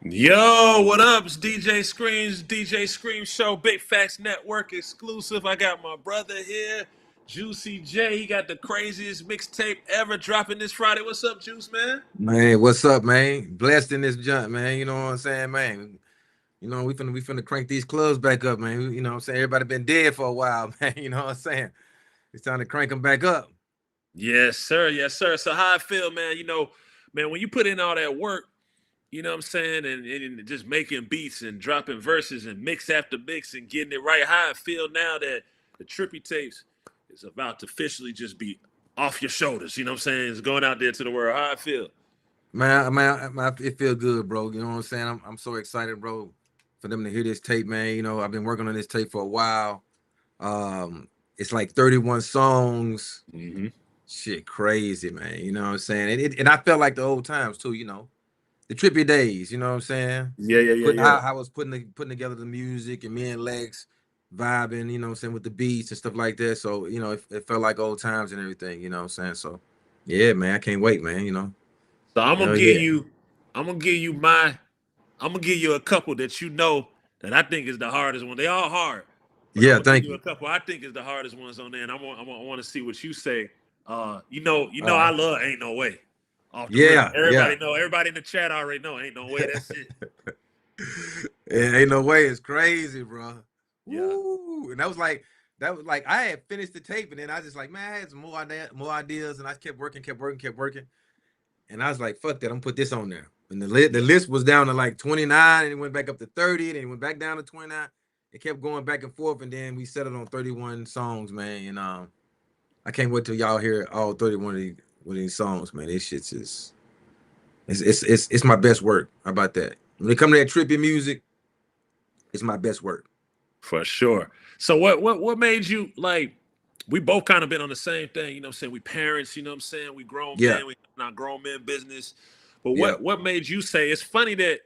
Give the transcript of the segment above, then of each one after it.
Yo, what up? It's DJ Screams, DJ Scream Show, Big Facts Network exclusive. I got my brother here, Juicy J. He got the craziest mixtape ever dropping this Friday. What's up, Juice, man? Man, what's up, man? Blessed in this junk, man. You know what I'm saying, man? We finna crank these clubs back up, man. You know what I'm saying? Everybody been dead for a while, man. You know what I'm saying? It's time to crank them back up. Yes, sir. Yes, sir. So how I feel, man, man, when you put in all that work, you know what I'm saying, and just making beats and dropping verses and mix after mix and getting it right, how I feel now that the Trippy tapes is about to officially just be off your shoulders. You know what I'm saying? It's going out there to the world. How I feel. It feel good, bro. You know what I'm saying? I'm so excited, bro, for them to hear this tape, man. You know, I've been working on this tape for a while. It's like 31 songs. Mm-hmm. Shit, crazy, man. You know what I'm saying? And I felt like the old times too. You know, the trippy days. You know what I'm saying? Yeah, yeah, yeah, Putting yeah. how I was putting together the music and me and Lex vibing. You know what I'm saying, with the beats and stuff like that. So it felt like old times and everything. You know what I'm saying? So yeah, man, I can't wait, man. So I'm gonna Hell give yeah, you, I'm gonna give you my, I'm gonna give you a couple that you know that I think is the hardest one. They all hard, but I'm yeah. gonna give Thank you a you. couple I think is the hardest ones on there, and I want to see what you say. All I right. love Ain't No Way. Off the rip, Yeah, yeah. everybody in the chat already know Ain't No Way. That shit. Ain't no way. It's crazy, bro. Yeah, Woo! And that was like I had finished the tape, and then I just like, man, I had some more ideas, and I kept working. And I was like, fuck that, I'm gonna put this on there. And the yeah. list was down to like 29, and it went back up to 30, then it went back down to 29. It kept going back and forth, and then we settled on 31 songs, man. And I can't wait till y'all hear all 31 of these songs, man. This shit's just it's my best work. How about that? When it comes to that trippy music, it's my best work. For sure. So what made you like? We both kind of been on the same thing, you know what I'm saying? We parents, you know what I'm saying? We grown Yeah, men, we not grown men business. But yeah, what made you say it's funny that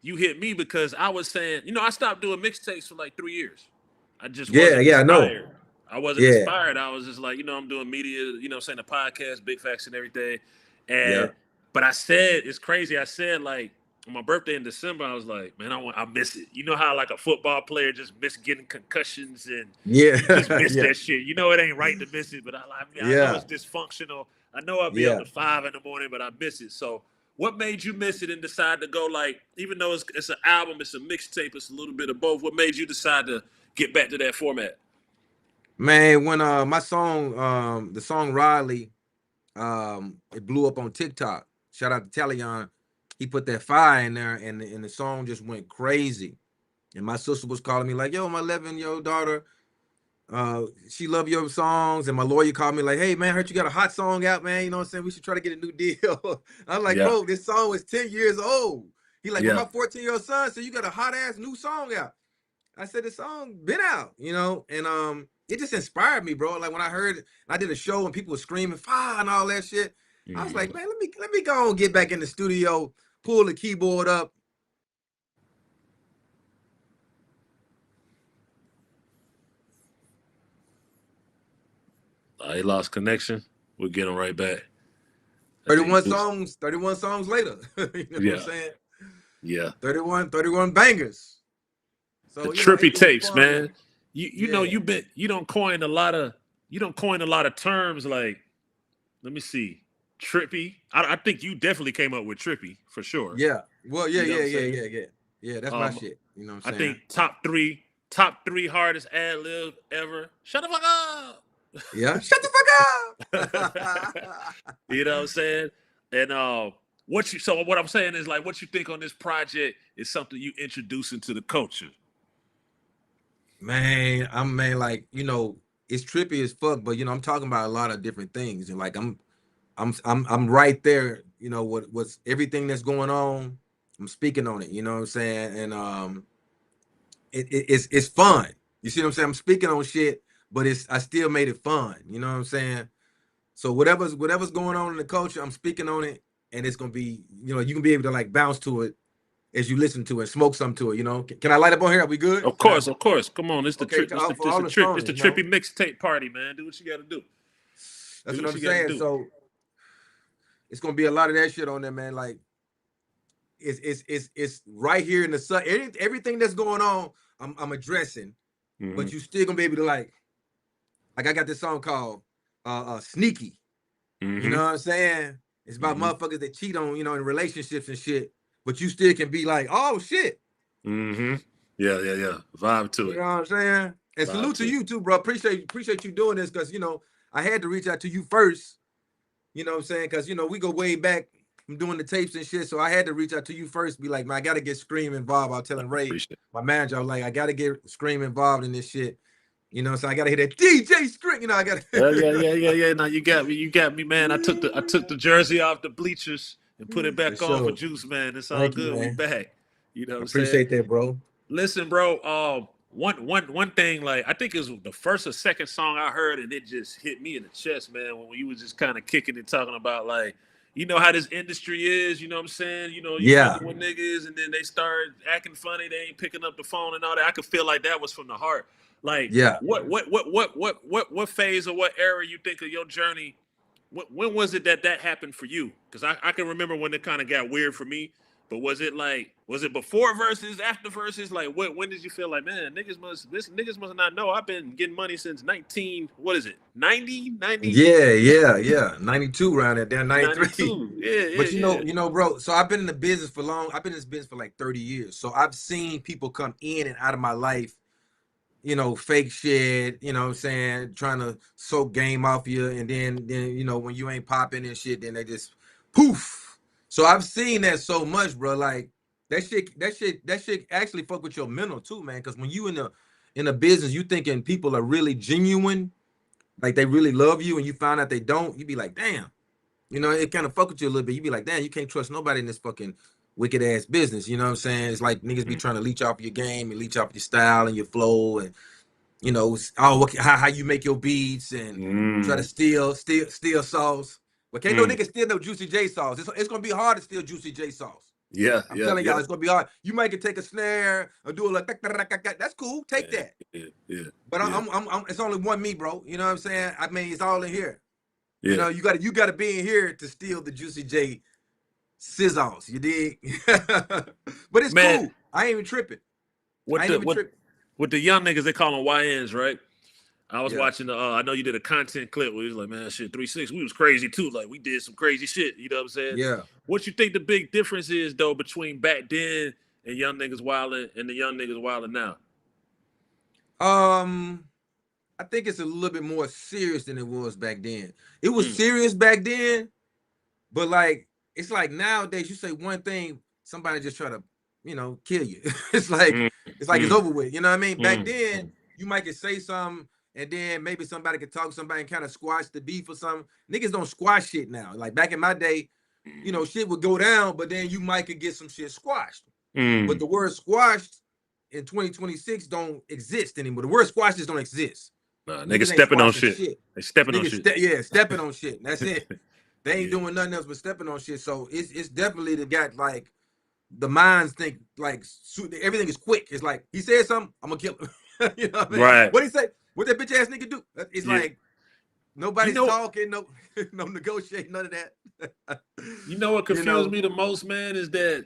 you hit me because I was saying, I stopped doing mixtapes for like 3 years. I just yeah, wasn't yeah. I know. inspired. I wasn't Yeah, inspired. I was just like, I'm doing media, I'm saying the podcast, big facts and everything. yeah, And but I said it's crazy. I said like on my birthday in December, I was like, man, I miss it. You know how like a football player just miss getting concussions and you just yeah, miss yeah, that shit. You know it ain't right to miss it, but I know yeah, it's dysfunctional. I know I'll be up yeah. to 5 in the morning, but I miss it. So what made you miss it and decide to go like, even though it's an album, it's a mixtape, it's a little bit of both. What made you decide to get back to that format? Man, when my song, the song Riley, it blew up on TikTok. Shout out to Talion. He put that fire in there, and the song just went crazy. And my sister was calling me like, "Yo, my 11-year-old daughter, she love your songs." And my lawyer called me like, "Hey, man, I heard you got a hot song out, man. You know what I'm saying? We should try to get a new deal." I'm like, Yeah, "Bro, this song is 10 years old." He like, "But yeah. my 14-year-old son said you got a hot ass new song out." I said the song been out, and it just inspired me, bro. Like when I heard it, I did a show and people were screaming fire and all that shit. I was like, Mhm. man, let me go and get back in the studio, pull the keyboard up. He lost connection. We'll get him right back. I think 31 he was. songs, 31 songs later. You know what I'm Yeah, saying? yeah. 31 bangers. The So, trippy it was tapes, fun, man. man. You know Yeah. you don't coin a lot of terms like let me see trippy. I think you definitely came up with trippy for sure. Yeah. Well, yeah, You know what yeah, I'm yeah, saying? yeah, yeah. Yeah, that's my Um, shit. You know what I I'm saying? think top three hardest ad lib ever. Shut the fuck Yeah. Shut the fuck up. up. You know what I'm saying? And what I'm saying is like what you think on this project is something you introduce into the culture. Man, like, it's trippy as fuck, but I'm talking about a lot of different things. And like I'm right there, what's everything that's going on. I'm speaking on it, you know what I'm saying? And it's fun. You see what I'm saying? I'm speaking on shit, but I still made it fun, you know what I'm saying? So whatever's going on in the culture, I'm speaking on it, and it's gonna be, you can be able to like bounce to it as you listen to it, smoke something to it, Can I light up on here? Are we good? Of Can I? course, of course. Come on, it's the Okay, trip. It's the for it's all the the trip. It's stoners, the trippy mixtape party, man. Do what you got to do. That's Do what what I'm you got to saying. do. So it's gonna be a lot of that shit on there, man. Like it's right here in the sun. Everything that's going on, I'm addressing, but you still gonna be able to like I got this song called Sneaky. You know what I'm saying? It's about motherfuckers that cheat on, in relationships and shit, but you still can be like, oh shit. Yeah. Vibe to You it. know what I'm saying? And Vibe salute to to it. you too, bro. Appreciate you doing this because I had to reach out to you first. You know what I'm saying? Because we go way back from doing the tapes and shit. So I had to reach out to you first, be like, man, I gotta get Scream involved. I was telling Ray, Appreciate it. my manager, I was like, I gotta get Scream involved in this shit. So I gotta hear that DJ Scream. I Yeah. No, you got me, man. I took the jersey off the bleachers and put it for back on for sure. Juice, man. It's all Thank you, good. We man. back. You know what I I'm saying? appreciate that, bro. Listen, bro. One thing, like I think it was the first or second song I heard, and it just hit me in the chest, man. When you was just kind of kicking and talking about like, you know how this industry is. You know what I'm saying? You Yeah, fucking with niggas, and then they start acting funny. They ain't picking up the phone and all that. I could feel like that was from the heart. Like, yeah. what phase or what era you think of your journey? When was it that happened for you? Because I can remember when it kind of got weird for me. But was it before verses, after verses? Like when did you feel like, man, niggas must not know I've been getting money since 19, what is it? 90 Yeah. 92 around there, down 93. 92. But Yeah. bro. So I've been in the business for long. I've been in this business for like 30 years. So I've seen people come in and out of my life, fake shit, what I'm saying, trying to soak game off you, and then when you ain't popping and shit, then they just poof. So I've seen that so much, bro. Like that shit actually fuck with your mental too, man. Because when you in a business, you thinking people are really genuine, like they really love you, and you find out they don't, you be like, damn. It kind of fuck with you a little bit. You be like, damn, you can't trust nobody in this fucking wicked ass business. You know what I'm saying? It's like niggas be trying to leech off your game and leech off your style and your flow, and how you make your beats, and try to Mm, steal sauce. But can't no mm. nigga steal no Juicy J sauce. It's gonna be hard to steal Juicy J sauce. Yeah, I'm yeah, telling y'all, yeah. it's gonna be hard. You might can take a snare or do it like that's cool. Take Yeah, that. yeah, yeah, But yeah, it's only one me, bro. You know what I'm saying? I mean, it's all in here. yeah. You gotta be in here to steal the Juicy J sizzles. You dig? But it's Man, cool. I ain't even tripping. I what ain't the even what tripping. what the young niggas they call them YNs, right? I was Yeah. watching I know you did a content clip where he was like, man, shit, 3-6, we was crazy too. Like we did some crazy shit. You know what I'm saying? Yeah. What you think the big difference is though between back then and young niggas wilding and the young niggas wilding now? Um, I think it's a little bit more serious than it was back then. It was Mm, serious back then, but like it's like nowadays you say one thing, somebody just try to, kill you. it's like mm, it's like it's mm, over with. You know what I mean? Back mm, then, mm, you might could say something, and then maybe somebody could talk to somebody and kind of squash the beef or something. Niggas don't squash shit now. Like back in my day, shit would go down, but then you might could get some shit squashed. But mm. the word squashed in 2026 don't exist anymore. The word squash just don't exist. Nah, niggas Niggas ain't stepping on squashing shit. shit. They stepping on shit. Stepping on shit. That's it. They ain't Yeah. doing nothing else but stepping on shit. So it's definitely the got like the minds think like everything is quick. It's like he said something, I'm gonna kill him. You know what I mean? Right. What he say? What that bitch ass nigga do? It's Yeah. like You nobody's know talking, no, no negotiating, none of that. you know what you confused know, me the most, man, is that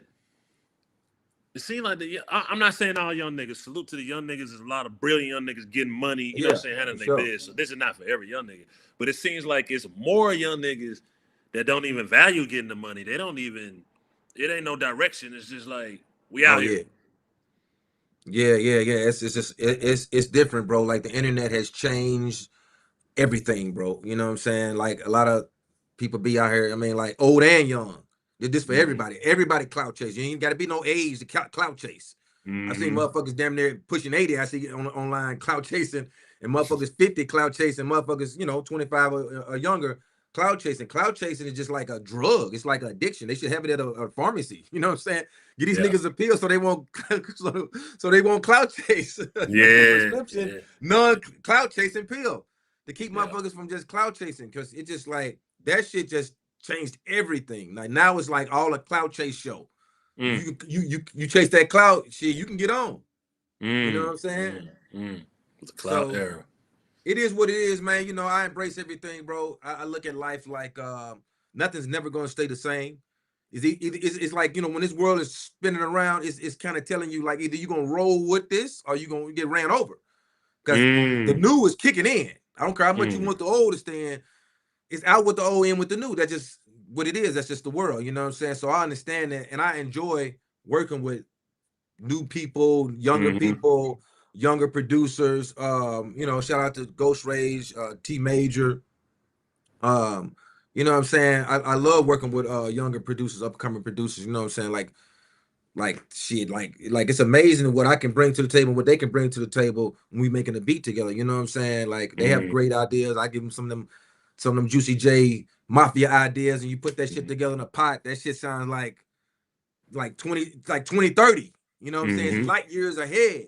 it seems like I'm not saying all young niggas. Salute to the young niggas. There's a lot of brilliant young niggas getting money, you know what yeah, I'm saying, for handling their sure. biz. So this is not for every young nigga. But it seems like it's more young niggas that don't even value getting the money. They don't even, it ain't no direction. It's just like, we Oh out here. yeah. Yeah. It's just it's different, bro. Like the internet has changed everything, bro. You know what I'm saying? Like a lot of people be out here. I mean, like old and young. This for Mm-hmm. everybody. Everybody clout chase. You ain't got to be no age to clout chase. I see Mm-hmm. motherfuckers damn near pushing 80. I see online clout chasing, and motherfuckers 50 clout chasing. Motherfuckers 25 or younger clout chasing. Clout chasing is just like a drug. It's like an addiction. They should have it at a pharmacy. You know what I'm saying? Get these Yeah. niggas a pill so they won't so they won't clout chase. A Yeah. prescription Yeah. non clout chasing pill to keep Yeah. motherfuckers from just clout chasing, because it just like that shit just changed everything. Like now it's like all a clout chase show. Mm, You chase that clout shit, you can get on. You know what mm, I'm saying? mm, mm. The cloud So era. it is what it is, man. I embrace everything, bro. I look at life like nothing's never gonna stay the same. It's like, when this world is spinning around, it's kind of telling you like either you're gonna roll with this or you're gonna get ran over. Because the new is kicking in. I don't care how much you want the old to stay in. It's out with the old, in with the new. That's just what it is. That's just the world. You know what I'm saying? So I understand that, and I enjoy working with new people, younger people, younger producers. Shout out to Ghost Rage, T Major. You know what I'm saying? I love working with younger producers, upcoming producers. You know what I'm saying? Like shit, like it's amazing what I can bring to the table, what they can bring to the table when we making a beat together. You know what I'm saying? Like they have great ideas. I give them some of them Juicy J Mafia ideas, and you put that shit together in a pot. That shit sounds like 2030. You know what I'm saying? It's light years ahead.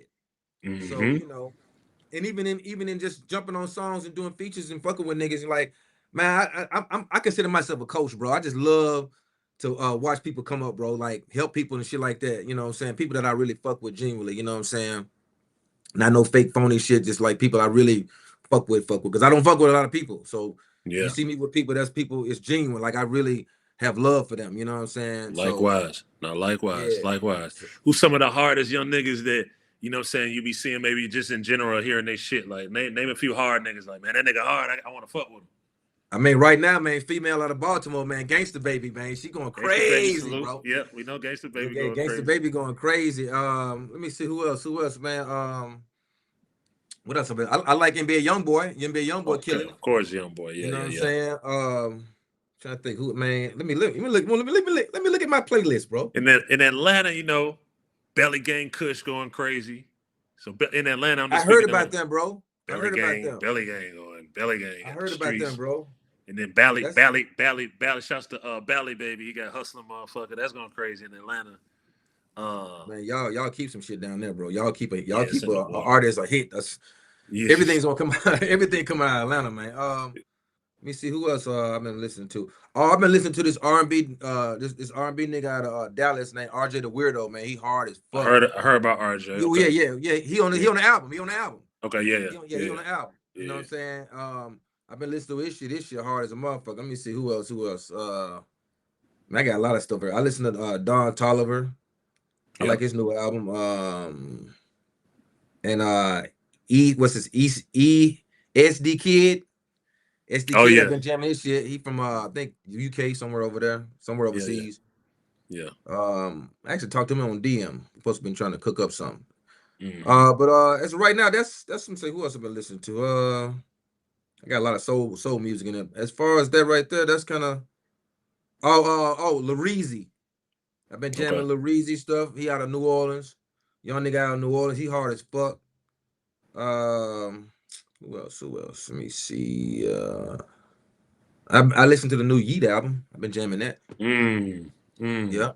So and even in just jumping on songs and doing features and fucking with niggas, like, man, I consider myself a coach, bro. I just love to watch people come up, bro, like help people and shit like that. You know what I'm saying? People that I really fuck with genuinely, you know what I'm saying? Not no fake phony shit, just like people I really fuck with, because I don't fuck with a lot of people. So you see me with people, it's genuine. Like I really have love for them, you know what I'm saying? Likewise. Likewise. Who's some of the hardest young niggas that, you know what I'm saying, you be seeing maybe just in general hearing they shit? Like name a few hard niggas, like, man, that nigga hard, I want to fuck with him. I mean, right now, man, female out of Baltimore, man, Gangsta Baby, man, she going Gangsta Baby crazy, salute. bro. Yeah, we know Gangsta Baby going Gangsta crazy. Baby going crazy. Let me see who else, man. What else? I like NBA YoungBoy. NBA YoungBoy killing it. Of course, YoungBoy. Yeah, you know what I'm yeah. saying? Trying to think who, man. Let me look at my playlist, bro. And then in Atlanta, Belly Gang Kush going crazy. So in Atlanta, I'm just I heard about them, bro. Belly Gang going. Belly Gang. I heard about them, bro. And then Bally. Shouts to Bally Baby. He got hustling motherfucker. That's going crazy in Atlanta. Man, y'all keep some shit down there, bro. Y'all keep an artist a hit. Everything's gonna come out. Everything coming out of Atlanta, man. Let me see who else I've been listening to. Oh, I've been listening to this R&B, this R&B nigga out of Dallas named RJ the Weirdo, man. He hard as fuck. I heard about RJ. Okay. Yeah. He on the album. He on the album. Okay, yeah. He on the album. You know what I'm saying? I've been listening to his shit. This shit hard as a motherfucker. Let me see who else. Man, I got a lot of stuff here. I listen to Don Toliver. I like his new album. And SD Kid. SD Kid, I've been jamming his shit. He from I think UK, somewhere over there, somewhere overseas. Yeah. I actually talked to him on DM. Supposed to been trying to cook up something. But as of right now, that's some say who else I've been listening to. I got a lot of soul music in it. As far as that right there, that's kind of Lareezy. I've been jamming Lareezy stuff. He out of New Orleans. Young nigga out of New Orleans. He hard as fuck. Who else? Let me see. I listened to the new Yeet album. I've been jamming that. Yeah.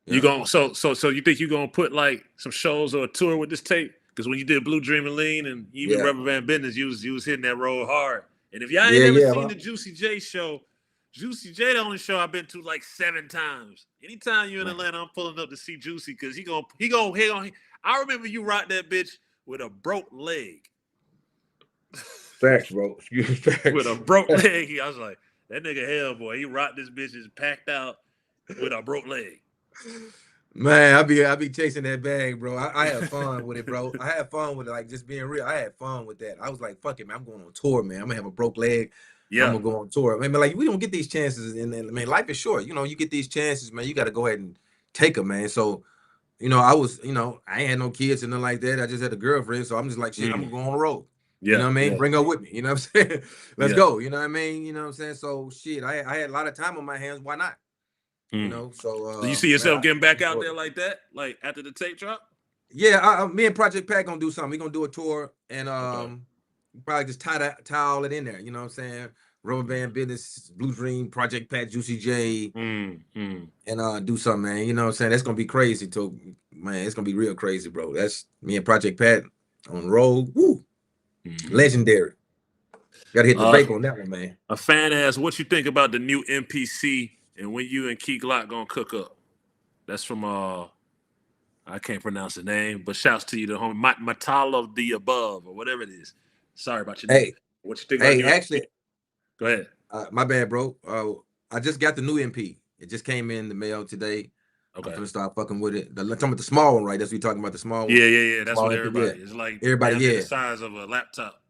You going so you think you gonna put like some shows or a tour with this tape? Because when you did Blue Dream and Lean and even Rubber Band Business, you was hitting that road hard. And if y'all ain't never seen the Juicy J show, Juicy J the only show I've been to like 7 times. Anytime you in Atlanta, I'm pulling up to see Juicy because he gonna. I remember you rocked that bitch with a broke leg. Facts, bro. Facts. With a broke leg. I was like, that nigga hell boy. He rocked this bitch is packed out with a broke leg. Man, I be chasing that bag, bro. I have fun with it, bro. I had fun with it, like just being real. I had fun with that. I was like, fuck it, man. I'm going on tour, man. I'm gonna have a broke leg. Yeah. I'm gonna go on tour. Man, like we don't get these chances, and man, life is short. You get these chances, man. You got to go ahead and take them, man. So, I was, I ain't had no kids and nothing like that. I just had a girlfriend, so I'm just like, shit, I'm gonna go on the road. Yeah, you know what I mean? Yeah. Bring her with me. You know what I'm saying? Let's go. You know what I mean? You know what I'm saying? So shit, I had a lot of time on my hands. Why not? So do you see yourself getting back out there like that, like after the tape drop? Yeah, me and Project Pat gonna do something. We gonna do a tour and probably just tie all it in there. You know what I'm saying? Rubber Band Business, Blue Dream, Project Pat, Juicy J, and do something, man. You know what I'm saying? That's gonna be crazy too, man. It's gonna be real crazy, bro. That's me and Project Pat on the road. Woo, legendary. Gotta hit the vape on that one, man. A fan asked, "What you think about the new MPC?" And when you and Key Glock gonna cook up? That's from I can't pronounce the name, but shouts to you, the homie Matal of the Above or whatever it is. Sorry about your name. What you think about actually, go ahead. My bad, bro. I just got the new MP. It just came in the mail today. I'm Okay. gonna start fucking with it. Talking about the small one, right? That's what you're talking about, the small one. Yeah. That's Small what MP, yeah. everybody is like. Everybody, Damn near the yeah. size of a laptop.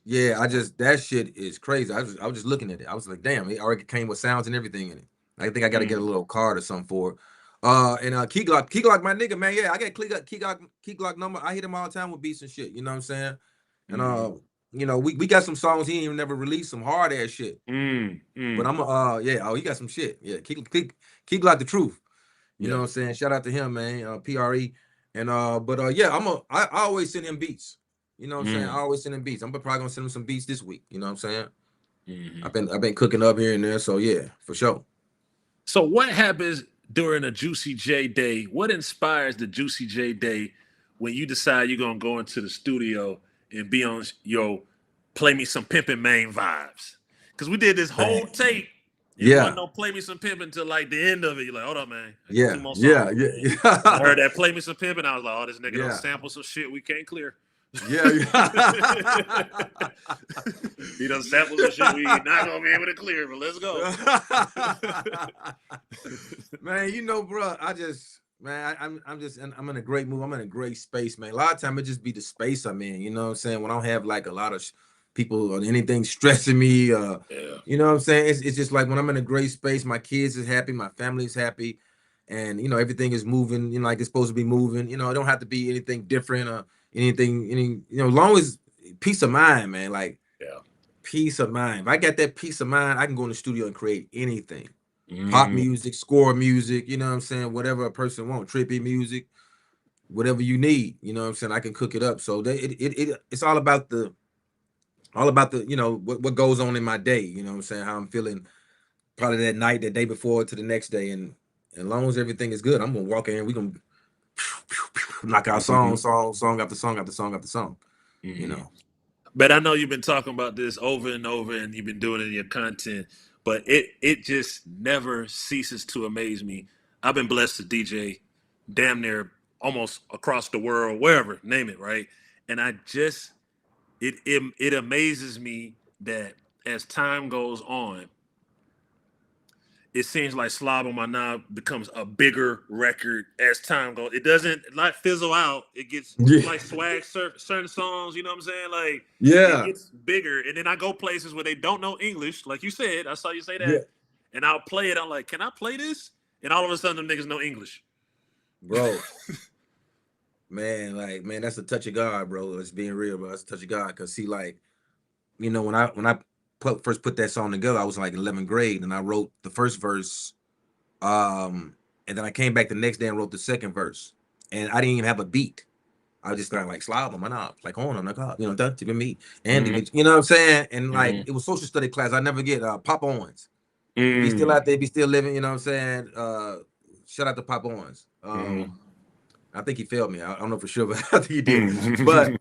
Yeah, that shit is crazy. I was just looking at it. I was like, damn, it already came with sounds and everything in it. I think I got to get a little card or something for it. And Key Glock, my nigga, man. Yeah, I got Key Glock number. I hit him all the time with beats and shit. You know what I'm saying? And you know, we got some songs he ain't even never released, some hard ass shit. But I'm he got some shit. Yeah, Key Glock the truth. You know what I'm saying? Shout out to him, man. PRE. And I always send him beats. You know what I'm saying? I always send him beats. I'm probably gonna send him some beats this week. You know what I'm saying? I've been cooking up here and there, so yeah, for sure. So what happens during a Juicy J day? What inspires the Juicy J day when you decide you're gonna go into the studio and be on play me some pimpin' main vibes? Because we did this whole tape. It wasn't no play me some pimpin' until like the end of it. You're like, hold up, man. I got 2 more songs. Yeah. I heard that play me some pimpin'. I was like, oh, this nigga don't sample some shit we can't clear. Yeah. He done sample some shit we not gonna be able to clear, but let's go. Man, you know, bro, I'm in a great mood. I'm in a great space, man. A lot of time it just be the space I'm in, you know what I'm saying? When I don't have like a lot of people or anything stressing me, you know what I'm saying? It's just like when I'm in a great space, my kids is happy, my family is happy, and you know, everything is moving, you know, like it's supposed to be moving. You know, it don't have to be anything different or anything, you know, as long as peace of mind, man. Like peace of mind. If I got that peace of mind, I can go in the studio and create anything. Pop music, score music, you know what I'm saying? Whatever a person wants, trippy music, whatever you need, you know what I'm saying? I can cook it up. So it's all about the you know what goes on in my day, you know what I'm saying? How I'm feeling probably that night, the day before to the next day. And as long as everything is good, I'm gonna walk in, we're gonna knock out song after song after song after song. You know. But I know you've been talking about this over and over, and you've been doing it in your content, but it just never ceases to amaze me. I've been blessed to DJ damn near almost across the world, wherever, name it, right? And it amazes me that as time goes on, it seems like Slob on My Knob becomes a bigger record as time goes. It doesn't like fizzle out. It gets like swag certain songs, you know what I'm saying? Like it gets bigger. And then I go places where they don't know English. Like you said, I saw you say that. Yeah. And I'll play it. I'm like, can I play this? And all of a sudden them niggas know English. Bro. Man, that's a touch of God, bro. It's being real, bro. That's a touch of God. Cause see, like, you know, when I first put that song together, I was like 11th grade, and I wrote the first verse. And then I came back the next day and wrote the second verse, and I didn't even have a beat. I was just like Slob on my knob, like on the car, you know, that to me, and you know what I'm saying. And like it was social study class. I never get Pop Owens. If he's still out there, if he's still living, you know what I'm saying. Shout out to Pop Owens. I think he failed me. I don't know for sure, but I think he did. But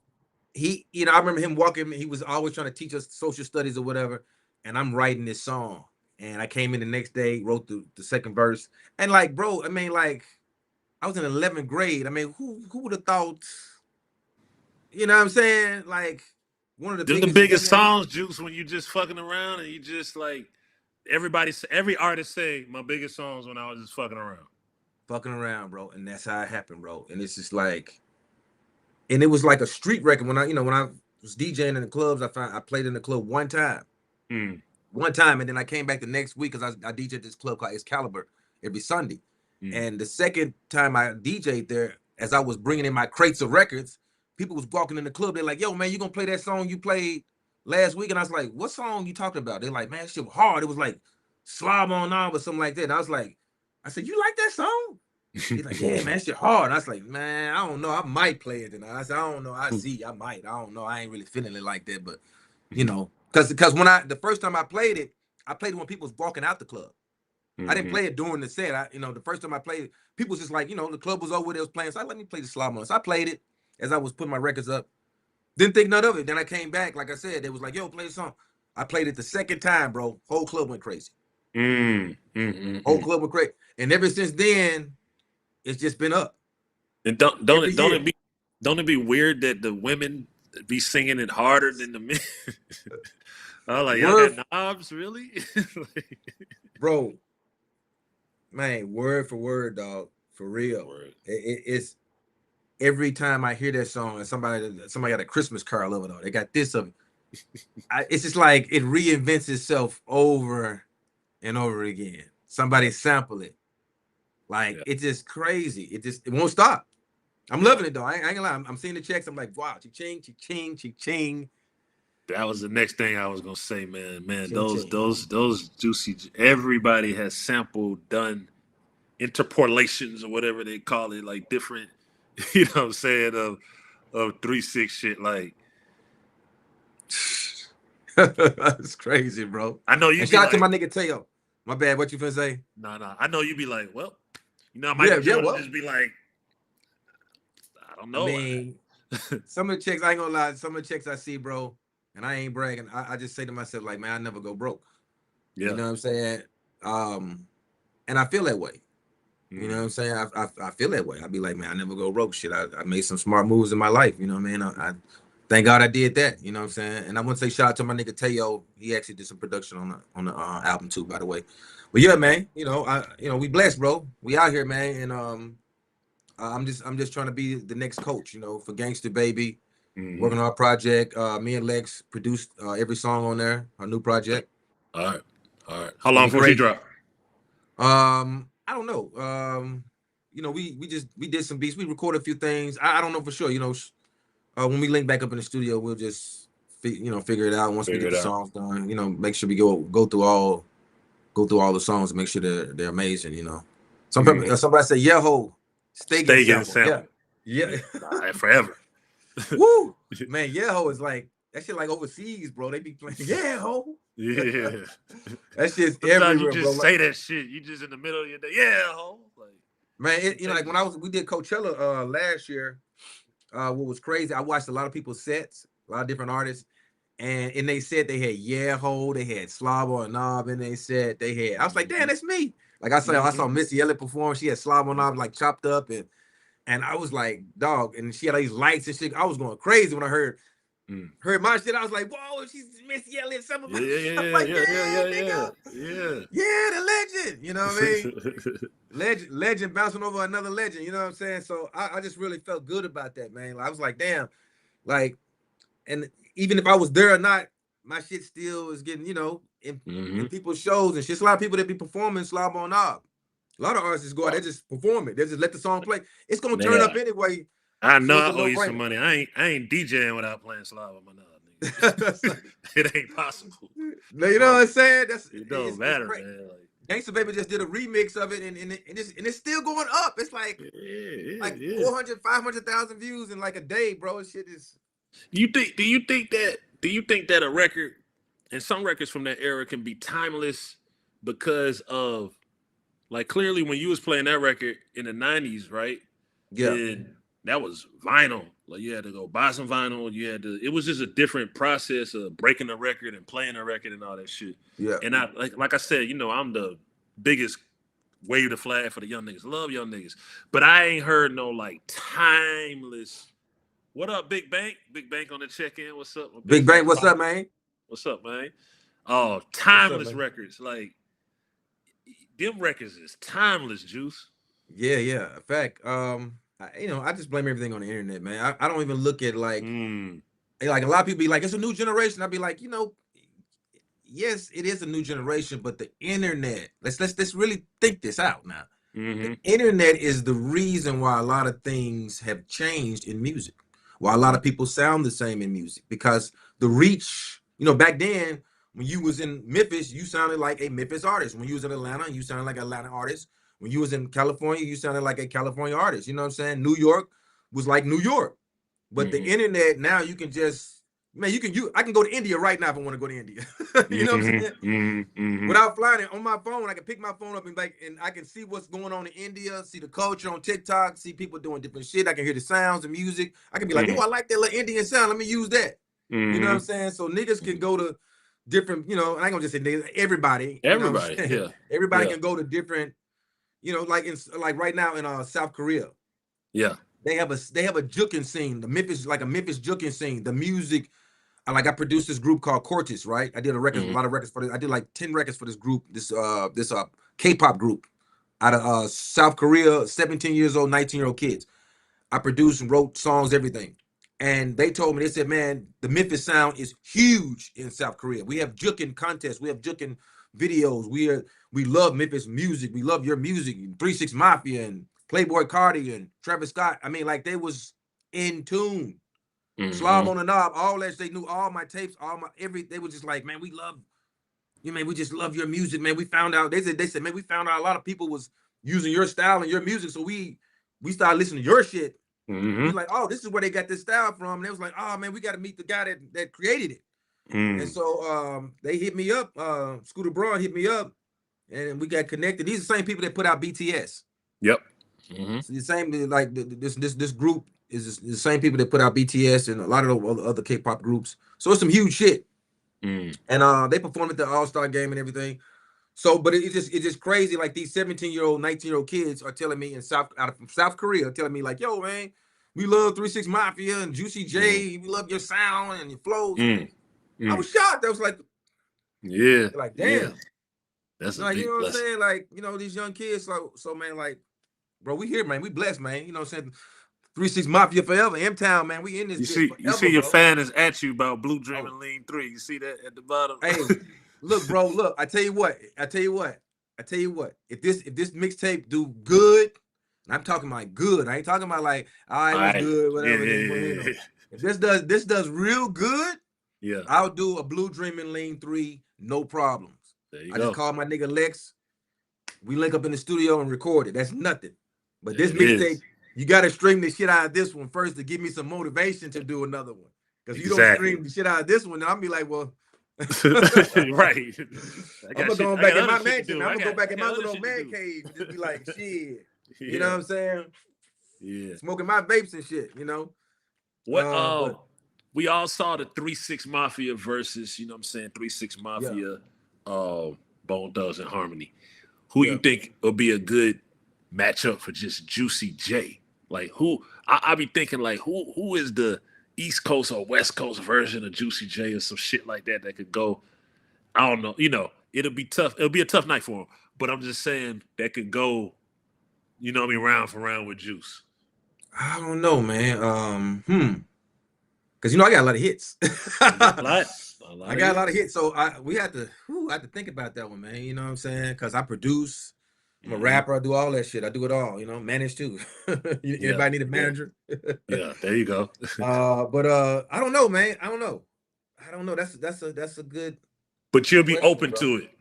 he, you know, I remember him walking. He was always trying to teach us social studies or whatever. And I'm writing this song, and I came in the next day, wrote the second verse, and like, bro, I mean, like, I was in 11th grade. I mean, who would have thought? You know what I'm saying? Like one of the biggest songs, Juice, when you just fucking around and you just like every artist say my biggest songs when I was just fucking around. Fucking around, bro. And that's how it happened, bro. And it's just like, and it was like a street record. When I was DJing in the clubs, I played in the club one time. One time, and then I came back the next week because I DJed this club called Excalibur every Sunday. And the second time I DJed there, as I was bringing in my crates of records, people was walking in the club. They're like, "Yo, man, you gonna play that song you played last week?" And I was like, "What song you talking about?" They're like, "Man, that shit was hard. It was like Slob on Knob or something like that." And I was like, I said, "You like that song?" He's like, "Yeah, man, that shit hard." And I was like, "Man, I don't know. I might play it." And I said, "I don't know. I might. I don't know. I ain't really feeling it like that." But you know, because when the first time I played it when people was walking out the club. I didn't play it during the set. The first time I played it, people was just like, you know, the club was over, they was playing. So let me play the Slob on. So I played it as I was putting my records up. Didn't think none of it. Then I came back, like I said, they was like, "Yo, play the song." I played it the second time, bro. Whole club went crazy. Whole club went crazy. And ever since then, it's just been up. And don't it be weird that the women be singing it harder than the men? I was like, y'all got knobs, really? Bro, man, word for word, dog, for real. Word. It's every time I hear that song, and somebody got a Christmas carol over it. They got this of it. It's just like it reinvents itself over and over again. Somebody sample it. Like Yeah. it's just crazy. It won't stop. I'm loving it though. I ain't gonna lie. I'm seeing the checks. I'm like, wow, ching, ching, ching, ching. That was the next thing I was gonna say, man. Man, Ching, ching. those juicy. Everybody has sampled, done interpolations or whatever they call it, like different. You know what I'm saying, of 3-6 shit. Like That's crazy, bro. I know you And be shout out to like, my nigga Teo. My bad. What you finna say? nah. I know you be like, well, I Yeah, might yeah. Jordan Well, just be like, I don't I know. mean, some of the checks I ain't gonna lie. Some of the checks I see, bro, and I ain't bragging. I just say to myself, like, man, I never go broke. You Yeah. know what I'm saying? And I feel that way. You know what I'm saying? I feel that way. I'd be like, man, I never go broke. Shit, I made some smart moves in my life. You know what I mean? I thank God I did that. You know what I'm saying? And I want to say shout out to my nigga Teo. He actually did some production on the album too, by the way. But yeah, man, we blessed, bro. We out here, man, and I'm just trying to be the next coach, for Gangster Baby. Mm-hmm. Working on our project. Me and Lex produced every song on there. Our new project. All right. How Gonna long be before she crazy. drop? I don't know. We did some beats. We recorded a few things. I don't know for sure. When we link back up in the studio, we'll just figure it out. Once we Figure get it the out. songs done, make sure we go through all the songs and make sure they're amazing. Somebody say yeah ho steak and Steak and sample. Yeah. sample. Yeah. Nah, forever. Woo, man, yeah ho is like that shit like overseas, bro. They be playing yeah ho. Yeah. That shit's Sometimes you everywhere, bro. just Like, say that shit. You just in the middle of your day. Yeah, ho. Like man, like when contagious. we did Coachella last year. What was crazy, I watched a lot of people's sets, a lot of different artists, and they said they had Yeah Ho, they had Slobber and Knob, and they said they had. I was like, damn, that's me. Like I saw Missy Elliott perform. She had Slobber and Knob like chopped up, and I was like, dog, and she had all these lights and shit. I was going crazy when I heard my shit. I was like, whoa, she's Missy Elliott. Some of my shit. I'm like, yeah, nigga, yeah, the legend. You know what I mean? Legend bouncing over another legend. You know what I'm saying? So I just really felt good about that, man. I was like, damn, like, and even if I was there or not, my shit still is getting, in people's shows and shit. It's a lot of people that be performing Slob on Knob. A lot of artists go out, they just perform it. They just let the song play. It's gonna turn up Nigga, anyway. I So know it's I a owe you some no-brainer. money. I ain't DJing without playing Slava on my knob, nigga. It ain't possible. You know what I'm saying? It don't It's matter, great. man. Like, Gangsta Baby just did a remix of it, and it's still going up. It's like yeah. 400, 500,000 views in like a day, bro. Shit is. Do you think that a record and some records from that era can be timeless because of like clearly when you was playing that record in the 90s, right? Yeah, Then that was vinyl. Like you had to go buy some vinyl. It was just a different process of breaking a record and playing a record and all that shit. yeah. And I like I said, I'm the biggest wave the flag for the young niggas. Love young niggas. But I ain't heard no like timeless. What up, Big Bank? Big Bank on the check-in. What's up? My big Big Bang, fat what's up, partner. man? What's up, man? Oh, What's up, timeless man? records. Like them records is timeless, Juice. Yeah. In fact, I just blame everything on the internet, man. I don't even look at Mm. like a lot of people be like, it's a new generation. I'd be like, yes, it is a new generation, but the internet. Let's really think this out now. The Mm-hmm. internet is the reason why a lot of things have changed in music. Why a lot of people sound the same in music because the reach. Back then when you was in Memphis, you sounded like a Memphis artist. When you was in Atlanta, you sounded like an Atlanta artist. When you was in California, you sounded like a California artist. You know what I'm saying? New York was like New York. But the Mm-hmm. internet now you can just man, I can go to India right now if I want to go to India. You know what I'm saying? Mm-hmm. Mm-hmm. Without flying it on my phone, I can pick my phone up and I can see what's going on in India, see the culture on TikTok, see people doing different shit. I can hear the sounds, the music. I can be like, oh, I like that little Indian sound. Let me use that. You know what I'm Mm-hmm. saying? So niggas can go to different, I ain't gonna just say niggas, everybody, you know what I'm Everybody, saying? yeah, Everybody yeah, can go to different, like right now in South Korea, yeah. they have a juking scene, the Memphis, like a Memphis juking scene, the music. I produced this group called Cortis, right? I did a Mm-hmm. lot of records for this. I did like 10 records for this group, this K-pop group. out of South Korea, 17 years old, 19-year-old kids. I produced and wrote songs, everything. And they told me, they said, man, the Memphis sound is huge in South Korea. We have juking contests, we have juking videos. We love Memphis music. We love your music. 3 6 Mafia and Playboy Cardi and Travis Scott. I mean, like they was in tune. Slob on the Knob, all that. They knew all my tapes, all my they was just like, man, we love you, man. We just love your music, man. We found out, they said, man, we found out a lot of people was using your style and your music. So we started listening to your shit. We like, oh, this is where they got this style from. And they was like, oh man, we got to meet the guy that created it. And so they hit me up. Scooter Braun hit me up, and we got connected. These are the same people that put out BTS. Yep. So the same, like this group is the same people that put out BTS and a lot of the other K-pop groups. So it's some huge shit. And they performed at the All-Star game and everything. So, but it's just crazy. Like these 17-year-old, 19-year-old kids are telling me out of South Korea, telling me like, yo, man, we love 3 6 Mafia and Juicy J. We love your sound and your flows. I was shocked. I was like, yeah, like, damn. Yeah. That's like, you know what I'm saying? Like, these young kids. So man, like, bro, we here, man. We blessed, man. You know what I'm saying? 3 6 Mafia forever. M-Town, man. We in this. You see your fan is at you about Blue Dream and Lean 3. You see that at the bottom? Hey, look, bro. Look, I tell you what. If this mixtape do good, and I'm talking about good. I ain't talking about like, all right, was good, whatever. Yeah. If this does real good, yeah, I'll do a Blue Dream and Lean 3, no problems. I just call my nigga Lex. We link up in the studio and record it. That's nothing. But this mixtape, you got to stream the shit out of this one first to give me some motivation to do another one. Because if you don't stream the shit out of this one, then I'll be like, well, right. I'm gonna go back in my mansion. I'm gonna go back in my little man cave and just be like, shit. Yeah. You know what I'm saying? Yeah. Smoking my vapes and shit, What we all saw the 3 6 Mafia versus, 3 6 Mafia, Bone Thugs and Harmony. Who you think will be a good matchup for just Juicy J? Like who I be thinking like who is the East Coast or West Coast version of Juicy J or some shit like that could go. I don't know. It'll be tough. It'll be a tough night for him. But I'm just saying that could go, round for round with Juice. I don't know, man. Because I got a lot of hits. I got a lot of hits. So I had to think about that one, man. You know what I'm saying? Because I produce. I'm a rapper. I do all that shit. I do it all. Manage too. Anybody need a manager? Yeah, there you go. But I don't know, man. I don't know. That's a good. But you'll be open to it.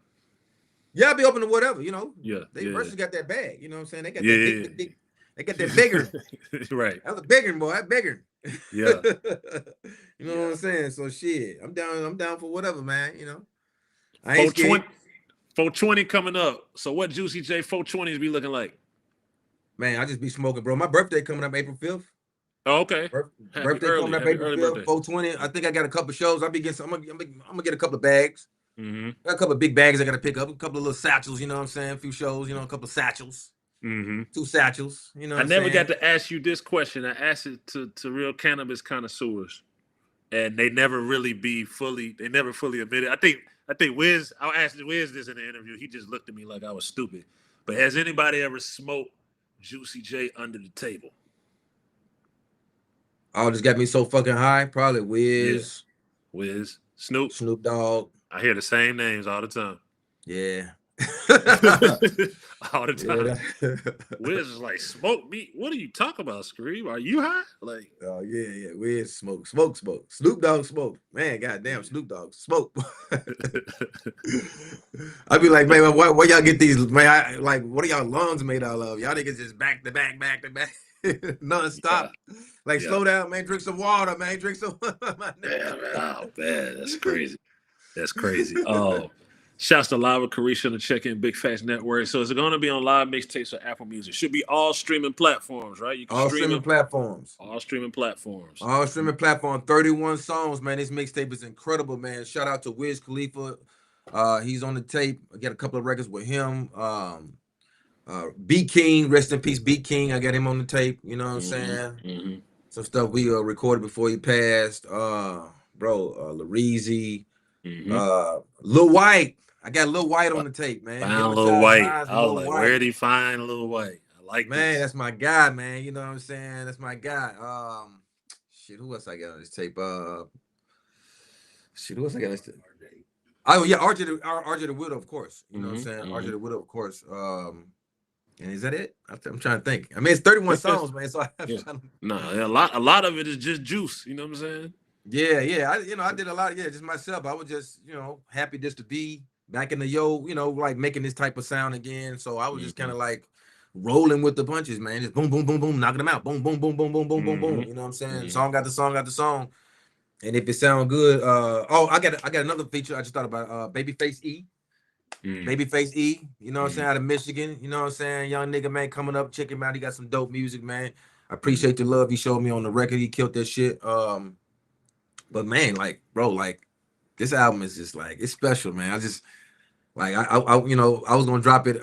Yeah, I'll be open to whatever. Yeah. They versus got that bag. You know what I'm saying? They got that big. They got that bigger. Right. That was a bigger boy. That bigger. Yeah. You know what I'm saying? So shit. I'm down for whatever, man. I ain't scared. 420 coming up. So what Juicy J 420s be looking like? Man, I just be smoking, bro. My birthday coming up April 5th. Oh, okay. Birthday coming up April 5th. 420. I think I got a couple shows. I'm gonna get a couple of bags. Mm-hmm. Got a couple of big bags I gotta pick up. A couple of little satchels, you know what I'm saying? A few shows, a couple of satchels. Mm-hmm. 2 satchels. I never got to ask you this question. I asked it to real cannabis connoisseurs, and they never fully admit it. I think Wiz, I asked Wiz this in the interview. He just looked at me like I was stupid. But has anybody ever smoked Juicy J under the table? Oh, just got me so fucking high. Probably Wiz. Yeah. Wiz. Snoop Dogg. I hear the same names all the time. Yeah. All the time. Yeah. Wiz is like, smoke me. What are you talking about, Scream? Are you high? Like, oh yeah. Wiz smoke. Snoop Dogg smoke. Man, goddamn, Snoop Dogg smoke. I'd be like, man, where y'all get these? Man, what are y'all lungs made out of? Y'all niggas just back to back, non-stop. Yeah. Slow down, man. Drink some water, man. Drink some. Oh man, that's crazy. That's crazy. Oh. Shouts to Live with Carisha on the Check-In Big Facts Network. So it's going to be on live mixtapes or Apple Music. Should be all streaming platforms, right? You can all streaming platforms. All streaming platforms. All streaming platform. 31 songs, man. This mixtape is incredible, man. Shout out to Wiz Khalifa. He's on the tape. I got a couple of records with him. B King, rest in peace, B King. I got him on the tape. You know what I'm saying? Mm-hmm. Some stuff we recorded before he passed. Lareezy. Mm-hmm. Lil White. I got Lil White on the tape, man. Found Lil Hypnotized White. Minds I and was Lil like, where White. did he find Lil White? I like Man, this. that's my guy, man. You know what I'm saying? That's my guy. Shit, who else I got on this tape? Shit, who else I got on this tape? Oh yeah, RJ the Widow, of course. You know what I'm saying? RJ the Widow, of course. And is that it? I'm trying to think. I mean, it's 31 songs, man. So I'm Yeah. trying to... No, a lot of it is just juice. You know what I'm saying? Yeah. I did a lot of just myself. I was just, happy just to be back in the like making this type of sound again. So I was just kind of like rolling with the punches, man. Just boom, boom, boom, boom, knocking them out. Boom, boom, boom, boom, boom, boom, boom, boom. You know what I'm saying? Song got the song, got the song. And if it sound good, I got another feature I just thought about. Babyface E. Babyface E, you know what I'm saying, out of Michigan, you know what I'm saying, young nigga, man, coming up, check him out. He got some dope music, man. I appreciate the love he showed me on the record. He killed that shit. But man, like, bro, like, this album is just like, it's special, man. I just like I was gonna drop it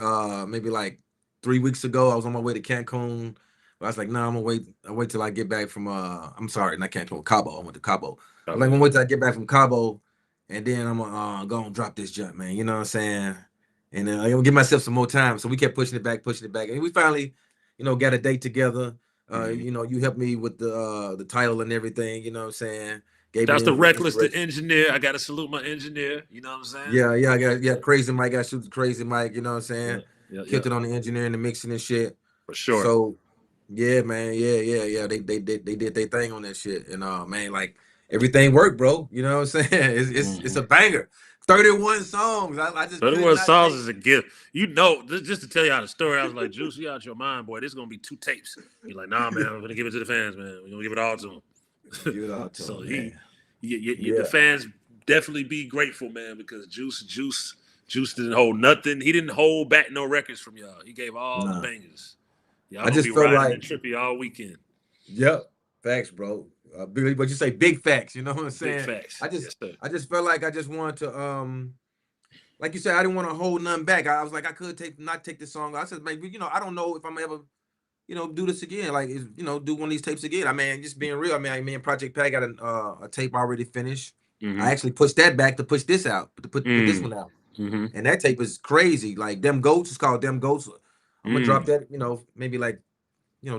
maybe like 3 weeks ago. I was on my way to Cancun. But I was like, nah, I'll wait till I get back from I'm sorry, not Cancun, Cabo. I went to Cabo. I was like, I'm gonna wait till I get back from Cabo, and then I'm gonna go and drop this junk, man. You know what I'm saying? And I'm gonna give myself some more time. So we kept pushing it back. And we finally, got a date together. You helped me with the title and everything, you know what I'm saying? Gave me That's the the Reckless, the inspiration. engineer. I gotta salute my engineer. You know what I'm saying? Yeah, Crazy Mike. I shoot the Crazy Mike. You know what I'm Yeah, saying? yeah. Killed it on the engineering, the mixing and shit. For sure. So, yeah, man, yeah. They did their thing on that shit, and man, like everything worked, bro. You know what I'm saying? It's a banger. 31 songs. I just could 31 not songs take. is a gift. You know, just to tell y'all the story, I was like, Juice, you out your mind, boy. This is gonna be 2 tapes. He's like, nah, man, I'm gonna give it to the fans, man. We're gonna give it all to them. Give it all to So him, man. the Yeah, fans definitely be grateful, man, because Juice didn't hold nothing. He didn't hold back no records from y'all. He gave all the nah. bangers. Y'all I gonna be just felt riding like, and trippy all weekend. yep, facts, bro. But you say big facts. You know what I'm Big saying? facts. I just, Yes, sir. I just felt like I just wanted to like you said, I didn't want to hold nothing back. I was like, I could not take this song. I said, maybe, I don't know if I'm ever, do this again. Like, do one of these tapes again. I mean, just being real. I mean, me and Project Pat got a tape already finished. I actually pushed that back to push this out, to put this one out. And that tape is crazy. Like Them Goats is called Them Goats. I'm gonna drop that, maybe like,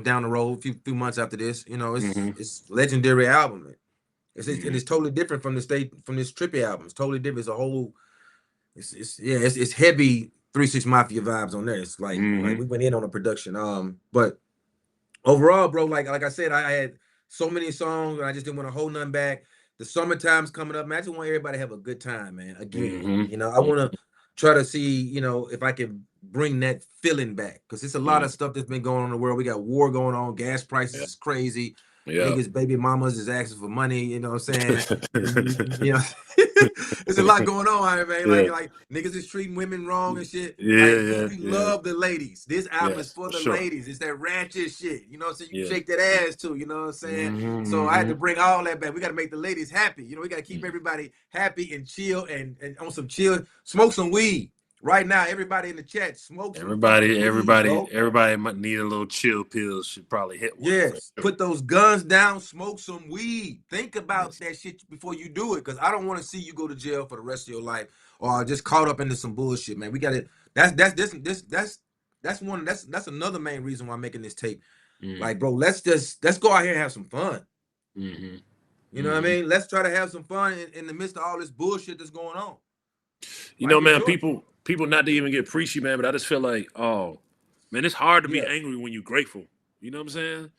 down the road, few months after this. It's legendary album. And it's totally different from this Trippy album. It's totally different. It's a whole it's heavy 3 6 Mafia vibes on there. It's like we went in on the production. But overall, bro, like I said, I had so many songs and I just didn't want to hold nothing back. The summertime's coming up, man. I just want everybody to have a good time, man. Again, I want to try to see, if I can bring that feeling back because it's a lot of stuff that's been going on in the world. We got war going on, gas prices Yeah. is crazy. Yeah. Niggas, baby mamas is asking for money. You know what I'm saying? There's a lot going on here, man. Yeah. Like niggas is treating women wrong and shit. Yeah, Like yeah, we yeah. love the ladies. This album is Yes, for for the sure. ladies. It's that ratchet shit. You know what I'm saying? You can Yeah. shake that ass too. You know what I'm saying? So I had to bring all that back. We got to make the ladies happy. We got to keep everybody happy and chill and on some chill. Smoke some weed. Right now, everybody in the chat, smoke some fucking weed, bro. Everybody might need a little chill pills. Should probably hit one for Yes, sure. put those guns down, smoke some weed. Think about Yes. that shit before you do it, because I don't want to see you go to jail for the rest of your life or just caught up into some bullshit, man. We got it. That's another main reason why I'm making this tape. Like, bro, let's go out here and have some fun. You know what I mean? Let's try to have some fun in the midst of all this bullshit that's going on. Life is Man, short. people not to even get preachy, man, but I just feel like, oh, man, it's hard to be Yeah. angry when you're grateful. You know what I'm saying?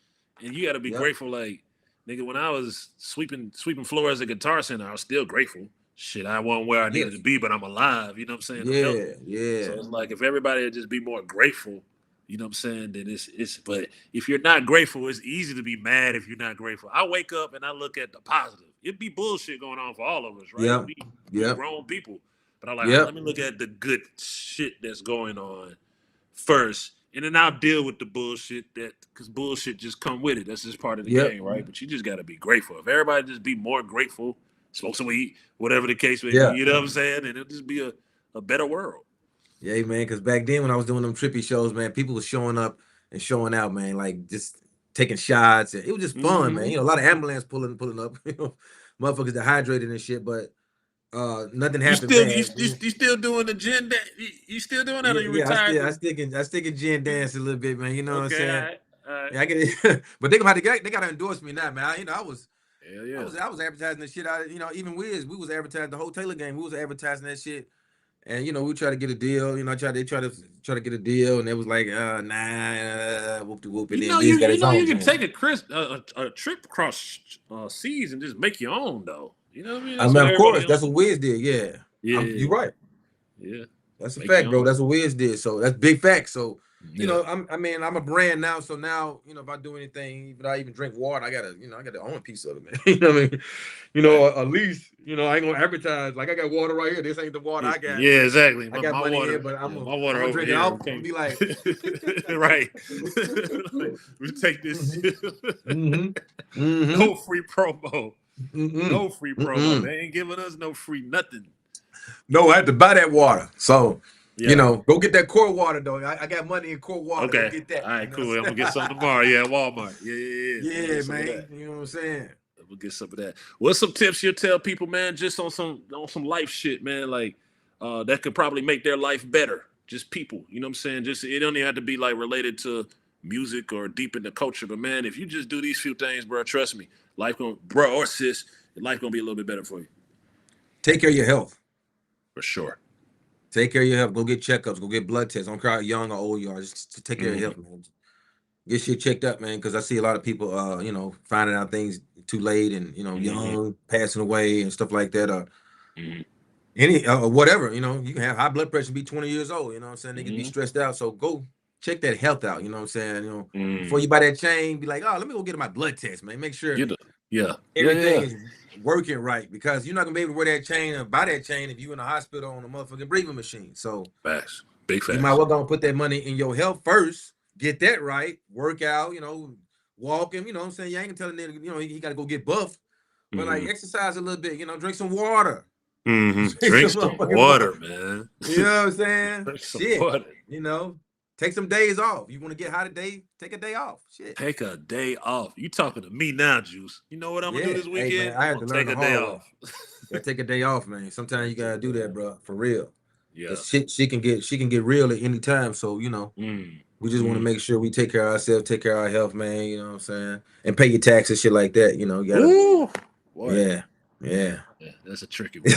And you got to be Yep. grateful. Like, nigga, when I was sweeping floors at Guitar Center, I was still grateful. Shit, I wasn't where I needed to Yes. be, but I'm alive. You know what I'm saying? I'm healthy. Yeah. Yeah. So it's like if everybody would just be more grateful, you know what I'm saying? Then it's. But if you're not grateful, it's easy to be mad if you're not grateful. I wake up and I look at the positive. It'd be bullshit going on for all of us, right? Yep. We Yep. grown people. But I'm like, all right, let Yep. me look at the good shit that's going on first, and then I'll deal with the bullshit because bullshit just come with it. That's just part of the Yep. game, right? But you just got to be grateful. If everybody just be more grateful, smoke some weed, whatever the case may be, Yeah. you know what I'm saying? And it'll just be a better world. Yeah, man. Because back then when I was doing them trippy shows, man, people was showing up and showing out, man. Like just taking shots, and it was just fun, man. Mm-hmm. A lot of ambulance pulling up. Motherfuckers dehydrated and shit. But Nothing You happened still bad. you still doing the gin dance? You still doing that, or Yeah, you yeah, retired? I stick in gin dance a little bit, man. You know what I'm Okay, saying? all right. Yeah, I get it. But they gotta endorse me now, man. Hell yeah. I was advertising the shit out of, even we was advertising the whole Taylor game. We was advertising that shit. And we try to get a deal, they try to get a deal, and it was like, nah, whoop de whoop, and then Wiz got his You own can take joint. a trip across seas and just make your own though. You know what I mean? I That's mean, what of everybody course, on. that's what Wiz did. Yeah, Yeah, you right. yeah. That's a Make fact, your bro. own. That's what Wiz did. So that's big fact. So, Yeah. I'm a brand now. So now, if I do anything, if I even drink water, I gotta own a piece of it, man. You know what I mean? Right. At least, I ain't gonna advertise. Like, I got water right here. This ain't the water I got. Yeah, exactly. I got My money here, water, but yeah, my I'm water gonna over drink it here. off. We I'm gonna can't. be like, Right. We take this. mm-hmm, mm-hmm, No free promo. mm-hmm, No free promo. mm-hmm. They ain't giving us no free nothing. No, I had to buy that water. So, Yeah. go get that core water though. I got money in core water. Go Okay. get All that. right. Cool. I'm gonna get some tomorrow. Yeah, Walmart. Yeah. I'm gonna Yeah, get some of man. that. You know what I'm saying? We'll get some of that. What's some tips you'll tell people, man, just on some life shit, man, like that could probably make their life better. Just people, you know what I'm saying? Just it don't even have to be like related to music or deep in the culture, but man, if you just do these few things, bro, trust me, life gonna, bro or sis, life gonna be a little bit better for you Take care of your health. for sure. Take care of your health. Go get checkups. Go get blood tests. I don't care how young or old you are. Just take care of your Mm-hmm. health, man. Get shit checked up, man. Because I see a lot of people, finding out things too late and Mm-hmm. young, passing away and stuff like that. Mm-hmm. Any whatever, you can have high blood pressure, be 20 years old. You know what I'm saying? They can be Mm-hmm. stressed out. So go check that health out. You know what I'm saying? Before Mm-hmm. you buy that chain, be like, oh, let me go get my blood test, man. Make sure Get it. Yeah. everything is working right, because you're not gonna be able to wear that chain or buy that chain if you in the hospital on a motherfucking breathing machine. So Facts. Big you might facts. well gonna put that money in your health first, get that right, work out, walking, you know what I'm saying? You ain't gonna tell a nigga, he gotta go get buff, but like Mm-hmm. exercise a little bit, drink some water. Mm-hmm. Drink Drink some some motherfucking water. water, man. You know what I'm saying? Drink some Shit. water. Take some days off. You want to get high today? Take a day off. Shit. Take a day off. You talking to me now, Juice? You know what I'm gonna do Yeah. this Hey weekend? man, I I'm had gonna to learn take the a day hard way. off. Gotta take a day off, man. Sometimes you Take gotta a do day that, off. bro. For real. Yeah. Cause she can get real at any time. So, Mm. we just want to Mm. make sure we take care of ourselves, take care of our health, man. You know what I'm saying? And pay your taxes, shit like that. You gotta, Ooh, boy. yeah, yeah. Yeah, that's a tricky one.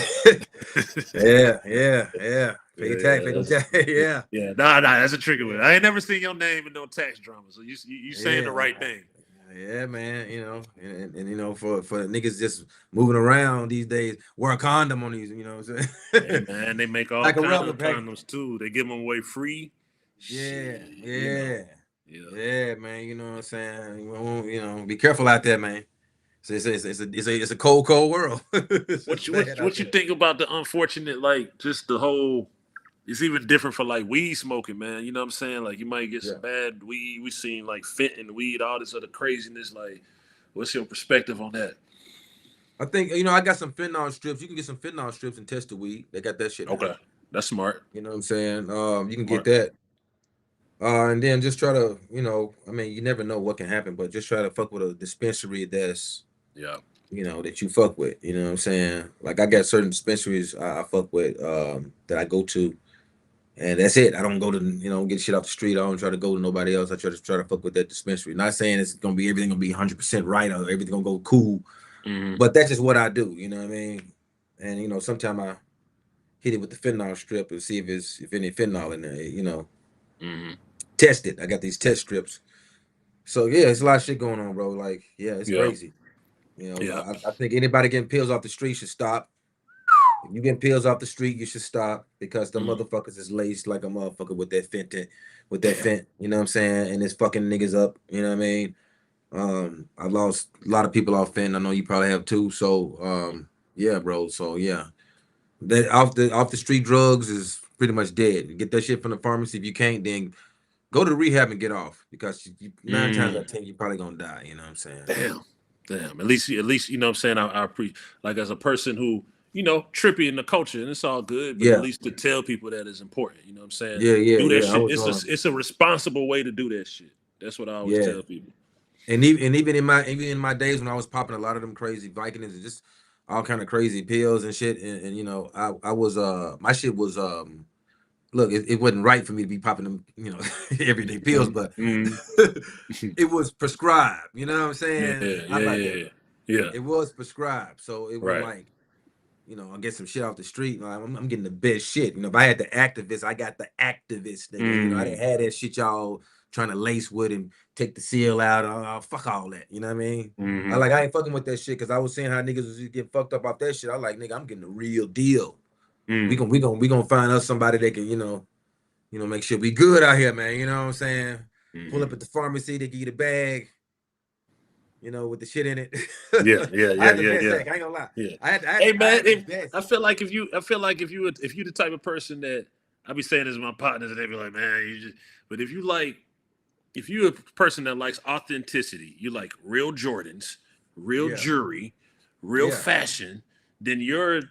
Yeah, yeah, yeah. Pay your tax, Yeah, pay them tax. Yeah, yeah. Nah, that's a tricky one. yeah, I ain't never seen your name in no tax drama, so you saying the yeah. right thing. Yeah, man. And for niggas just moving around these days, wear a condom on these. You know what I'm Hey saying? man, they make all Like a kind rubber of pack. condoms too. They give them away free. Yeah, Shit, yeah, yeah. yeah, man. You know what I'm saying? Be careful out there, man. It's a cold world. It's What you bad out what you there. think about the unfortunate, like just the whole? It's even different for like weed smoking, man. You know what I'm saying? Like you might get some Yeah. bad weed. We seen like fent in weed, all this other craziness. Like, what's your perspective on that? I think I got some fentanyl strips. You can get some fentanyl strips and test the weed. They got that shit now. Okay, that's smart. You know what I'm saying? You can get Smart. that. And then just try to, I mean, you never know what can happen, but just try to fuck with a dispensary that's, Yeah. that you fuck with. You know what I'm saying? Like, I got certain dispensaries I fuck with, that I go to, and that's it. I don't go to, get shit off the street. I don't try to go to nobody else. I try to fuck with that dispensary. Not saying it's gonna be everything gonna be 100% right or everything gonna go cool, Mm-hmm. but that's just what I do. You know what I mean? And sometimes I hit it with the fentanyl strip and see if any fentanyl in there. Mm-hmm. Test it. I got these test strips. So yeah, it's a lot of shit going on, bro. Like, yeah, it's Yeah. crazy. Yeah. I think anybody getting pills off the street should stop. If you getting pills off the street, you should stop, because the Mm. motherfuckers is laced like a motherfucker with that Damn. fent. You know what I'm saying? And it's fucking niggas up. You know what I mean? I lost a lot of people off fent. I know you probably have too. So yeah, bro. So yeah, that off the street drugs is pretty much dead. Get that shit from the pharmacy. If you can't, then go to rehab and get off, because 9 times out Mm. of 10 you're probably gonna die. You know what I'm saying? Damn. Damn. At least you know what I'm saying. I appreciate, like, as a person who trippy in the culture, and it's all good, but at Yeah, least to tell people that is important. You know what I'm saying? yeah, yeah, Do that yeah. I shit. was It's a responsible way to do that shit. That's what I always yeah. tell people. And even in my days when I was popping a lot of them crazy Vikings, and just all kind of crazy pills and shit. And you know, I was my shit was look, it wasn't right for me to be popping them, you know, everyday pills, but Mm-hmm. it was prescribed. You know what I'm Yeah, saying? yeah, I like yeah, that. yeah. Yeah. It was prescribed, so it wasn't Right. like, you know, I get some shit off the street. I'm getting the best shit. You know, if I had the activist, I got the activist, nigga. You know, I didn't Mm. have that shit y'all trying to lace with and take the seal out. Fuck all that. You know what I mean? Mm-hmm. I ain't fucking with that shit because I was seeing how niggas was getting fucked up off that shit. I like, nigga, I'm getting the real deal. Mm. We gonna find us somebody that can, make sure we good out here, man. You know what I'm saying? Pull up Mm-hmm. at the pharmacy, they give you the bag, with the shit in it. Yeah, yeah, I yeah, had the yeah, best yeah. bag. I ain't gonna lie. Yeah. I Hey man, had the best. I feel like if you the type of person that I be saying this to my partners and they be like, man, you just but if you're a person that likes authenticity, you like real Jordans, real Yeah, jewelry, real yeah, fashion, then your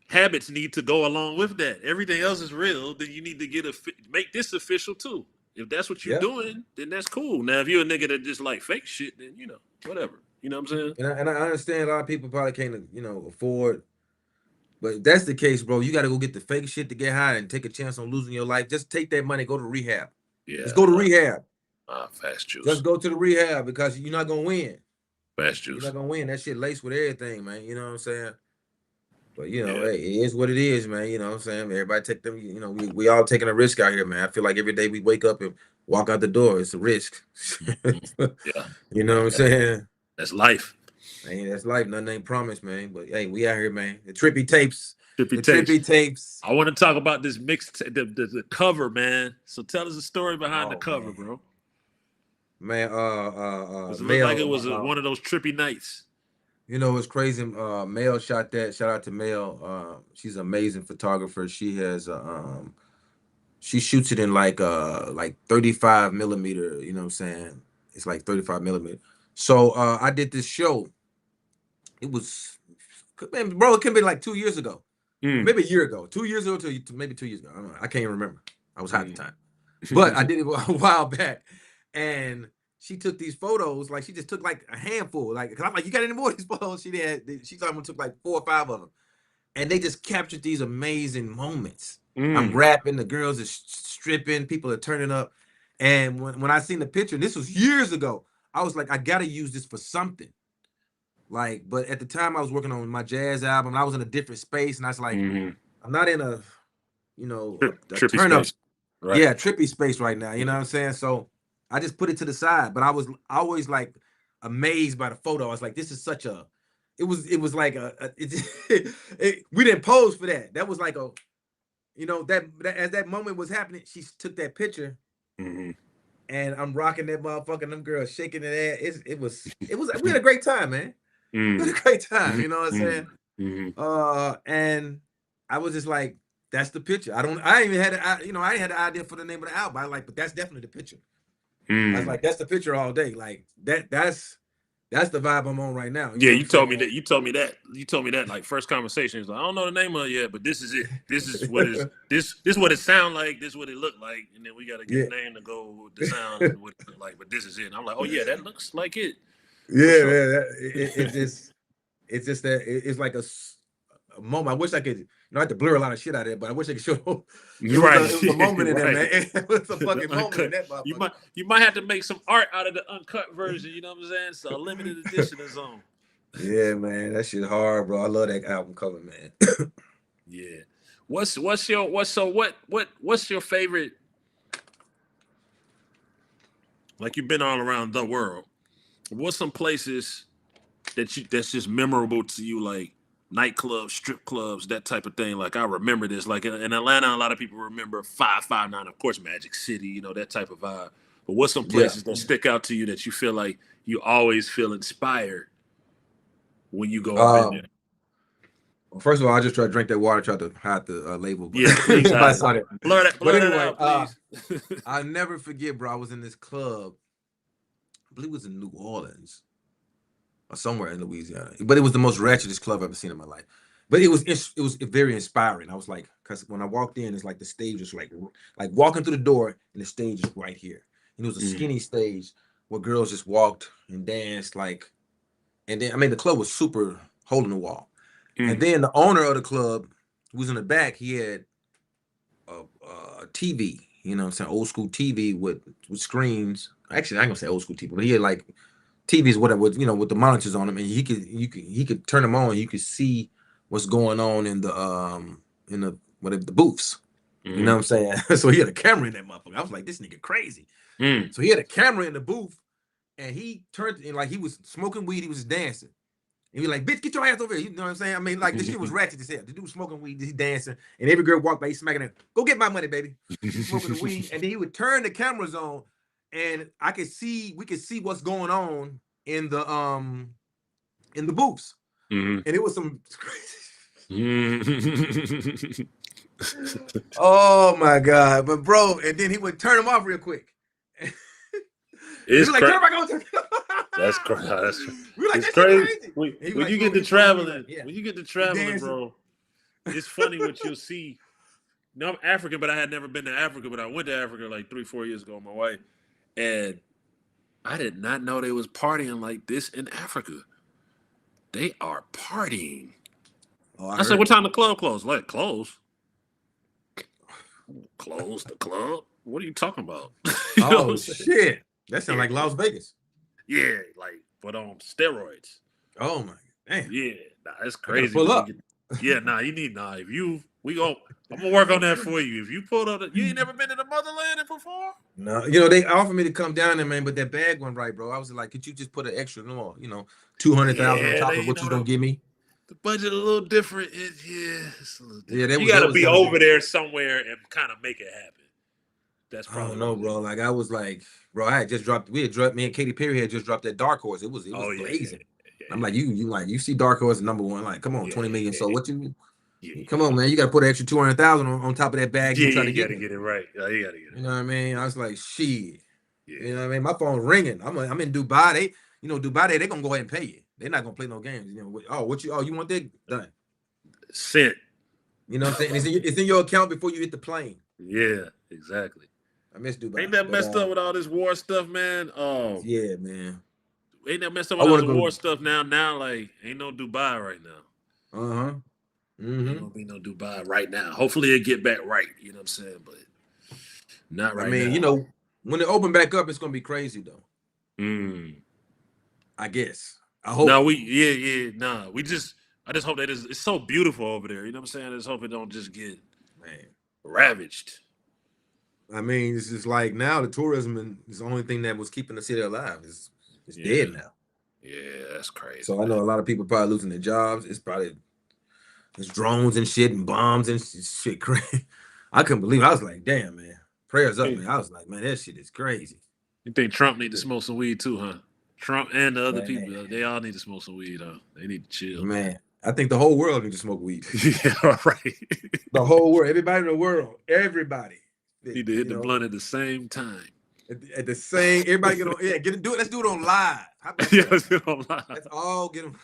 habits need to go along with that. Everything else is real, then you need to make this official too. If that's what you're yeah. doing, then that's cool. Now, if you're a nigga that just like fake shit, then whatever. You know what I'm saying? And I understand a lot of people probably can't, afford. But if that's the case, bro, you got to go get the fake shit to get high and take a chance on losing your life. Just take that money, go to rehab. Just Yeah. go to rehab. Fast Just juice. go to the rehab because you're not gonna win. Fast You're not juice. gonna win. That shit laced with everything, man. You know what I'm saying? But Yeah. hey, it is what it is, man. You know what I'm saying? Everybody take them, we all taking a risk out here, man. I feel like every day we wake up and walk out the door, it's a risk. Mhm. Yeah. You know what I'm That- saying? That's life. Man, that's life. Nothing ain't promised, man. But hey, we out here, man. The trippy tapes. Trippy The tapes. trippy tapes. I want to talk about this mix, the cover, man. So tell us the story behind the Oh cover, man. bro. Man, Because it looked like it Mel, was one of those trippy nights. it's crazy. Mel shot that. Shout out to Mel. She's an amazing photographer. She has she shoots it in like 35 millimeter, you know what I'm saying? It's like 35 millimeter. So I did this show. It was, man, bro, it could be like 2 years ago. Or Mm. maybe a year ago. 2 years ago to maybe 2 years ago. I don't know. I can't even remember. I was high at the Mm. time. But I did it a while back. And she took these photos, like she just took like a handful. Like, cause I'm like, you got any more of these photos? She took like 4 or 5 of them. And they just captured these amazing moments. I'm Mm. rapping, the girls are stripping, people are turning up. And when I seen the picture, and this was years ago, I was like, I gotta use this for something. Like, but at the time I was working on my jazz album, I was in a different space, and I was like, Mm-hmm. I'm not in a, a Trippy turn up, space. Right. yeah, trippy space right now. You know Yeah. what I'm saying? So I just put it to the side. But I was always like amazed by the photo. I was like, this is such a, it was like we didn't pose for that. That was like a, that as that moment was happening, she took that picture, Mm-hmm. and I'm rocking that motherfucker. And them girls shaking their ass. It was. We had a great time, man. We Mm. had a great time. Mm-hmm. You know what I'm saying? Mm-hmm. And I was just like, that's the picture. I even had, I ain't had the idea for the name of the album. I like, but that's definitely the picture. I was Mm. like, that's the picture all day. Like that's the vibe I'm on right now. You Yeah, know what I'm you told me saying? that. You told me that. You told me that. Like first conversation, it's like I don't know the name of it yet, but this is it. This is what it is. This what it sound like. This what it look like, and then we got to get Yeah. a name to go with the sound and what it look like. But this is it. And I'm like, oh yeah, that looks like it for Yeah, sure. man. It's just that it's like a moment. I wish I could, I had to blur a lot of shit out of it, but I wish I could show. Right, It was a moment in there, right. man. It was a The fucking moment in uncut. that motherfucker. You might have to make some art out of the uncut version. You know what I'm saying? So a limited edition is on. Yeah, man, that shit hard, bro. I love that album cover, man. Yeah. What's your favorite? Like you've been all around the world. What's some places that's just memorable to you, like nightclubs, strip clubs, that type of thing? Like I remember this. Like in Atlanta, a lot of people remember 559, of course, Magic City, that type of vibe. But what's some Yeah. places that stick out to you that you feel like you always feel inspired when you go up in there? Um, First of all, I just tried to drink that water, tried to hide the label, but Yeah, please I hide it. saw it. But Blur that anyway, out, please. I'll never forget, bro. I was in this club. I believe it was in New Orleans or somewhere in Louisiana, but it was the most ratchetest club I've ever seen in my life. But it was very inspiring. I was like, because when I walked in, it's like the stage was like walking through the door, and the stage is right here. And it was a Mm, skinny stage where girls just walked and danced, like, and then I mean the club was super hole in the wall. And then the owner of the club, who was in the back, he had a TV, you know what I'm saying, old school TV with screens. Actually, I ain't gonna say old school TV, but he had like TVs, whatever, with, you know, with the monitors on them, and he could turn them on. You could see what's going on in the whatever the booths. You know what I'm saying? So he had a camera in that motherfucker. I was like, this nigga crazy. So he had a camera in the booth, and he turned and like he was smoking weed, he was dancing. And he was like, bitch, get your ass over here. You know what I'm saying? I mean, like, this shit was ratchet as hell. The dude was smoking weed, he dancing, and every girl walked by, he smacking it. Go get my money, baby. He's smoking the weed, and then he would turn the cameras on, and we could see what's going on in the booths. And it was some crazy. Oh my God. But bro, and then he would turn them off real quick. It's like, turn back on. That's crazy. We're like, it's that's crazy. When you get to traveling, when you get to traveling, bro, it's funny what you'll see. Now, I'm African, but I had never been to Africa, but I went to Africa like 3-4 years ago with my wife. And I did not know they was partying like this in Africa. They are partying. Oh, I said, what time the club close? Like, close the club? What are you talking about? You oh shit. That sounds like Las Vegas. Yeah, like, but on steroids. Oh my damn. Yeah, that's crazy. Pull up. Yeah, if you I'm gonna work on that for you. If you pull up, you ain't never been to the motherland and perform? No, you know, they offered me to come down there, man, but that bag went right, bro. I was like, could you just put an extra, you know, 200,000 on top of what you gonna give me? The budget a little different. It's a little different. Yeah, you gotta be over there somewhere and kind of make it happen. That's probably. I don't know, bro. Like I was like, bro, I had just dropped. Me and Katy Perry had just dropped that Dark Horse. It was blazing. Yeah. I'm like, you see Dark Horse #1. Like, come on, 20 million. So what you? Yeah. Come on, man. You got to put an extra 200,000 on top of that bag. Yeah, you got to get it right. Yeah, you got to get it. You know what I mean? I was like, shit. Yeah. You know what I mean? My phone's ringing. I'm in Dubai. Dubai, they gonna go ahead and pay you. They're not gonna play no games. You know, you want that done? Sent. You know what I'm saying? It's in your account before you hit the plane. Yeah, exactly. I miss Dubai. Ain't that messed up with all this war stuff, man? Yeah, man. Ain't that messed up with all this war stuff now? Now, like, ain't no Dubai right now. Ain't gonna be no Dubai right now. Hopefully it get back right. You know what I'm saying? But not right now. I mean, you know, when it open back up, it's gonna be crazy though. I guess. I hope. No, I just hope that it's so beautiful over there. You know what I'm saying? I just hope it don't just get ravaged. I mean, it's just like now the tourism is the only thing that was keeping the city alive. It's dead now. Yeah, that's crazy. So I know a lot of people probably losing their jobs. It's drones and shit and bombs and shit crazy. I couldn't believe it. I was like, damn, man. Prayers up, man. I was like, man, that shit is crazy. You think Trump need to smoke some weed too, huh? Trump and the other people, they all need to smoke some weed, huh? They need to chill. Man, I think the whole world needs to smoke weed. Yeah, right. The whole world, everybody in the world, everybody. Need to hit the blunt at the same time. At the same, everybody get on. Yeah, let's do it on live. Yeah, let's do it on live. Let's all get them.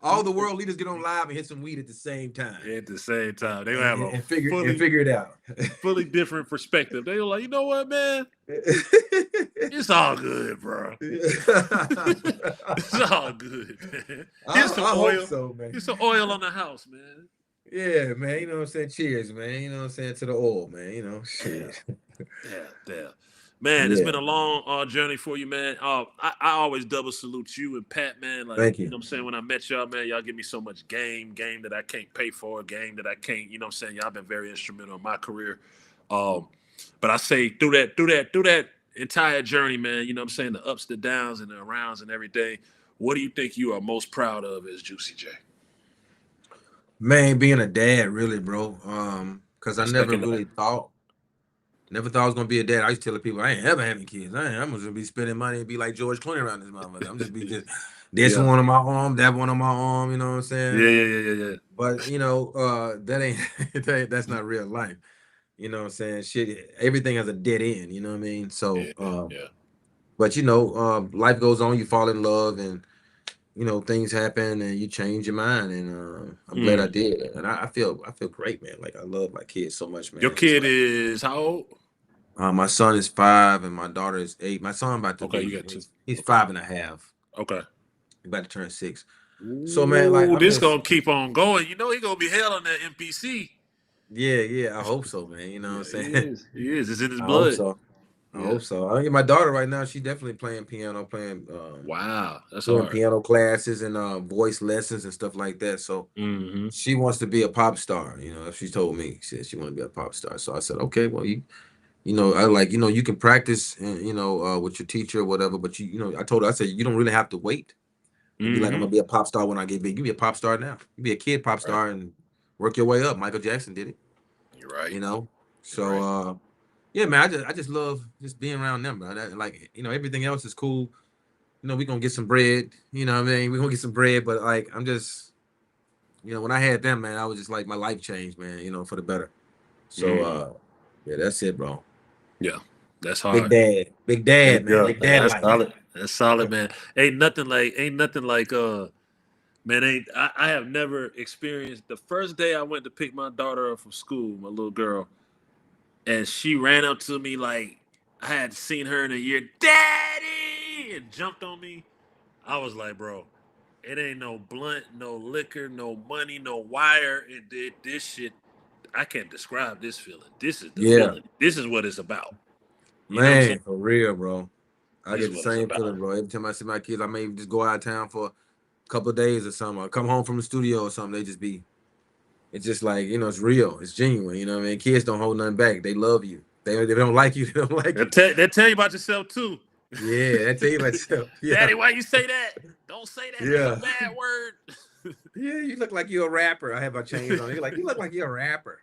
All the world leaders get on live and hit some weed at the same time. Yeah, at the same time, they gonna have figure it out. Fully different perspective. They were like, you know what, man? It's all good, bro. It's all good, man. Here's some oil. So, man. Here's some oil on the house, man. Yeah, man. You know what I'm saying? Cheers, man. You know what I'm saying? To the oil, man. You know, shit. Yeah. Man, it's been a long journey for you, man. I always double salute you and Pat, man. Like, thank you. You know what I'm saying? When I met y'all, man, y'all give me so much game that I can't pay for, game that I can't, you know what I'm saying? Y'all been very instrumental in my career. But I say through that entire journey, man, you know what I'm saying? The ups, the downs, and the arounds and everything. What do you think you are most proud of as Juicy J? Man, being a dad, really, bro. Because I never really thought I was gonna be a dad. I used to tell people I ain't ever having kids. I'm gonna be spending money and be like George Clooney around this motherfucker. I'm just this one on my arm, that one on my arm. You know what I'm saying? Yeah. But you know, that's not real life. You know what I'm saying? Shit, everything has a dead end. You know what I mean? So, But you know, life goes on. You fall in love, and you know things happen, and you change your mind. And I'm glad I did, and I feel great, man. Like I love my kids so much, man. Your kid is how old? My son is 5 and my daughter is 8. My son about to you got 2. He's 5.5. Okay. He's about to turn 6. So man, like Ooh, I'm this just gonna keep on going. You know he gonna be hell on that NPC. yeah, I hope so, man. You know what I'm Yeah, he saying? is. He is. It's in his I hope blood. so. I Yeah. hope so. I mean, my daughter right now, she definitely playing piano, Wow, that's doing hard. piano classes and voice lessons and stuff like that. So Mm-hmm. she wants to be a pop star. You know, she told me, she said she want to be a pop star. So I said, okay, well, you know, I like, you know, you can practice, you know, with your teacher or whatever, but you know, I told her, I said, you don't really have to wait and be like, I'm Mm-hmm. gonna be a pop star when I get big. You be a pop star now. You be a kid pop Right. star and work your way up. Michael Jackson did it, You're right. you know. You're So right. yeah, man, I just love just being around them, bro. Like, you know, everything else is cool. You know, we gonna get some bread, you know what I mean? We're gonna get some bread, but like I'm just, you know, when I had them, man, I was just like my life changed, man, you know, for the better. So Mm. yeah, that's it, bro. Yeah, that's hard. Big There you dad, man, go. big dad That's life. solid. That's solid, man. Ain't nothing like man, ain't I have never experienced the first day I went to pick my daughter up from school, my little girl, and she ran up to me like I had seen her in a year, Daddy, and jumped on me. I was like, bro, it ain't no blunt, no liquor, no money, no wire. It did this shit. I can't describe this feeling. This is the Yeah, feeling. This is what it's about. You know what I'm saying? man, for real, bro. I This is get the what it's same about. feeling, bro. Every time I see my kids, I may just go out of town for a couple of days or something. I come home from the studio or something. They just be, it's just like, you know, it's real, it's genuine. You know what I mean? Kids don't hold nothing back. They love you. They don't like you. They don't like you. They tell you about yourself too. Yeah, I tell you myself. Yeah, Daddy, why you say that? Don't say that. That's a yeah, bad word. yeah. You look like you're a rapper. I have my chains on. You're like, you look like you're a rapper.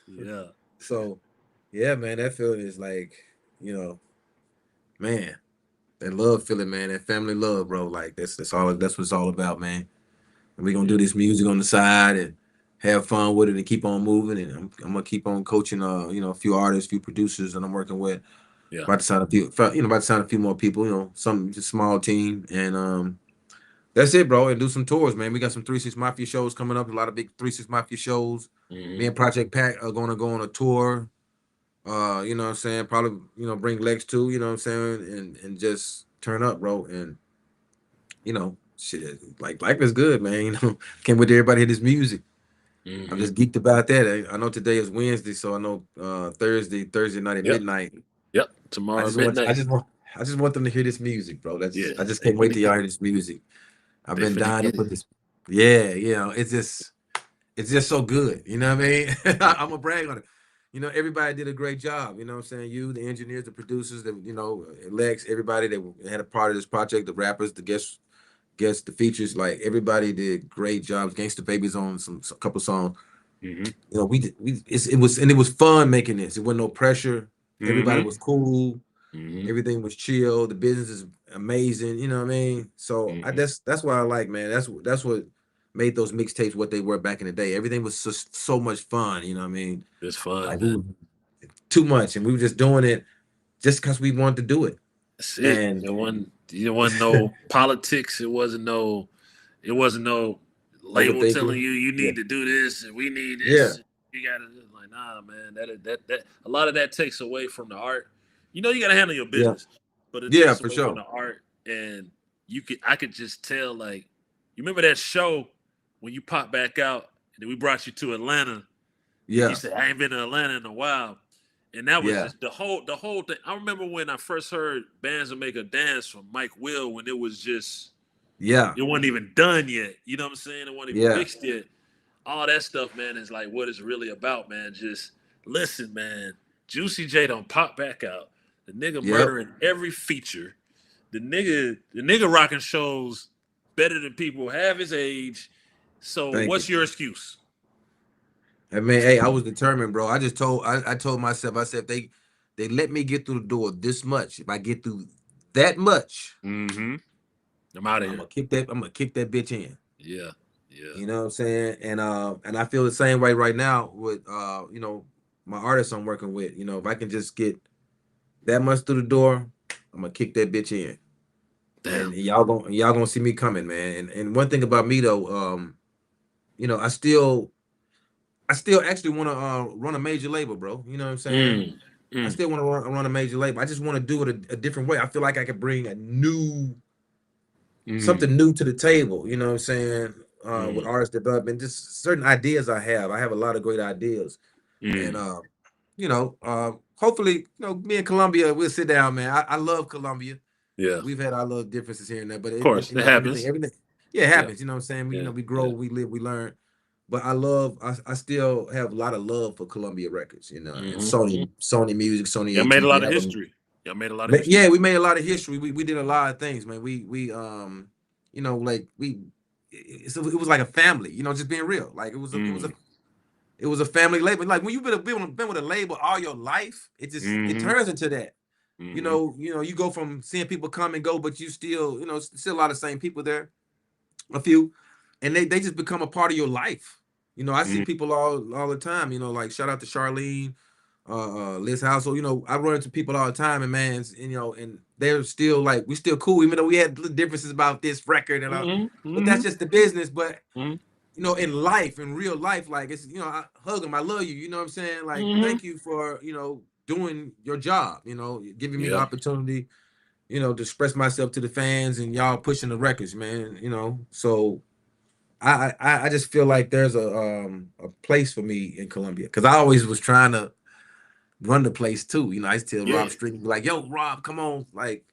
Yeah. So, yeah, man, that feeling is like, you know, man, that love feeling, man, that family love, bro. Like that's all. That's what it's all about, man. And we're gonna Yeah. do this music on the side and have fun with it and keep on moving. And I'm gonna keep on coaching, you know, a few artists, a few producers that I'm working with. Yeah. About to sign a few, you know, about to sign a few more people. You know, some just small team, and that's it, bro. And do some tours, man. We got some 3 6 Mafia shows coming up. A lot of big 3 6 Mafia shows. Me Hmm. and Project Pack are gonna go on a tour. You know what I'm saying? Probably, you know, bring Lex too, you know what I'm saying? And just turn up, bro. And you know, shit, like life is good, man. You know, can't wait to everybody hear this music. I'm Hmm. just geeked about that. I know today is Wednesday, so I know Thursday night at Yep. midnight. Yep. I Tomorrow just want I midnight. just want I just want them to hear this music, bro. Yeah. I just They can't wait finna till y'all get hear it. this music. I've They been finna dying to get it. put this. Yeah, you know, it's just so good. You know what I mean? Yeah. I'm gonna brag on it. You know, everybody did a great job. You know what I'm saying? You, the engineers, the producers, the you know, Lex, everybody that had a part of this project, the rappers, the guests, the features, like everybody did great jobs. Gangsta Babies on some couple songs. Hmm. You know, it was fun making this. It wasn't no pressure. Everybody Hmm. was cool. Hmm. Everything was chill. The business is amazing. You know what I mean? So Hmm. that's what I like, man. That's what made those mixtapes what they were back in the day. Everything was just so much fun. You know what I mean? It's fun, Like man. too much, and we were just doing it just because we wanted to do it. That's it. And There wasn't no politics. It wasn't no label telling overthinking. you you Yeah. need to do this and we need Yeah. this. You gotta like nah, man. That a lot of that takes away from the art. You know you gotta handle your Yeah. business, but it Yeah, takes for away from sure. the art. And I could just tell like you remember that show when you popped back out and then we brought you to Atlanta and you Yeah. said I ain't been to Atlanta in a while. And that was Yeah. just the whole thing. I remember when I first heard Bands Will Make a Dance from Mike Will when it was just Yeah. it wasn't even done yet. You know what I'm saying? It wasn't even Yeah. mixed yet. All that stuff, man, is like what it's really about, man. Just listen, man. Juicy J don't pop back out. The nigga Yep. murdering every feature. The nigga rocking shows better than people half his age. So Thank you. what's your excuse? I mean, hey, I was determined, bro. I told myself, I said if they let me get through the door this much, if I get through that much, Mm-hmm. I'm out of here. I'm gonna kick that bitch in. Yeah. Yeah. You know what I'm saying? And I feel the same way right now with you know, my artists I'm working with. You know, if I can just get that much through the door, I'm gonna kick that bitch in. Damn. And y'all gonna see me coming, man. And one thing about me though, you know, I still actually want to run a major label, bro. You know what I'm saying? Mm. I Mm. still want to run a major label. I just want to do it a different way. I feel like I could bring a new, something new to the table, you know what I'm saying? With Mm. artist development, just certain ideas I have. I have a lot of great ideas. And Mm. hopefully, me and Columbia, we'll sit down, man. I love Columbia. Yeah. We've had our little differences here and there, but Of course, it happens. everything, yeah, it Yeah. happens. You know what I'm saying? Yeah. We grow, Yeah. we live, we learn. But I still have a lot of love for Columbia Records, and Mm-hmm. Sony Music, Sony Y'all made a AT. We lot of have them. history. Y'all made a lot of history. Yeah, we made a lot of history. We did a lot of things, man. Like it was like a family. Just being real. Like Mm. it was a family label. Like when you've been with a label all your life, it Mm-hmm. turns into that. Mm-hmm. You go from seeing people come and go, but you still, still a lot of same people there, a few, and they just become a part of your life. I see Mm. people all the time. Like shout out to Charlene, Liz Household. I run into people all the time, and man, and they're still like we still cool, even though we had little differences about this record and all. Mm-hmm. But Mm-hmm. that's just the business. But Mm-hmm. in life, in real life, like it's I hug them, I love you. You know what I'm saying? Like Mm-hmm. thank you for doing your job. Giving me the Yeah. opportunity. To express myself to the fans and y'all pushing the records, man. So I just feel like there's a place for me in Columbia because I always was trying to run the place too. I used to tell Yeah. Rob Street, like, yo, Rob, come on, like,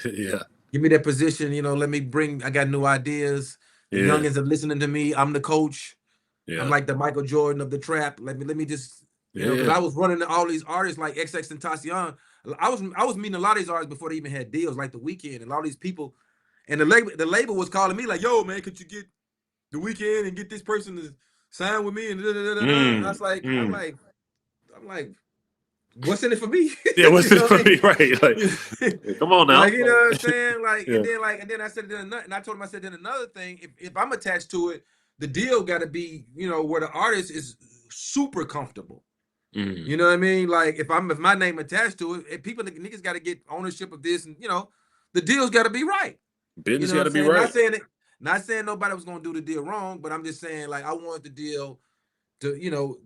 Yeah. give me that position. Let me I got new ideas. The Yeah. youngins are listening to me. I'm the coach. I'm Yeah. like the Michael Jordan of the trap. Let me just, because Yeah. I was running all these artists like XX and Tatiana. I was meeting a lot of these artists before they even had deals, like the Weeknd and all these people. And the label was calling me like, yo, man, could you get the Weeknd and get this person to sign with me? And da, da, da, da, da. And I Mm. was like, Mm. I'm like, what's in it for me? Yeah. What's You this know for what me? Right. Like, I mean? yeah, come on Like, now. you know what I'm saying? Like, Yeah. and then I said, and I told him, I said, then another thing, if I'm attached to it, the deal got to be, where the artist is super comfortable. Mm. You know what I mean? Like, if my name attached to it, people, niggas got to get ownership of this, and the deal's got to be right. You Business know what got I'm to be saying? right. Not saying nobody was gonna do the deal wrong, but I'm just saying, like, I want the deal to,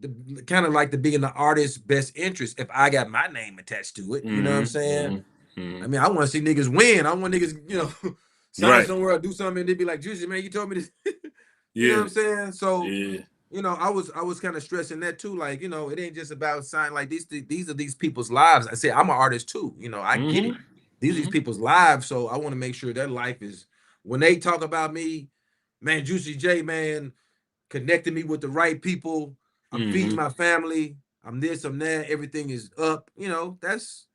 kind of like to be in the artist's best interest if I got my name attached to it. You know what I'm Mm-hmm. saying? Mm-hmm. I Mm-hmm. mean, I want to see niggas win. I want niggas, sign Right. somewhere or do something and they be like, Juicy, man, you told me this. You know what Yeah. I'm saying? So, Yeah. I was kind of stressing that too. Like, it ain't just about signing. Like these are these people's lives. I say I'm an artist too. I get it. Mm-hmm. These are these Mm-hmm. people's lives. So I want to make sure their life is when they talk about me, man, Juicy J, man, connecting me with the right people. I'm feeding Mm-hmm. my family. I'm this, I'm that. Everything is up. That's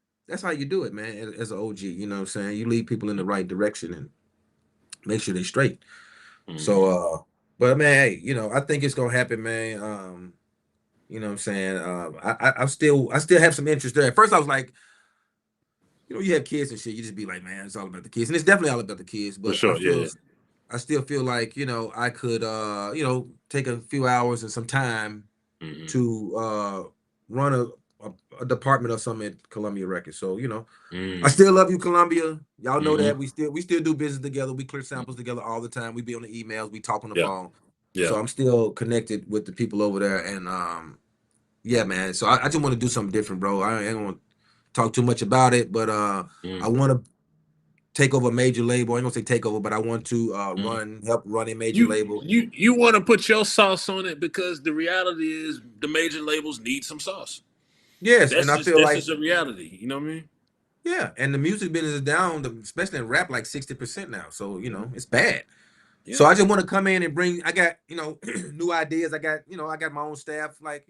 how you do it, man. As an OG, you know what I'm saying? You lead people in the right direction and make sure they're straight. So, Mm-hmm. but man, hey, I think it's gonna happen, man. You know what I'm saying? I still have some interest there. At first, I was like, you have kids and shit. You just be like, man, it's all about the kids, and it's definitely all about the kids. For But sure. Yeah. I still feel like I could take a few hours and some time Yeah. Mm-hmm. to run a department or something at Columbia Records. So I Mm-hmm. still love you, Columbia. Y'all know Mm-hmm. that we still do business together. We clear samples together all the time. We be on the emails. We talk on the Yeah. phone. So Yeah. I'm still connected with the people over there, and yeah, man. So I just want to do something different, bro. I ain't gonna talk too much about it, but I Mm-hmm. want to take over a major label. I ain't gonna say take over, but I want to Mm-hmm. help run a major You label. you want to put your sauce on it because the reality is the major labels need some sauce. Yes, and I feel That's like just a reality. You know what I mean? yeah, and the music business is down, especially in rap, like 60% now. So Mm-hmm. it's bad. So Yeah. I just want to come in and bring. I got new ideas. I got my own staff. Like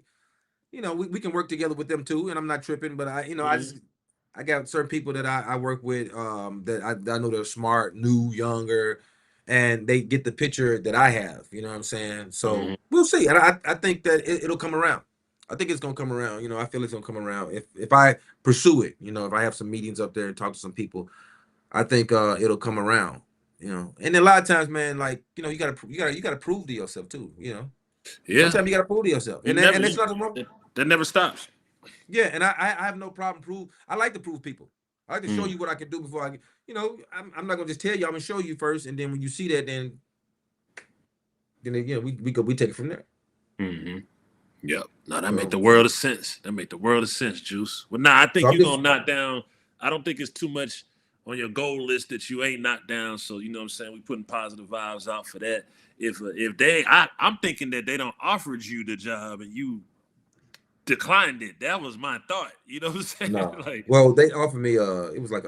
we can work together with them too, and I'm not tripping. But Mm-hmm. I got certain people that I work with that I know they're smart, new, younger, and they get the picture that I have. You know what I'm saying? Mm-hmm. So we'll see, and I think that it'll come around. I think it's gonna come around. I feel it's gonna come around if I pursue it. If I have some meetings up there and talk to some people, I think it'll come around. And then a lot of times, man, like you gotta prove to yourself too. Yeah. Sometimes you gotta prove to yourself, You and never. there's nothing wrong. That never stops. Yeah, and I have no problem prove. I like to prove people. I like to show Mm. you what I can do before I get. I'm not gonna just tell you. I'm gonna show you first, and then when you see that, then we take it from there. Mm-hmm. Yep. No, that make So the world of sense. That make the world of sense, Juice. Well, nah, I so think I'm you're gonna just knock down. I don't think it's too much. on your goal list that you ain't knocked down. So you know what I'm saying. We putting positive vibes out for that. If they, I'm thinking that they don't offered you the job and you declined it. That was my thought. You know what I'm saying? No. Like, Well, they offered me it was like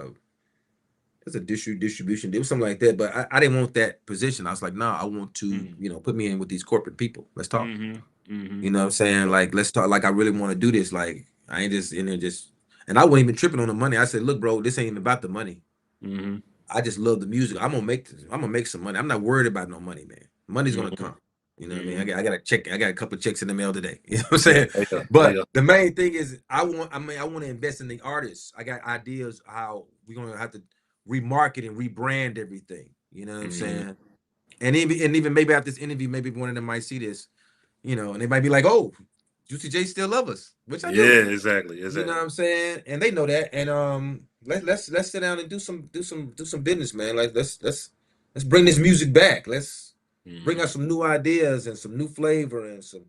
it's a distribution deal, something like that. But I didn't want that position. I was like, nah, I want to, mm, put me in with these corporate people. Let's talk. mm-hmm, mm-hmm, You know what I'm saying? yeah, Like, let's talk. Like, I really want to do this. Like, I ain't just in there just. And I wasn't even tripping on the money. I said, look, bro, this ain't even about the money. mm-hmm, I just love the music. I'm gonna make this. I'm gonna make some money. I'm not worried about no money, man. Money's gonna mm-hmm, come. You know what I mean? mm-hmm. I got a check. I got a couple of checks in the mail today. You know what I'm Yeah, saying? oh yeah, oh But yeah. the main thing is I want to invest in the artists. I got ideas how we're gonna have to remarket and rebrand everything. You know what I'm Mm-hmm. saying? And even maybe after this interview, maybe one of them might see this, and they might be like, "Oh, Juicy J still love us," which I do. Yeah, exactly, You know what exactly. I'm saying? And they know that. And let's sit down and do some business, man. Like let's bring this music back. Let's bring Mm-hmm. out some new ideas and some new flavor and some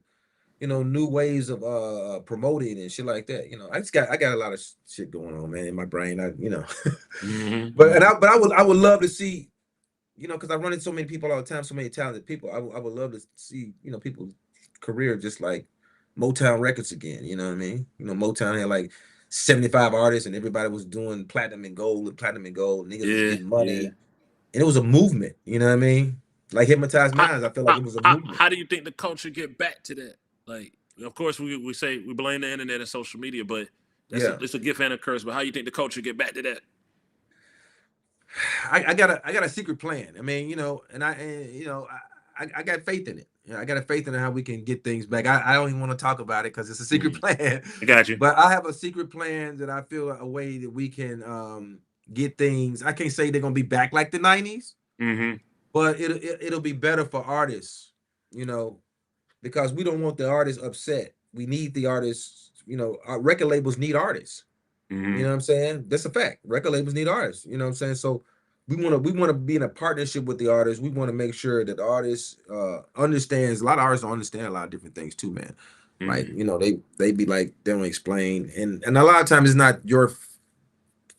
new ways of promoting and shit like that. I got a lot of shit going on, man, in my brain. Mm-hmm. But Mm-hmm. I would love to see, because I run into so many people all the time, so many talented people. I would love to see, people's career just like Motown Records again. You know what I mean? Motown had like 75 artists and everybody was doing platinum and gold and platinum and gold. Niggas was Yeah, getting yeah. money. And it was a movement, you know what I mean? Like Hypnotized How, Minds, I feel like it was a movement. how do you think the culture get back to that? Like, of course, we say we blame the internet and social media, but Yeah. it's a gift and a curse. But how you think the culture get back to that? I got a secret plan. I mean, I got faith in it. I got a faith in how we can get things back. I don't even want to talk about it because it's a secret Mm. plan. I got you. But I have a secret plan that I feel a way that we can get things. I can't say they're gonna be back like the '90s, Mm-hmm. but it'll be better for artists, you know, because we don't want the artists upset. We need the artists. Our record labels need artists. You Mm-hmm. know what I'm saying? That's a fact. Record labels need artists. You know what I'm saying? So we want to be in a partnership with the artists. We want to make sure that the artists understands. A lot of artists don't understand a lot of different things too, man. Like, Mm-hmm. they be like they don't explain, and a lot of times it's not your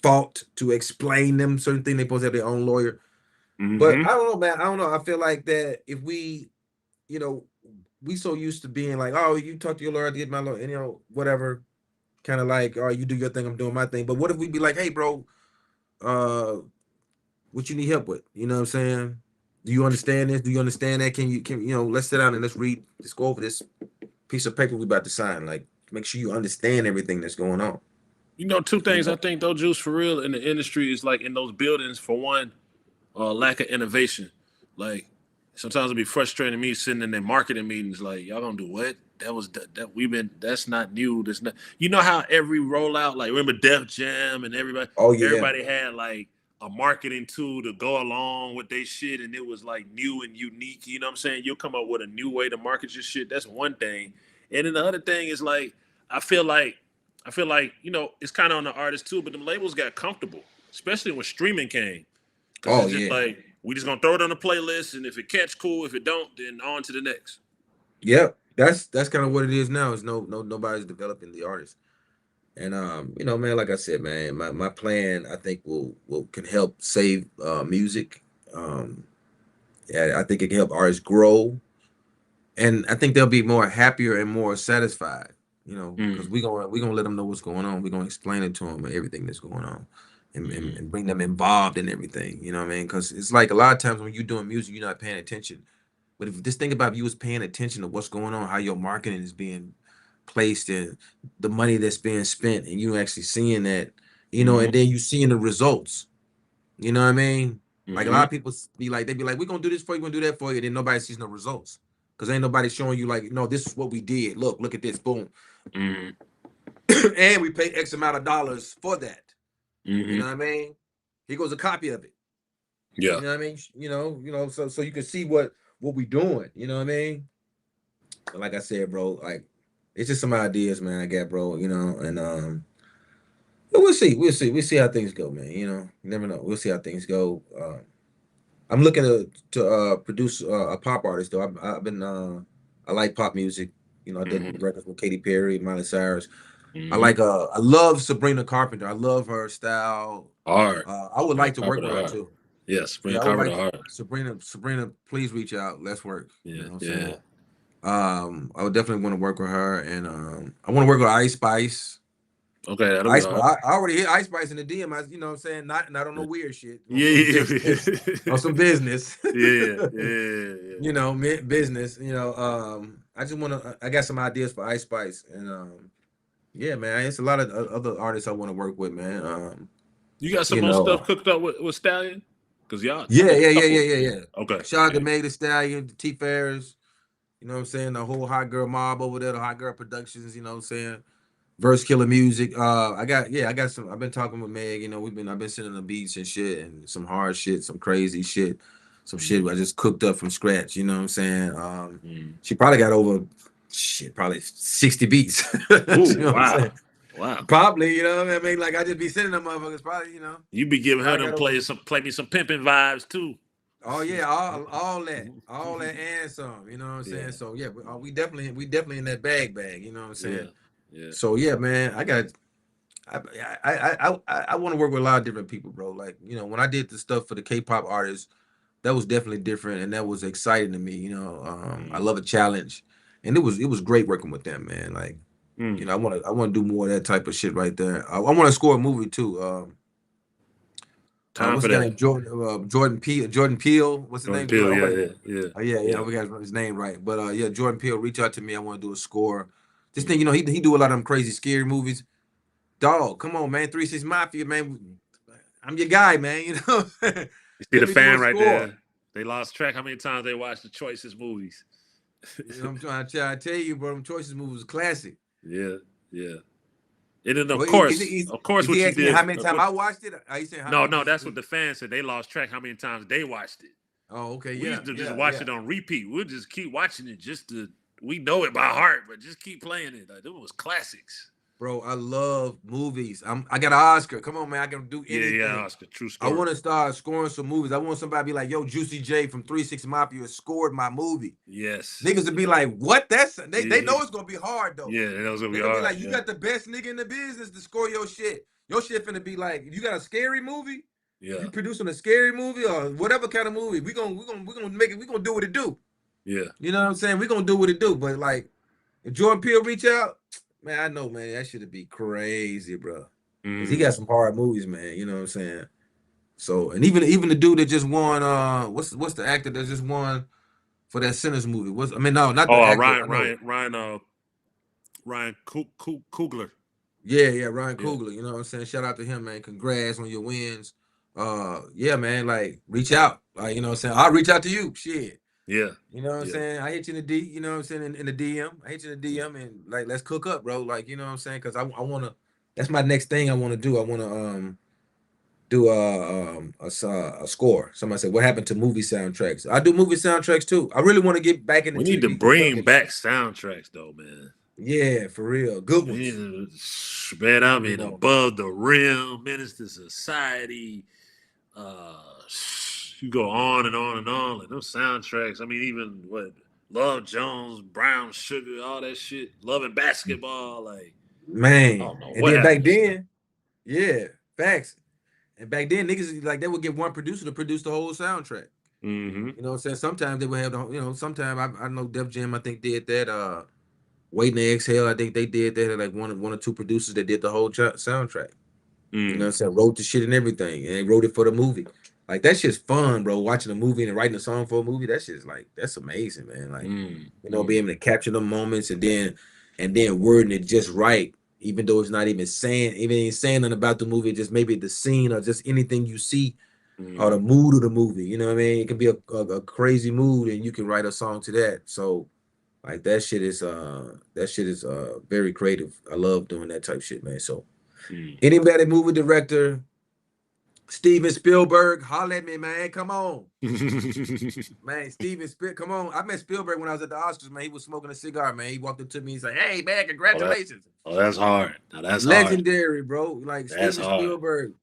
fault to explain them certain things. They supposed to have their own lawyer. But Mm-hmm. I don't know, man. I don't know. I feel like that if you know, we so used to being like, oh, you talk to your lawyer, get my lawyer, and whatever, kind of like, oh, you do your thing, I'm doing my thing. But what if we be like, hey, bro, uh, what you need help with? You know what I'm saying? Do you understand this? Do you understand that? Can let's sit down and let's go over this piece of paper we about to sign. Like, make sure you understand everything that's going on. You know, two You things I know? think though, Juice, for real in the industry is like in those buildings. For one, lack of innovation. Like sometimes it'd be frustrating me sitting in their marketing meetings. Like y'all gonna do what? That we've been. That's not new. That's not. You know how every rollout, like remember Def Jam and Oh yeah. everybody had like a marketing tool to go along with their shit, and it was like new and unique. You know what I'm saying? You'll come up with a new way to market your shit. That's one thing. And then the other thing is like I feel like it's kind of on the artist too, but the labels got comfortable, especially when streaming came. Cause Oh it's just yeah. like we just gonna throw it on the playlist, and if it catch, cool. If it don't, then on to the next. Yep. That's kind of what it is now. Is nobody's developing the artist. And man, like I said, man, my plan I think will can help save music. Um, yeah, I think it can help artists grow, and I think they'll be more happier and more satisfied. Because Mm, we gonna let them know what's going on. We're gonna explain it to them and everything that's going on, and, and, mm, and bring them involved in everything. You know what I mean? Because it's like a lot of times when you're doing music, you're not paying attention. But if just think about if you was paying attention to what's going on, how your marketing is being placed, and the money that's being spent, and you actually seeing that, and mm, then you seeing the results. You know what I mean? Like a lot mm, of people they be like, we're gonna do this for you, we're gonna do that for you, and then nobody sees no results. Because ain't nobody showing you like, no, this is what we did. Look at this, boom. mm, And we pay X amount of dollars for that. You mm. know what I mean? Here goes a copy of it. Yeah. You know what I mean? So you can see what we doing. You know what I mean? But like I said, bro, like it's just some ideas, man. I got, bro. And but we'll see how things go, man. You never know. We'll see how things go. I'm looking to produce a pop artist though. I like pop music. I did Mm-hmm. records with Katy Perry, Miley Cyrus. I love Sabrina Carpenter. I love her style. Hard. I would Sabrina like to work Carpenter with her hard. too. Yeah, Yeah, Sabrina I would Carpenter like to, hard. Sabrina, please reach out. Let's work. You Yeah, know what I'm yeah. saying? I would definitely want to work with her, and I want to work with Ice Spice. Okay, that'll be hard. I already hit Ice Spice in the DM. You know what I'm saying? Not on no weird shit, on Yeah, some yeah, business, on some business. yeah, yeah, yeah. You know, business. You know, I just want to. I got some ideas for Ice Spice, and yeah, man, it's a lot of other artists I want to work with, man. You got some You more know, stuff cooked up with Stallion? Cause y'all yeah, got a yeah, yeah, couple. yeah, yeah, Yeah. yeah. Okay, Shout out to okay. Meg Thee Stallion, T Ferris. You know what I'm saying? The whole Hot Girl Mob over there, the Hot Girl Productions. You know what I'm saying? Verse Killer Music. I got some. I've been talking with Meg. You know, I've been sending the beats and shit, and some hard shit, some crazy shit, some shit I just cooked up from scratch. You know what I'm saying? Mm. She probably got over shit, probably 60 beats. You Ooh, know what I'm saying? wow, wow. Probably, you know what I mean? Like I just be sending them motherfuckers. Probably, you know, You be giving her probably them got over. play me some pimping vibes too. Oh yeah, all that, and some. You know what I'm saying? Yeah, So yeah, we definitely in that bag. You know what I'm saying? yeah, yeah. So yeah, man, I want to work with a lot of different people, bro. Like, you know, when I did the stuff for the K-pop artists, that was definitely different, and that was exciting to me. You know, I Mm. love a challenge, and it was great working with them, man. Like, you Mm. know, I want to do more of that type of shit right there. I want to score a movie too. Time What's for the guy that. named Jordan Peele? What's his Jordan name? Peele. Jordan. Yeah, yeah, Yeah, yeah, I forgot his name right. But yeah, Jordan Peele, reach out to me. I want to do a score. Just yeah. think, you know, he do a lot of them crazy scary movies. Dog, come on, man. 3 6 Mafia, man. I'm your guy, man. You know, You see let the me do fan a right score. there. They lost track how many times they watched the Choices movies. You know, I'm trying to tell you, bro. Them Choices movie was a classic. Yeah, yeah. And then Well, of course, is he what you asking me did. how many times I watched it? He saying how No, he no, just. that's what the fans said. They lost track how many times they watched it. Oh, okay, We yeah, used to just yeah, watch yeah. it on repeat. We'll just keep watching it just to we know it by heart, but just keep playing it. Like it was classics. Bro, I love movies. I got an Oscar. Come on, man. I can do Yeah, yeah, anything. Oscar, true I story. want to start scoring some movies. I want somebody to be like, yo, Juicy J from 3 6 Mafia scored my movie. Yes. Niggas would be like, what? They Yeah, know it's gonna be hard though. yeah, that was gonna be They're gonna be hard. like, you Yeah, got the best nigga in the business to score your shit. Your shit finna be like, you got a scary movie? yeah, You producing a scary movie or whatever kind of movie? We gonna make it, we gonna do what it do. yeah. You know what I'm saying? We gonna do what it do. But like if Jordan Peele reach out, man, I know, man, that should be crazy, bro. Cause he got Mm. some hard movies, man. You know what I'm saying? So and even the dude that just won, what's the actor that just won for that Sinners movie? I mean, no, not the Oh, actor. I know. Ryan Coogler. Yeah, Ryan Yeah, Coogler. You know what I'm saying? Shout out to him, man. Congrats on your wins. Yeah, man. Like, reach out. Like, you know what I'm saying? I'll reach out to you. Shit. yeah, You know what I'm yeah. saying? I hit you in the D. You know what I'm saying? In the DM. I hit you in the DM, and like, let's cook up, bro. Like, you know what I'm saying? Because I wanna. That's my next thing I want to do. I want to do a score. Somebody said, "What happened to movie soundtracks?" I do movie soundtracks too. I really want to get back into We need to TV bring television. back soundtracks, though, man. Yeah, for real. Good We need ones. to, man, I You mean, know. above the rim, Minister Society. Uh, you go on and on and on. Like those soundtracks. I mean, even what Love Jones, Brown Sugar, all that shit. Love and Basketball. Like I Man, don't know and what then back happened to that. then, yeah, facts. And back then, niggas like they would get one producer to produce the whole soundtrack. Mm-hmm. You know what I'm saying? Sometimes they would have the, you know, sometimes I know Def Jam, I think did that. Waiting to Exhale, I think they did that. Like one or two producers that did the whole soundtrack. You know what I'm Mm. saying? Wrote the shit and everything, and they wrote it for the movie. Like that shit's fun, bro. Watching a movie and writing a song for a movie, that shit's like that's amazing, man. Like, Mm. you know, being Mm. able to capture the moments and then wording it just right, even though it's not even ain't saying nothing about the movie, just maybe the scene or just anything you see or the Mm. mood of the movie. You know what I mean? It can be a crazy mood, and you can write a song to that. So like that shit is very creative. I love doing that type shit, man. So Mm. anybody movie director, Steven Spielberg, holler at me, man. Come on. Man, come on. I met Spielberg when I was at the Oscars, man. He was smoking a cigar, man. He walked up to me. He's like, hey, man, oh, that, congratulations. oh, that's hard. Now that's hard. Legendary, bro. Like That's Steven hard. Spielberg.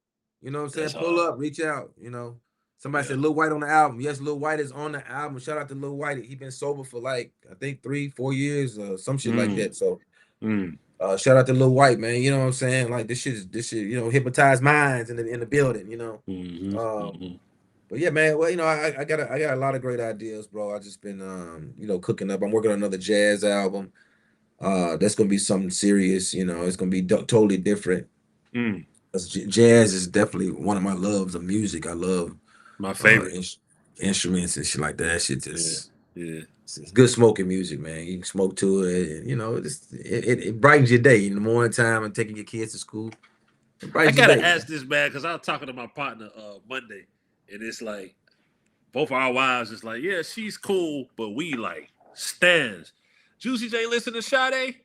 You know what I'm saying? That's Pull hard. up, reach out. You know. Somebody Yeah. said Lil White on the album. Yes, Lil White is on the album. Shout out to Lil White. He been sober for like, I think 3-4 years, some shit like Mm. that. So Mm. Shout out to Lil White, man. You know what I'm saying? Like this shit, hypnotize minds in the building, Mm-hmm. Um, Mm-hmm. but yeah, man. Well, I got a lot of great ideas, bro. I just been cooking up. I'm working on another jazz album. That's gonna be something serious. It's gonna be totally different. Mm. 'Cause jazz is definitely one of my loves of music. I love My uh favorite. ins- instruments and shit like that. That shit Yeah. just Yeah. it's good smoking music, man. You can smoke to it, and it brightens your day in the morning time and taking your kids to school. It I brightens your gotta day, ask man. this, man, because I was talking to my partner Monday, and it's like both our wives is like, yeah, she's cool, but we like stands. Juicy J listen to Sade?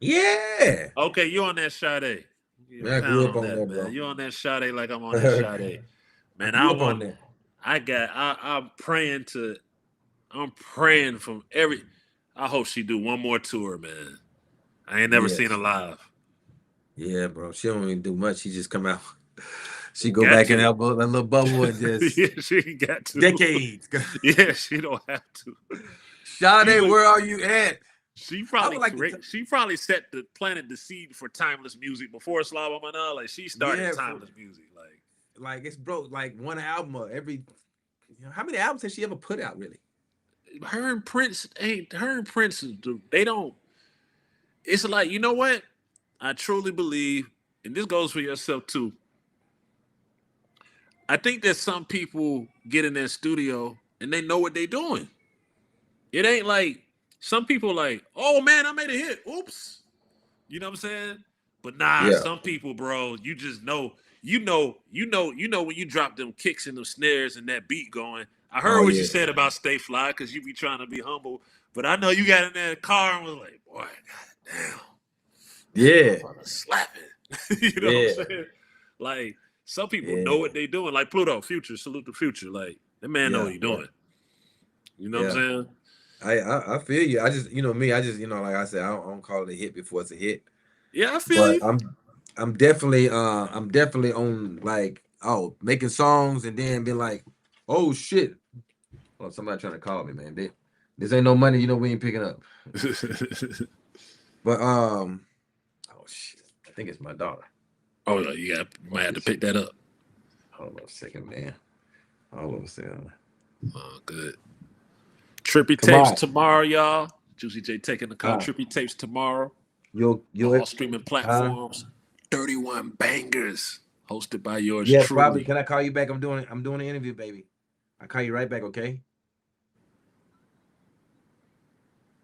Yeah, Okay, you on that Sade. Give a man. I grew pound up on on that, that, man. bro. You on that Sade like I'm on that Sade. I Man, grew up on that. I'm praying from every I hope she do one more tour, man. I ain't never seen her Yes, live. yeah, bro. She don't even do much. She just come out. She go Got back in to. that little bubble and just Yeah, she ain't got to. decades. Yeah, she don't have to. Sade, Even where are you at? she I probably would like to. she probably planted the seed for timeless music before Slava Manal. Like she started Yeah, for timeless music. Like like it's broke like one album every. How many albums has she ever put out? Really? her and Prince. They don't. It's like you know what? I truly believe, and this goes for yourself too. I think that some people get in their studio and they know what they're doing. It ain't like some people like, oh man, I made a hit. Oops. You know what I'm saying? But nah, Yeah. some people, bro, you just know, when you drop them kicks and them snares and that beat going. I heard Oh what you yeah. said about Stay Fly because you be trying to be humble, but I know you got in that car and was like, boy, goddamn, that Yeah. motherfucker slapping. You know what Yeah. I'm saying? Like some people know Yeah. what they doing. Like Pluto, Future, salute the Future. Like that man know what Yeah. he Yeah. doing. You know what I'm Yeah. saying? I feel you. I just me. I just like I said, I don't call it a hit before it's a hit. Yeah, I feel But you. I'm definitely on like making songs and then be like, oh shit. Oh, somebody trying to call me, man. This ain't no money, we ain't picking up. But oh shit. I think it's my daughter. Oh, you might have to pick that up. Hold on a second, man. Hold on a second. Oh, good. Trippy Come tapes on. tomorrow, y'all. Juicy J taking the call. Uh, Trippy tapes tomorrow. you'll All streaming huh? platforms. 31 bangers. Hosted by yours Yeah, probably. truly. Can I call you back? I'm doing an interview, baby. I'll call you right back, okay?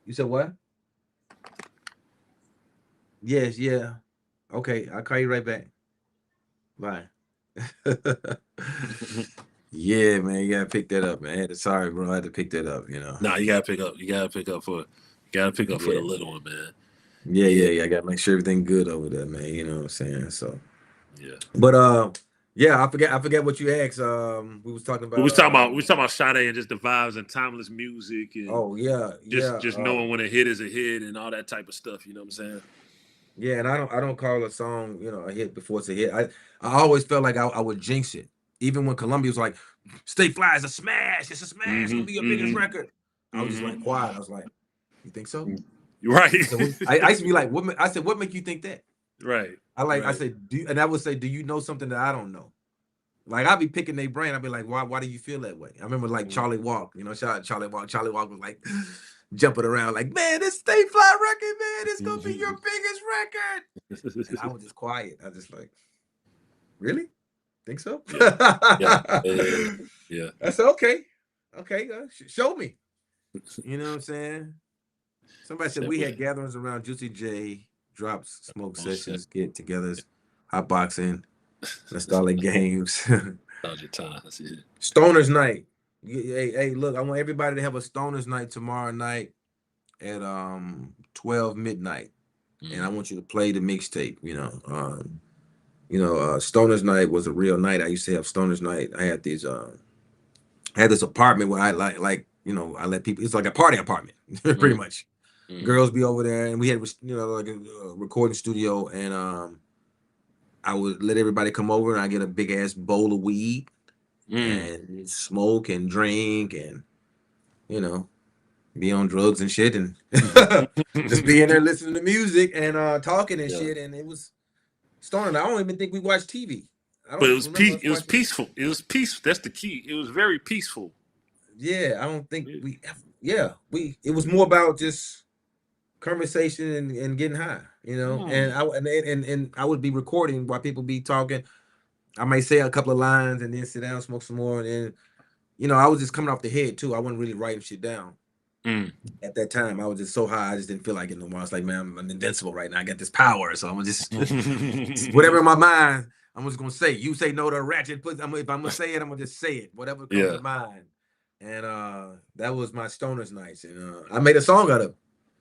You said what? Yes, yeah. Okay, I'll call you right back. Bye. Yeah, man, you gotta pick that up, man. Sorry, bro. I had to pick that up. Nah, you gotta pick up. You gotta pick up for the Yeah. little one, man. Yeah, Yeah, yeah, yeah. I gotta make sure everything good over there, man. You know what I'm saying? So yeah. but yeah, I forget what you asked. We was talking We about was talking about we was talking about Sade and just the vibes and timeless music and oh yeah, just yeah, just knowing when a hit is a hit and all that type of stuff. You know what I'm saying? yeah, and I don't call a song, a hit before it's a hit. I always felt like I would jinx it. Even when Columbia was like, Stay Fly is a smash, it's a smash, it's gonna Mm-hmm. be your biggest Mm-hmm. record. I was just like Mm-hmm. quiet. I was like, you think so? You're right. I said, I used to be like, I said, what make you think that? Right. I Right. said, and I would say, do you know something that I don't know? Like I'd be picking their brain. I'd be like, why do you feel that way? I remember like Mm-hmm. Charlie Walk, shout out Charlie Walk. Charlie Walk was like jumping around, like, man, this Stay Fly record, man, it's gonna be your biggest record. And I was just quiet. I just like, really? Think so? Yeah. Yeah. Yeah. I Yeah. said, okay. Okay, show me. You know what I'm saying? Somebody said we Simple. had gatherings around Juicy J, drops, smoke Most set. sessions, get togethers, hot boxing, nostalgic games. Nostalgia times. Yeah. Stoners night. Hey, look, I want everybody to have a stoners night tomorrow night at 12 midnight. And I Mm-hmm. want you to play the mixtape, Stoners night was a real night. I used to have Stoners night. I had this apartment where I I let people, it's like a party apartment, pretty much. Mm-hmm. Girls be over there and we had like a recording studio, and I would let everybody come over and I get a big ass bowl of weed Mm. and smoke and drink and you know be on drugs and shit, and just be in there listening to music and talking and Yeah. shit. And it was stoner. I don't even think we watched TV. I But don't remember us it was watching. peaceful. It was peaceful. That's the key. It was very peaceful. Yeah, I don't think Yeah. we. Yeah, we. It was more about just conversation and getting high, you know. And Hmm. and I would be recording while people be talking. I might say a couple of lines and then sit down, smoke some more, and then I was just coming off the head too. I wasn't really writing shit down Mm. at that time. I was just so high, I just didn't feel like it no more. I was like, man, I'm invincible right now. I got this power, so I'm gonna just whatever in my mind. I'm just gonna say. You say no to a ratchet, if I'm gonna say it, I'm gonna just say it. Whatever comes to Yeah. mind. And that was my stoners nights, and I made a song out of it.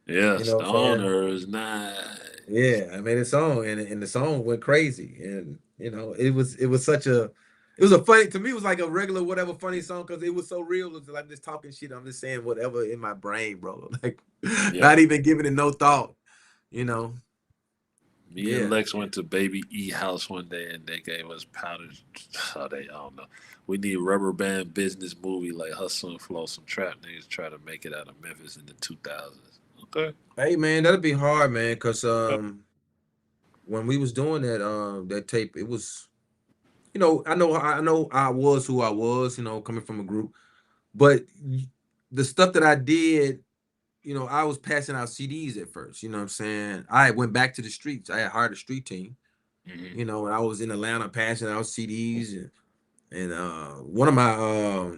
Yeah. You know what I'm saying? Stoner is nice. Yeah, I made a song, and the song went crazy, and it was such a it was a funny to me. It was like a regular whatever funny song because it was so real. It was like just talking shit. I'm just saying whatever in my brain, bro. Like Yeah. not even giving it no thought. You know? Me and Yeah. Lex went to Baby E house one day and they gave us powder. Oh, I don't know. We need rubber band business movie like Hustle and Flow. Some trap niggas try to make it out of Memphis in the 2000s. Okay. Hey man, that'd be hard, man. Cause Yep. when we was doing that tape, it was I know I was who I was. Coming from a group, but the stuff that I did. I was passing out CDs at first. You know what I'm saying? I went back to the streets. I had hired a street team. Hmm. And I was in Atlanta passing out CDs, and one of my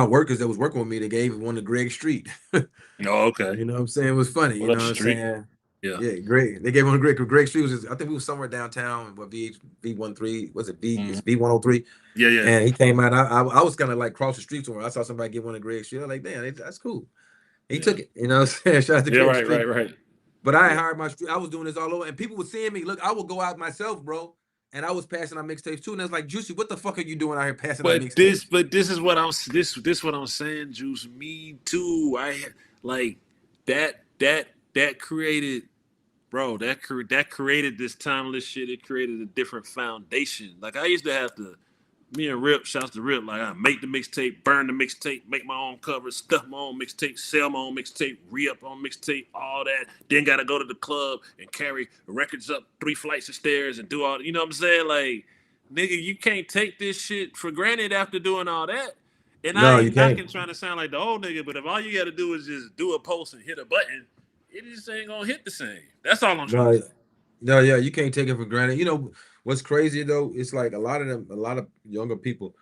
workers that was working with me, they gave one to Greg Street. Oh, okay. You know what I'm saying? It was funny. You What up, know what I'm Street? saying? Yeah. Yeah, Greg. They gave one to Greg. 'Cause Greg Street was I think we was somewhere downtown. What V13 was it? Hmm. It's V103. Yeah, yeah. And he came out. I was kind of like cross the street to him. I saw somebody get one to Greg Street. I was like, damn, that's cool. He Yeah. took it. You know what I'm saying? Shout out to Yeah, Greg right, Street. right, right. But I Yeah. hired my street. I was doing this all over, and people were seeing me. Look, I would go out myself, bro, and I was passing out mixtapes too. And it's like, Juicy, what the fuck are you doing out here passing out mixtapes? But this is what I'm this what I'm saying, Juice. Me too. I like that created, bro. That created this timeless shit. It created a different foundation. Like I used to have to. Me and Rip, shouts to Rip, like I make the mixtape, burn the mixtape, make my own covers, stuff my own mixtape, sell my own mixtape, re-up on mixtape, all that. Then gotta go to the club and carry records up 3 flights of stairs and do all, you know what I'm saying? Like, nigga, you can't take this shit for granted after doing all that. And I No, you ain't can't. knocking trying to sound like the old nigga, but if all you gotta do is just do a post and hit a button, it just ain't gonna hit the same. That's all I'm trying to No, say. no, yeah, you can't take it for granted. What's crazy though? It's like a lot of younger people,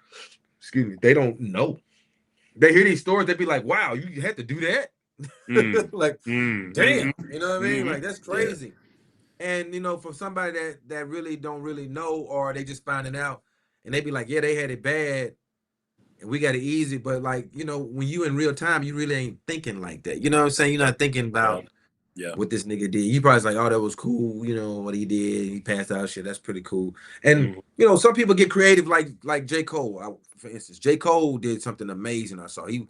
excuse me, they don't know. They hear these stories, they be like, "Wow, you had to do that." Mm, Like, damn, mm, you know what I mean? mm-hmm. Like that's Yeah. crazy. And for somebody that really don't really know, or they just finding out, and they be like, "Yeah, they had it bad, and we got it easy." But like, when you in real time, you really ain't thinking like that. You know what I'm saying? You're not thinking Yeah. about Yeah. what this nigga did. You probably like, oh, that was cool. What he did. He passed out shit. That's pretty cool. And Mm-hmm. some people get creative, like J. Cole. For instance, J. Cole did something amazing. I saw he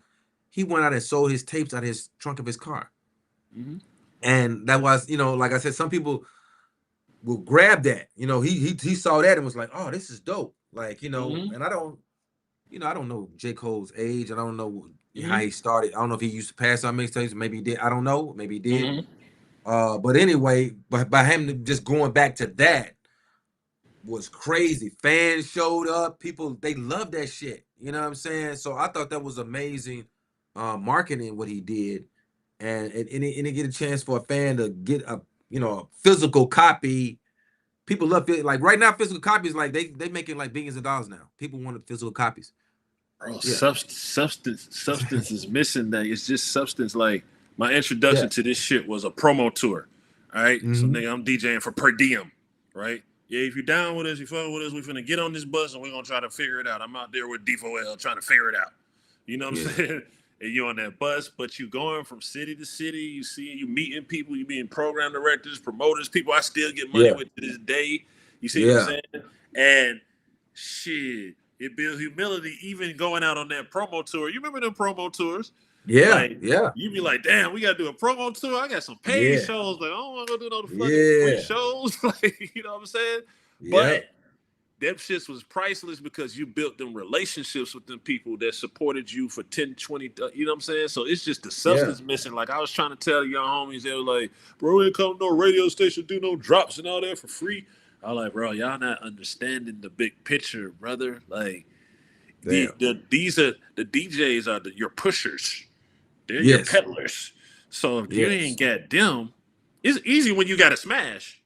went out and sold his tapes out of his trunk of his car, Mm-hmm. and that was like I said, some people will grab that. He saw that and was like, oh, this is dope. Like Mm-hmm. and I don't know J. Cole's age. I don't know how Mm-hmm. he started. I don't know if he used to pass out mixtapes. Maybe he did. I don't know. Maybe he did. Mm-hmm. But anyway, by him just going back to that was crazy. Fans showed up. People, they loved that shit. You know what I'm saying? So I thought that was amazing marketing what he did. And get a chance for a fan to get a physical copy. People love it. Like right now, physical copies, like they making like billions of dollars now. People want physical copies. Bro, Yeah. substance is missing. That it's just substance. Like my introduction Yeah. to this shit was a promo tour. All right, so Mm-hmm. nigga, I'm DJing for per diem. Right? Yeah, if you down with us, you fuck with us, we finna get on this bus and we gonna try to figure it out. I'm out there with D4L trying to figure it out. You know what I'm Yeah. saying? And you on that bus, but you going from city to city. You meeting people. You being program directors, promoters, people I still get money Yeah. with to this day. You see what I'm Yeah. saying? And shit, it builds humility even going out on that promo tour. You remember them promo tours? Yeah. Like, Yeah. you be like, damn, we gotta do a promo tour. I got some paid Yeah. shows. Like, I don't wanna go do no fucking free Yeah. shows. Like, you know what I'm saying? Yeah. But that shit was priceless because you built them relationships with them people that supported you for 10, 20, you know what I'm saying? So it's just the Yeah. substance missing. Like I was trying to tell young homies, they were like, bro, we ain't come to no radio station, do no drops and all that for free. I was like, bro, y'all not understanding the big picture, brother. Like Damn. these are the DJs are your pushers. They're your Yes. peddlers. So if you Yes. ain't got them, it's easy when you got a smash.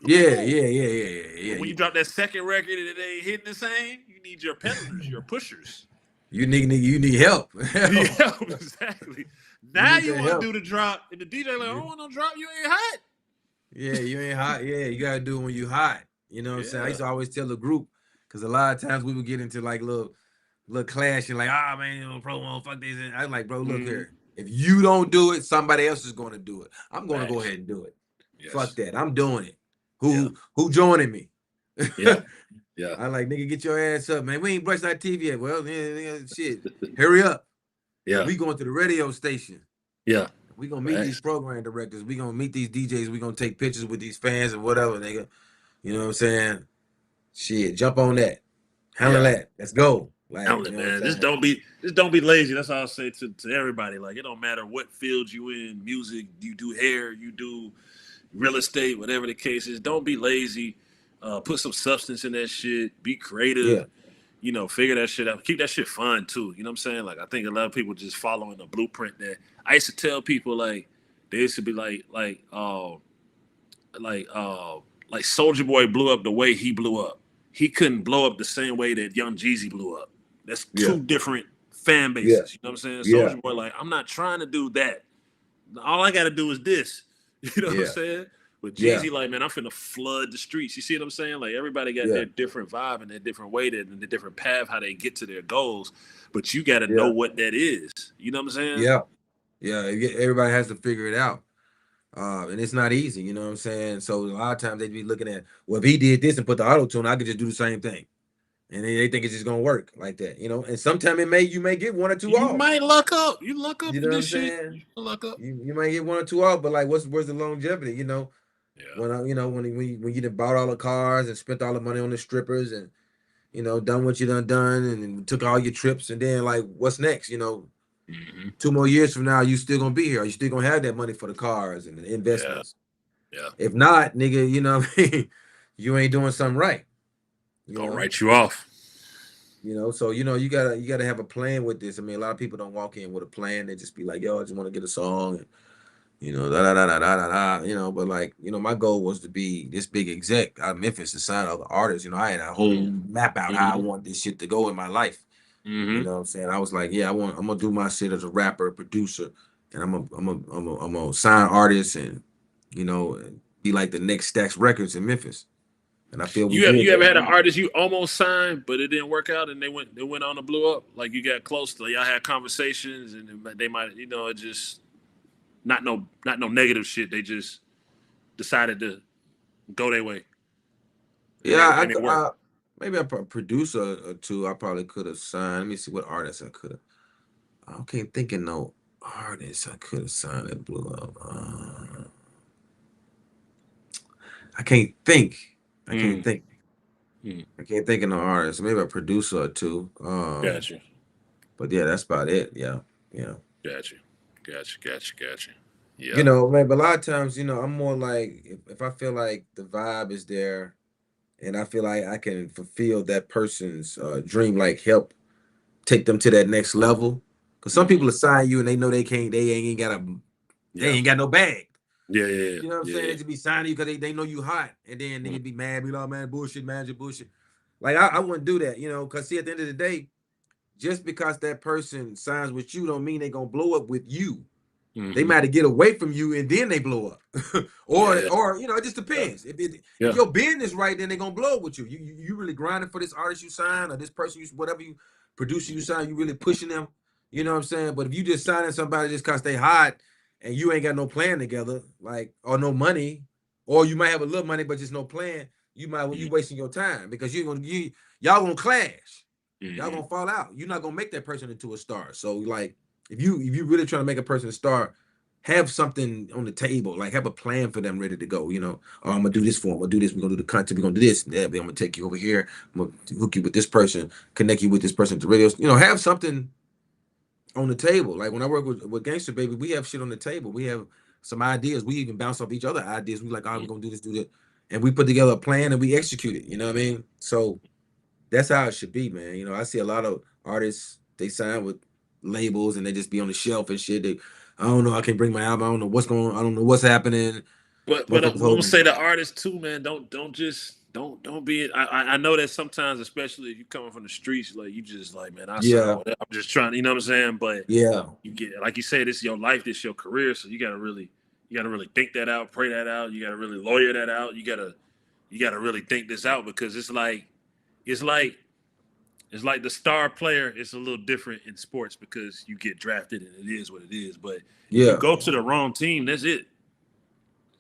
Okay, Yeah. cool. Yeah. Yeah. Yeah. Yeah. But when Yeah. you drop that second record and it ain't hitting the same, you need your peddlers, your pushers. You need help. You need Help. help, exactly. You Now need you that want to help. do the drop, and the DJ like, I don't You- want no drop. You ain't hot. Yeah, you ain't hot. Yeah, you gotta do it when you hot. You know what I'm saying? I Yeah. used to always tell the group because a lot of times we would get into like little clash and like, ah man, you know, promo, fuck this. And I was like, bro, look Mm-hmm. here. If you don't do it, somebody else is gonna do it. I'm gonna go Facts. ahead and do it. Fuck Yes. that. I'm doing it. Yeah. Who joining me? Yeah. Yeah. I like nigga, get your ass up, man. We ain't brushed our teeth yet. Well, yeah, shit. Hurry up. Yeah. We going to the radio station. Yeah. We gonna meet these Facts. program directors. We gonna meet these DJs. We gonna take pictures with these fans and whatever, nigga. You know what I'm saying? Shit, jump on that. Handle Yeah. that. Let's go. Like, you Outlet, know what I'm man. saying? Just don't be lazy. That's all I'll say to everybody. Like it don't matter what field you in, music, you do hair, you do real estate, whatever the case is. Don't be lazy. Put some substance in that shit. Be creative. Yeah. You know, figure that shit out. Keep that shit fun too. You know what I'm saying? Like I think a lot of people just following the blueprint that I used to tell people like they used to be like uh like Soldier Boy blew up the way he blew up. He couldn't blow up the same way that Young Jeezy blew up. That's Yeah. two different fan Yeah. bases. You know what I'm saying? Yeah. Soldier Boy, like, I'm not trying to do that. All I gotta do is this. You know what I'm Yeah. saying? But Yeah. Jeezy, like, man, I'm finna flood the streets. You see what I'm saying? Like everybody got Yeah. their different vibe and their different way and their different path, how they get to their goals. But you gotta know Yeah. what that is. You know what I'm saying? Yeah. Yeah. Everybody has to figure it out. And it's not easy, you know what I'm saying? So a lot of times they'd be looking at, well, if he did this and put the auto tune, I could just do the same thing. And they think it's just gonna work like that, you know. And sometimes you may get one or two You off. might luck up. You luck You up know in what this I'm shit. saying? You luck up. You might get one or two off, but like, where's the longevity? You know, Yeah. when when you done bought all the cars and spent all the money on the strippers and done what you done and took all your trips and then like, what's next? You know, Mm-hmm. 2 more years from now, you still gonna be here. Are you still gonna have that money for the cars and the Yeah. investments? Yeah. If not, nigga, you know what I mean? You ain't doing something right. You Gonna know. write you off. So you gotta have a plan with this. I mean, a lot of people don't walk in with a plan. They just be like, yo, I just want to get a song and da da da da da da da. But like, my goal was to be this big exec out of Memphis to sign other artists. I had a whole Mm-hmm. map out how I Mm-hmm. want this shit to go in my life. You Mm-hmm. know what I'm saying? I was like, yeah, I'm gonna do my shit as a rapper, producer, and I'm gonna sign artists and and be like the next Stax Records in Memphis. And I feel we You did ever that. had an artist you almost signed, but it didn't work out, and they went on to blow up? Like you got close to y'all had conversations, and they might it just not no negative shit. They just decided to go their way, and Yeah, it worked. maybe a producer or two I probably could have signed. Let me see what artists I could have. I can't think of no artists I could have signed that blew up. I can't think. I can't Mm, think. mm, I can't think of no artists. Maybe a producer or two. gotcha, But yeah, that's about it. Yeah, yeah. gotcha, gotcha. Yeah. Man, but a lot of times, I'm more like if I feel like the vibe is there and I feel like I can fulfill that person's dream, like help take them to that next level. Because some Mm-hmm. people assign you and they know they Yeah. ain't got no bag. Yeah. Yeah. You know what I'm Yeah. saying? Yeah. They just be signing you because they know you hot. And then Mm, niggas be mad, be like, "Oh, man, bullshit, manager, bullshit." Like I wouldn't do that, because see, at the end of the day, just because that person signs with you don't mean they gonna blow up with you. They mm-hmm. might get away from you and then they blow up. Yeah. or Yeah. it just Yeah. depends. If Yeah. your business right, then they're gonna blow up with you. You really grinding for this artist you sign or this person whatever you producer you sign, you really pushing them. You know what I'm saying? But if you just signing somebody just cause they hot and you ain't got no plan together, like or no money, or you might have a little money but just no plan, you Mm-hmm. wasting your time because y'all gonna clash. Y'all Mm-hmm. gonna fall out. You're not gonna make that person into a star. So like if you really trying to make a person a star, have something on the table, like have a plan for them ready to go. You know, oh, I'm gonna do this for them. I'm gonna do this. We're gonna do the content. We're gonna do this. Yeah, I'm gonna take you over here. I'm gonna hook you with this person, connect you with this person to radios. You know, have something on the table. Like when I work with Gangster Baby, we have shit on the table. We have some ideas. We even bounce off each other ideas. We like, oh, we're gonna do this, do that, and we put together a plan and we execute it. You know what I mean? So that's how it should be, man. You know, I see a lot of artists, they sign with labels and they just be on the shelf and shit. I don't know, I can't bring my album. I don't know what's going on. I don't know what's happening. But I'm Motherfuckers gonna holding. say the artists too, man. Don't just don't be. I know that sometimes, especially if you coming from the streets, like you just like, man, I sign Yeah, whatever. I'm just trying. You know what I'm saying? But yeah, you get, like you said, this is your life, this is your career, so you gotta really think that out, pray that out. You gotta really lawyer that out. You gotta really think this out because it's like it's like the star player. It's a little different in sports because you get drafted and it is what it is. But if you yeah. go to the wrong team, that's it.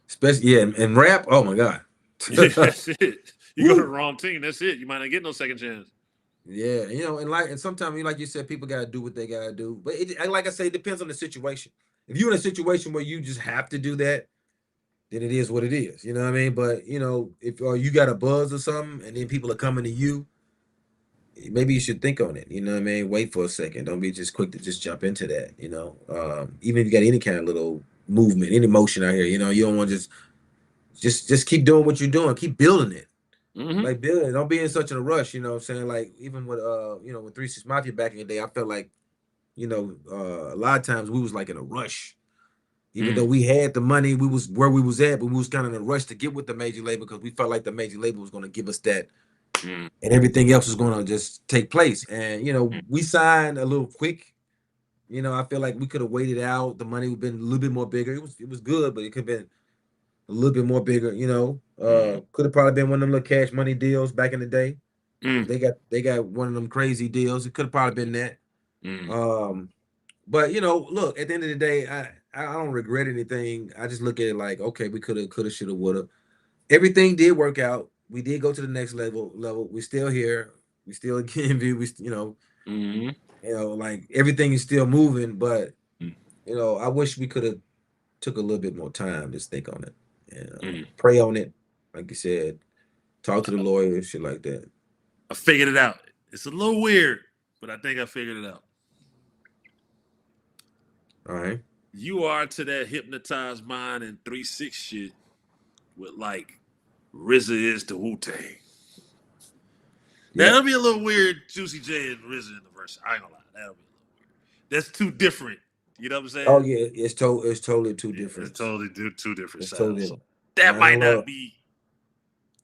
Especially yeah, and rap. Oh my god. That's it. You go to the Woo. wrong team. That's it. You might not get no second chance. Yeah, you know, and sometimes like you said, people gotta do what they gotta do. But like I say, it depends on the situation. If you're in a situation where you just have to do that, then it is what it is. You know what I mean? But you know, if you got a buzz or something, and then people are coming to you, maybe you should think on it. You know what I mean? Wait for a second. Don't be just quick to just jump into that. You know, even if you got any kind of little movement, any motion out here, you know, you don't want to just keep doing what you're doing. Keep building it. Mm-hmm. Like building. Don't be in such a rush. You know what I'm saying? Like even with you know, with 3 6 Mafia back in the day, I felt like, you know, a lot of times we was like in a rush. Even though Mm, we had the money, we was where we was at, but we was kind of in a rush to get with the major label because we felt like the major label was going to give us that, mm, and everything else was going to just take place. And you know, mm, we signed a little quick. You know, I feel like we could have waited out. The money would have been a little bit more bigger. It was good, but it could have been a little bit more bigger. You know, mm, could have probably been one of them little cash money deals back in the day. mm, They got one of them crazy deals. It could have probably been that. mm. Um, but you know, look, at the end of the day, I don't regret anything. I just look at it like, okay, we coulda, shoulda, woulda. Everything did work out. We did go to the next level. We still here. We still getting view. Mhm, like everything is still moving. But mm, you know, I wish we could have took a little bit more time to think on it and mm. pray on it. Like you said, talk to the lawyer, shit like that. I figured it out. It's a little weird, but I think I figured it out. All right. You are to that hypnotized mind and 3 6 shit with like RZA is to Wu Tang. Yeah. That'll be a little weird, Juicy J and RZA in the verse. I ain't gonna lie, that'll be a little weird. That's too different. You know what I'm Oh saying? yeah, it's totally two Yeah, it's different. totally two different It's sounds. totally. So And that I might don't know. not be.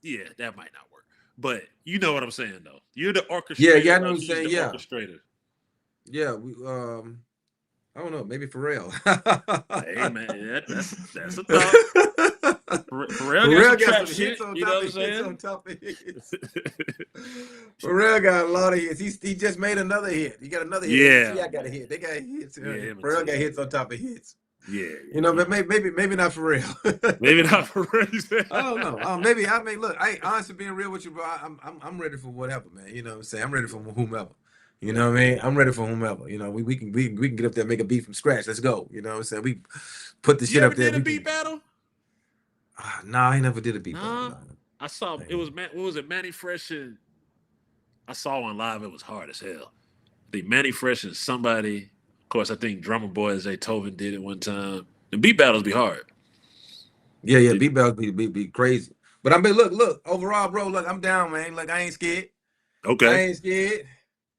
Yeah, that might not work. But you know what I'm saying, though. You're the Yeah, orchestrator, yeah, I know like what you're he's saying. the Yeah, orchestrator. yeah. We I don't know, maybe Pharrell. Hey man, that's a thought. Pharrell got some Pharrell got trap some hits shit. on You know top what I'm of hits saying? on top of hits. Pharrell got a lot of hits. He just made another hit. He got another hit. Him and Yeah, T.I. got a man. hit. They got hits. Yeah, him and Pharrell got T.I. hits on top of hits. Yeah, You yeah, know, he. but maybe not Maybe Pharrell. not Pharrell. I don't know. Maybe I mean, look, I honestly being real with you, bro. I'm ready for whatever, man. You know what I'm saying? I'm ready for whomever. You Yeah. know what I mean? I'm ready for whomever. You know, we can get up there and make a beat from scratch. Let's go. You know what I'm saying? We put the You shit ever up there. did a We beat can. battle? Nah, I never did a beat battle. Nah. Nah. I saw it was what was it? Manny Fresh and I saw one live. It was hard as hell. The Manny Fresh and somebody. Of course, I think Drummer Boy Zaytoven did it one time. The beat battles be hard. Yeah, Did- beat battles be crazy. But I mean, look, overall, bro, look, I'm down, man. Look, I ain't scared. I Okay. ain't scared.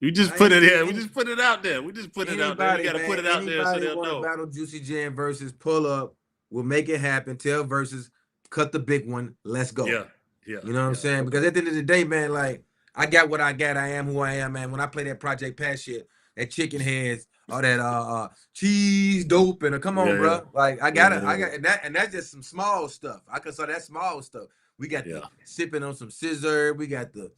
You just I put ain't it scared. here. We just put it out there. We just put it out there. You Anybody, got to put man, it out there so anybody they'll want to know. battle Juicy Jam versus pull up, we'll make it happen. Tell versus cut the big one. Let's go. Yeah, yeah, You know what I'm yeah. saying? Okay. Because at the end of the day, man, like I got what I got. I am who I am, man. When I play that Project Pat shit, that chicken heads, all that cheese dope, and come on, Yeah, yeah, bro. Like I got yeah, it. I got and that's just some small stuff. I can say that small stuff. We got the yeah. sipping on some scissor. We got the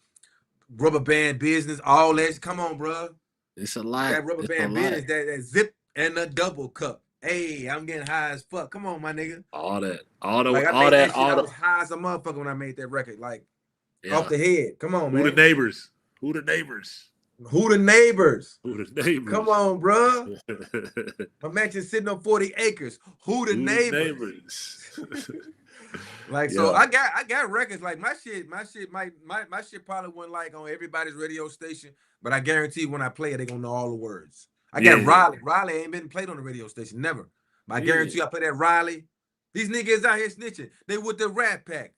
rubber band business. All that. Come on, bro. It's a lot. That rubber It's a band lot. business, that zip and the double cup. Hey, I'm getting high as fuck. Come on, my nigga. All that, all the, Like I all made that, that shit. all I the. was high as a motherfucker when I made that record. Like off Yeah. the head. Come on, Who the man. neighbors? Who the neighbors? Who the neighbors? Who the neighbors? Come on, bro. My mansion sitting on 40 acres. Who the Who the neighbors? neighbors? Like, Yeah. so I got records. Like my shit probably wasn't like on everybody's radio station, but I guarantee when I play it, they gonna know all the words. I got Yeah. Riley. Riley ain't been played on the radio station, never. But I guarantee you I play that Riley. These niggas out here snitching. They with the Rat Pack.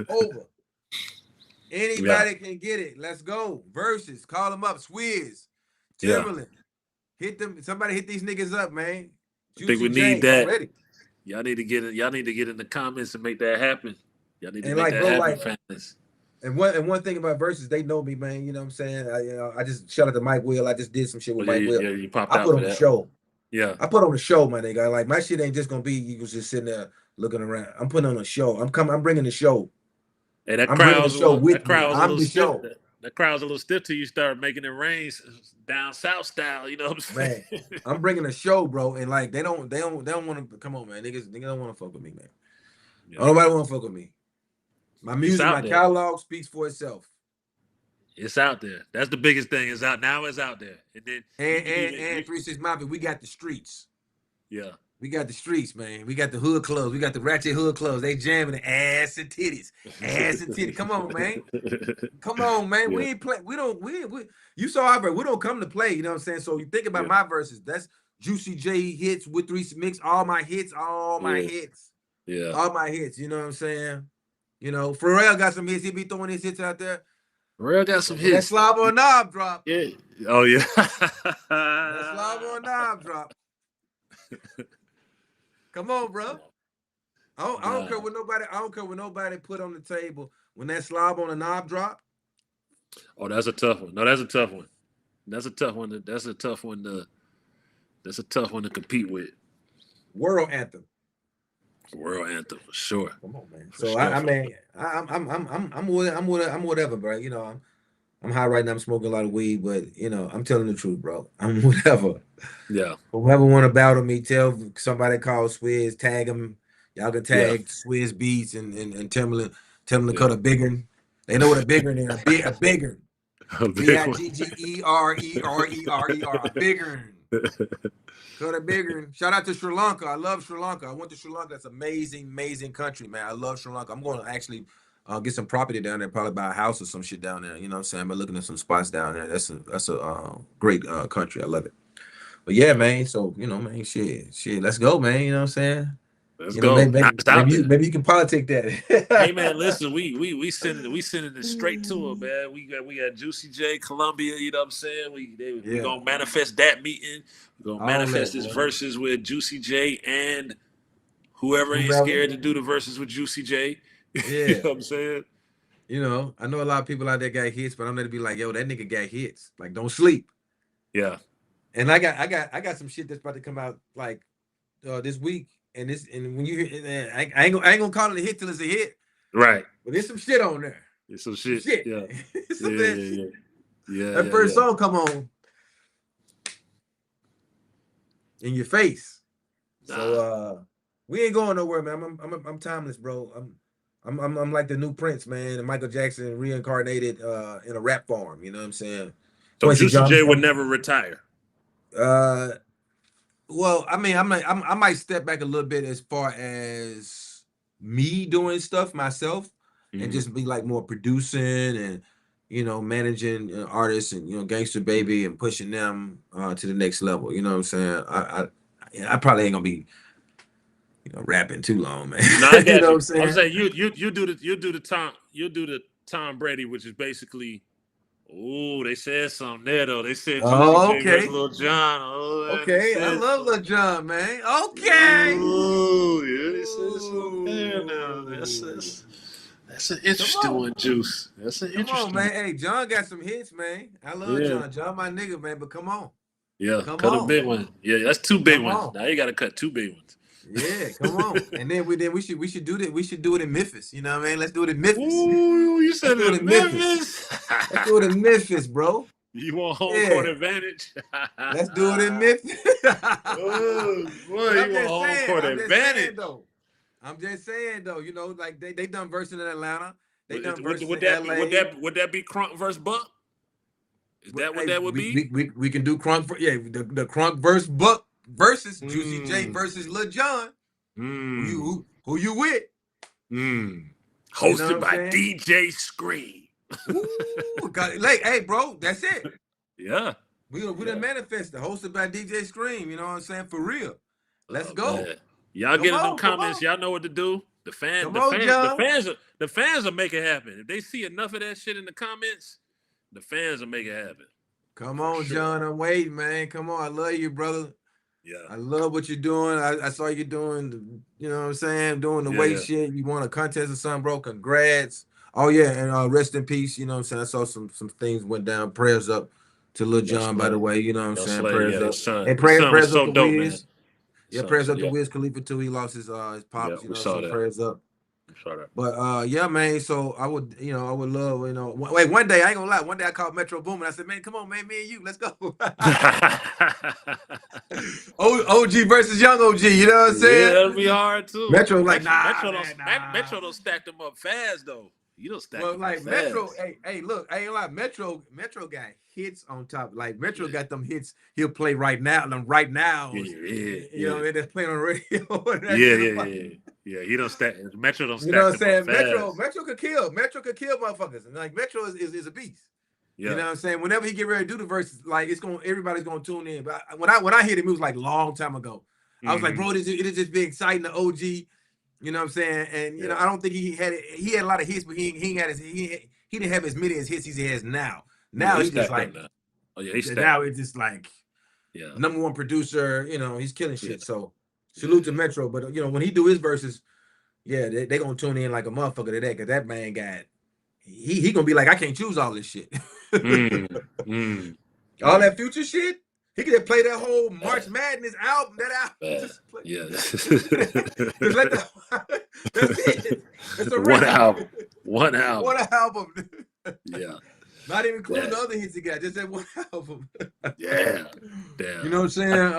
Over. Anybody can get it. Let's go. Versus. Call them up. Swizz. Timberland. Hit them. Somebody hit these niggas up, man. I think we Juicy need J, that. I'm ready. Y'all need to get it. Y'all need to get in the comments and make that happen. Y'all need to And make like, that bro, happen, like, fans. And one thing about Versus, they know me, man. You know what I'm saying? I just shout out to Mike Will. I just did some shit with Mike Will. Yeah, you popped I out put for on the that. show. Yeah. I put on the show, my nigga. Like, my shit ain't just gonna be you was just sitting there looking around. I'm putting on a show. I'm bringing the show. Hey, that I'm bringing the crowd's show with that crowd me. was a I'm little the stiff. show. That crowd's a little stiff till you start making it rain down south style. You know what I'm saying? Man, I'm bringing a show, bro. And like, they don't want to come on, man. Niggas don't want to fuck with me, man. Yeah. Nobody want to fuck with me. My music, my catalog speaks for itself. It's out there. That's the biggest thing. It's out now. It's out there. And then and 3-6 Mafia, we got the streets. Yeah. We got the streets, man. We got the hood clubs. We got the ratchet hood clubs. They jamming the ass and titties. Ass and titties. Come on, man. Come on, man. Yeah. We ain't play. We you saw our verse. We don't come to play. You know what I'm saying? So you think about my verses. That's Juicy J hits with 3 Mix. All my hits. All my hits. Yeah. All my hits. You know what I'm saying? You know, Pharrell got some hits. He be throwing his hits out there. Pharrell got some hits. That slob on knob drop. Yeah. Oh yeah. That slob on knob drop. Come on, bro. I don't care what nobody. I don't care what nobody put on the table when that slob on the knob drop. Oh, that's a tough one. No, that's a tough one. That's a tough one. That's a tough one to. That's a tough one to compete with. World anthem. World anthem for sure. Come on, man. So I'm whatever, bro. You know, I'm high right now. I'm smoking a lot of weed, but you know, I'm telling the truth, bro. I'm whatever. Yeah. Whoever want to battle me, tell somebody call Swizz, tag him. Y'all can tag Swizz Beats and Timberland. Tell them to cut a bigger. They know what a bigger is. A bigger. BIGGERERERER. A bigger. Cut a bigger. Shout out to Sri Lanka. I love Sri Lanka. I went to Sri Lanka. That's amazing, amazing country, man. I love Sri Lanka. I'm going to actually get some property down there, probably buy a house or some shit down there. You know what I'm saying? I'm looking at some spots down there. That's a great country. I love it. But yeah, man. So you know, man, shit. Let's go, man. You know what I'm saying? Let's go. Maybe you can politic that. Hey man, listen, we sending it straight to him, man. We got Juicy J, Columbia. You know what I'm saying? We gonna manifest that meeting. We're gonna manifest his verses with Juicy J and whoever ain't scared to do the verses with Juicy J. Yeah, you know what I'm saying? You know, I know a lot of people out there got hits, but I'm gonna be like, yo, that nigga got hits. Like, don't sleep. Yeah. And I got some shit that's about to come out like this week. And when you hear, I ain't gonna call it a hit till it's a hit, right? But there's some shit on there. There's some shit. Yeah. That first song come on in your face. So we ain't going nowhere, man. I'm timeless, bro. I'm like the new Prince, man, and Michael Jackson reincarnated in a rap form. You know what I'm saying? So Juicy J would never retire. Well, I mean, I might step back a little bit as far as me doing stuff myself, and just be like more producing and you know managing artists and you know Gangsta Baby and pushing them to the next level. You know what I'm saying? I probably ain't gonna be rapping too long, man. No, I got you know what I'm saying? I'm saying you do the Tom Brady, which is basically. Oh, they said something there though. They said Juicy J Lil Jon. Oh, okay, I love Lil Jon, man. Okay. Oh, yeah, they said something there now. That's an interesting one, Juice. That's an interesting one, man. Hey, John got some hits, man. I love John. John, my nigga, man. But come on. Yeah, cut a big one. Yeah, that's two big ones. Now you got to cut two big ones. Yeah, come on. And then we should do that. We should do it in Memphis. You know what I mean? Let's do it in Memphis. Ooh, you said it in Memphis. Let's do it in Memphis, bro. You want home court advantage? Let's do it in Memphis. Oh, boy, you want home court advantage? I'm just saying though. You know, like they done verses in Atlanta. They done Would, verses would in that be LA. would that be Crunk versus Buck? Is that what Hey, that would be? we can do Crunk for the Crunk versus Buck versus Juicy J Mm, versus Lil Jon. mm, Who you with? mm. You know what Hosted I'm by saying? DJ Scream. Ooh, like, hey, bro, that's it. Yeah, We done yeah. manifested, hosted by DJ Scream. You know what I'm saying? For real. Let's Oh go. man, y'all get in them Come comments. on, Y'all know what to do. come on, John. The fans will make it happen. If they see enough of that shit in the comments, the fans will make it happen Come for on, sure. John. I'm waiting, man. Come on. I love you, brother. Yeah, I love what you're doing. I saw you doing, you know what I'm saying, doing the yeah, weight yeah, shit. You won a contest or something, bro. Congrats. Oh yeah, and rest in peace. You know what I'm saying. I saw some things went down. Prayers up to Lil Yo, Jon, by the Slay. way. You know what I'm Yo, saying. Slay. Prayers Yeah, up. And his son was prayers up so to dope, man. Wiz. His Yeah, son was prayers so, up to yeah, Wiz Khalifa too. He lost his yeah. pops. You We know, saw so that. prayers up. We saw that. But yeah, man. So I would, I would love, wait, one day I ain't gonna lie. One day I called Metro Boomin. I said, man, come on, man, me and you, let's go. OG versus young OG. You know what I'm Yeah, saying? that'll be hard too. Metro like, nah, Metro man, nah. Metro don't stack them up fast though. You don't stack Well, them up like Metro, fast. hey, look, I ain't gonna lie. Metro got hits on top. Like Metro Yeah, got them hits. He'll play right now. Them right yeah, nows. yeah, You yeah, know, they're playing on the radio. And that yeah, shit yeah, is yeah. fucking. Yeah, he don't stack. Metro don't You know stack what I'm them up saying? Metro, fast. Metro could kill. Metro could kill motherfuckers. And like Metro is a beast. You Yeah. know what I'm saying? Whenever he get ready to do the verses, like everybody's gonna tune in. But when I hit him, it was like a long time ago. I was like, Mm-hmm. bro, it'll just be exciting to OG. You know what I'm saying? And Yeah. I don't think he had a lot of hits, but he didn't have as many as hits he has now. Yeah, Now he he just stacked up like now. Oh yeah, he stacked. now it's just like Yeah. #1 producer. He's killing Yeah. shit. So Yeah. salute to Metro. But when he do his verses, yeah, they gonna tune in like a motherfucker to that because that man got he gonna be like, I can't choose all this shit. Mm. Mm. All Mm. that future shit. He could play that whole March Bad. Madness album. That album Bad. just play. Yeah. Just let the. That's it. It's a One wrap. album. One album. One album. Yeah. Not even including Bad. the other hits he got. Just that one album. Yeah. You Damn. know what I'm saying?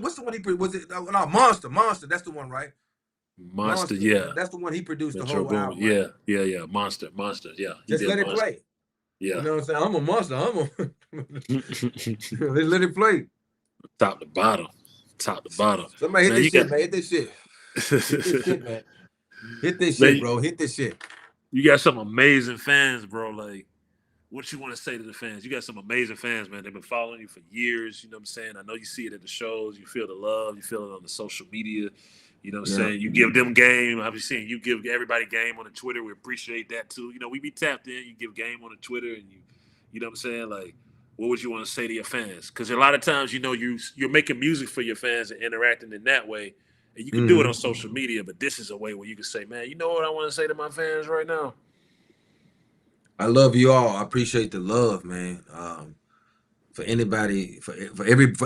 What's the one he was it? No, Monster. Monster. That's the one, right? Monster, Monster. yeah. That's the one he produced the Metro whole Boomin. album, right? Yeah, yeah, yeah. Monster, yeah. He Just did let it Monster. play. Yeah. You know what I'm saying? I'm a monster. Let's let it play. Top to bottom. Top to bottom. Somebody hit Man, this you shit, got man. Hit this shit. Hit this shit, man. Hit this man, shit, bro. Hit this shit. you got some amazing fans, bro. Like, what you want to say to the fans? You got some amazing fans, man. They've been following you for years. You know what I'm saying? I know you see it at the shows. You feel the love. You feel it on the social media. You know what I'm saying? You give them game. I've been seeing you give everybody game on the Twitter. We appreciate that too. We be tapped in. You give game on the Twitter, and you know what I'm saying? Like, what would you want to say to your fans? Because a lot of times, you're making music for your fans and interacting in that way, and you can do it on social media. But this is a way where you can say, man, you know what I want to say to my fans right now? I love you all. I appreciate the love, man. For anybody, for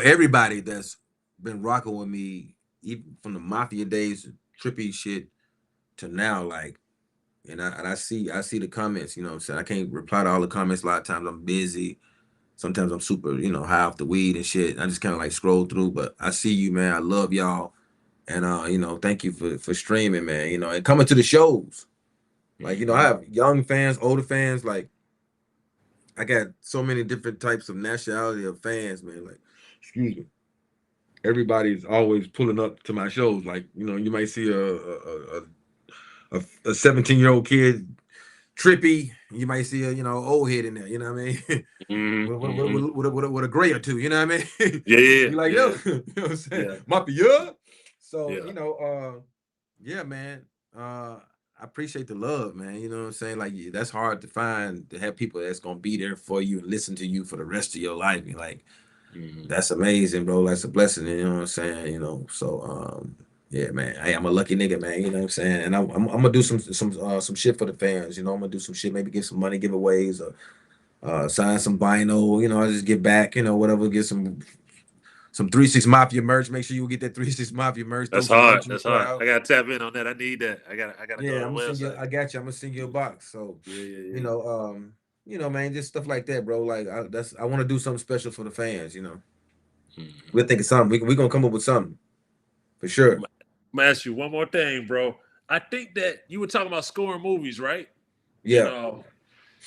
everybody that's been rocking with me, even from the mafia days, trippy shit to now, like, and I see the comments. You know what I'm saying? I can't reply to all the comments. A lot of times I'm busy. Sometimes I'm super, high off the weed and shit. I just kind of like scroll through, but I see you, man. I love y'all, and thank you for streaming, man. And coming to the shows. Like, I have young fans, older fans. Like, I got so many different types of nationality of fans, man. Like, excuse me. Everybody's always pulling up to my shows. Like, you might see a 17-year-old kid trippy. You might see a old head in there. You know what I mean? with a gray or two. You know what I mean? Yeah, yeah, Be like, yeah, yo, you know what I'm saying? yeah, Mafia. So yeah. yeah, man. I appreciate the love, man. You know what I'm saying? Like, that's hard to find, to have people that's gonna be there for you and listen to you for the rest of your life. You're like, that's amazing, bro. That's a blessing. You know what I'm saying? So yeah, man. Hey, I'm a lucky nigga, man. You know what I'm saying? And I'm gonna do some shit for the fans. I'm gonna do some shit, maybe give some money giveaways or sign some vinyl. I just get back, whatever, get some 3-6 Mafia merch. Make sure you get that 3-6 Mafia merch. Throw That's some hard. links in the That's hard. crowd. I gotta tap in on that. I need that. I gotta go Yeah, to I'm the gonna send you. website. I got you. I'm gonna send you a box. So, Yeah, yeah, you yeah. know, um, man, just stuff like that, bro. Like, I want to do something special for the fans. We're thinking something. We gonna come up with something for sure. I'm gonna ask you one more thing, bro. I think that you were talking about scoring movies, right? And Yeah.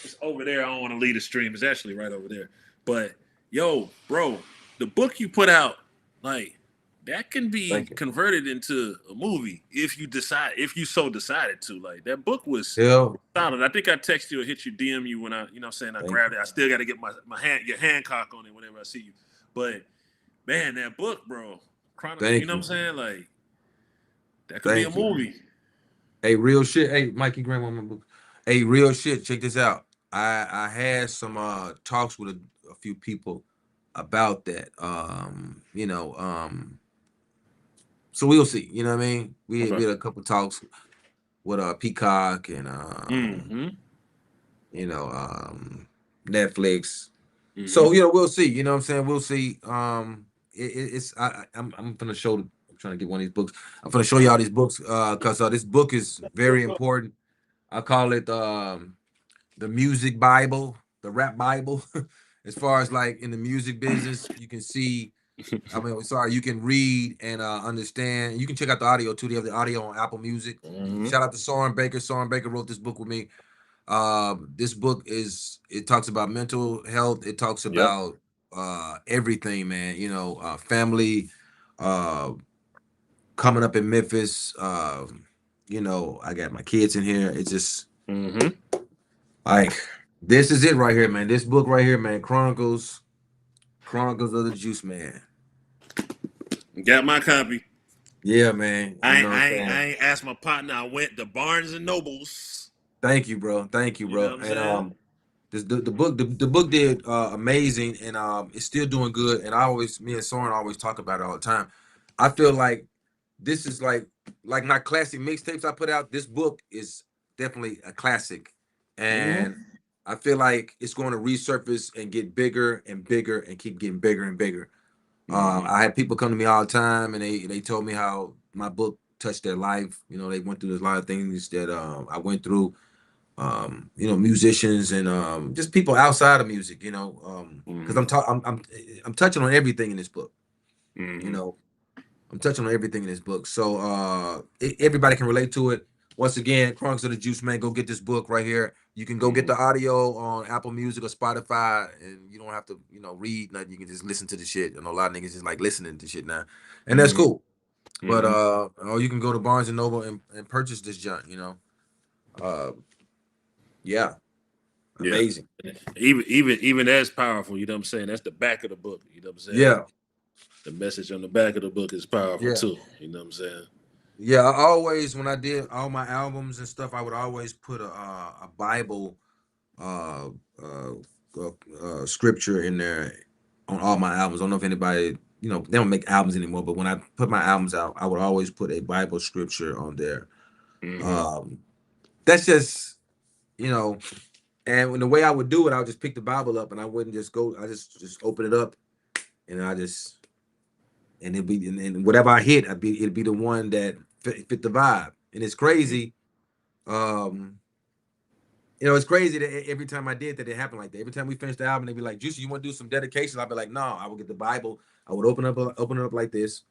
it's over there. I don't want to lead a stream. It's actually right over there. But yo, bro, the book you put out, like that can be Thank you. converted into a movie if you decide, if you so decided to. Like that book was Yeah. solid. I think I text you or hit you DM you when I, you know what I'm saying, I Thank grabbed you. it. I still got to get my hand, your Hancock on it whenever I see you. But man, that book, bro, you Thank know what I'm you. saying? Like that could be a Thank you. movie. Hey, real shit. Hey, Mikey Graham on my book. Hey, real shit. Check this out. I had some talks with a few people about that. So we'll see. You know what I mean? We Okay. had a couple talks with Peacock and Mm-hmm. you know, um Netflix. Mm-hmm. So we'll see. You know what I'm saying? We'll see. I'm gonna show. I'm trying to get one of these books. I'm gonna show y'all these books because this book is very important. I call it the music Bible, the rap Bible. As far as like in the music business, you can see. I mean, sorry, you can read and understand. You can check out the audio too. They have the audio on Apple Music. Mm-hmm. Shout out to Soren Baker. Soren Baker wrote this book with me. This book it talks about mental health. It talks Yep. about everything, man. Family, uh, coming up in Memphis. I got my kids in here. It's just Mm-hmm. like this is it right here, man. This book right here, man. Chronicles of the Juice Man. Got my copy. Yeah, man. You I know ain't, what I'm I ain't, saying? I ain't asked my partner. I went to Barnes and Nobles. Thank you, bro. Thank you, You know bro. what I'm And saying? the book did amazing, and it's still doing good. And me and Soren always talk about it all the time. I feel like this is like my classic mixtapes I put out. This book is definitely a classic, and Mm-hmm. I feel like it's going to resurface and get bigger and bigger and keep getting bigger and bigger. Mm-hmm. I had people come to me all the time, and they told me how my book touched their life. They went through a lot of things that I went through. Musicians and just people outside of music. Because Mm-hmm. I'm touching on everything in this book. You Mm-hmm. know, I'm touching on everything in this book, so everybody can relate to it. Once again, Chronicles of the Juice Man, go get this book right here. You can go get Mm-hmm. the audio on Apple Music or Spotify, and you don't have to, read nothing. You can just listen to the shit. A lot of niggas just like listening to shit now, and that's Mm-hmm. cool. But Mm-hmm. or you can go to Barnes and Noble and purchase this junk. Uh, yeah, Yeah. amazing. Even that's powerful. You know what I'm saying? That's the back of the book. You know what I'm saying? Yeah, The message on the back of the book is powerful yeah. too. You know what I'm saying? Yeah, I always when I did all my albums and stuff, I would always put a Bible uh, uh, scripture in there on all my albums. I don't know if anybody, they don't make albums anymore, but when I put my albums out, I would always put a Bible scripture on there. Mm-hmm. Um, that's just, you know, and when the way I would do it, I would just pick the Bible up and I wouldn't just go. I just open it up and and it'd be and whatever I hit, it'd be the one that fit the vibe. And it's crazy. Um, it's crazy that every time I did that, it happened like that. Every time we finished the album, they'd be like, "Juicy, you want to do some dedications?" I'd be like, "No." I would get the Bible. I would open it up like this.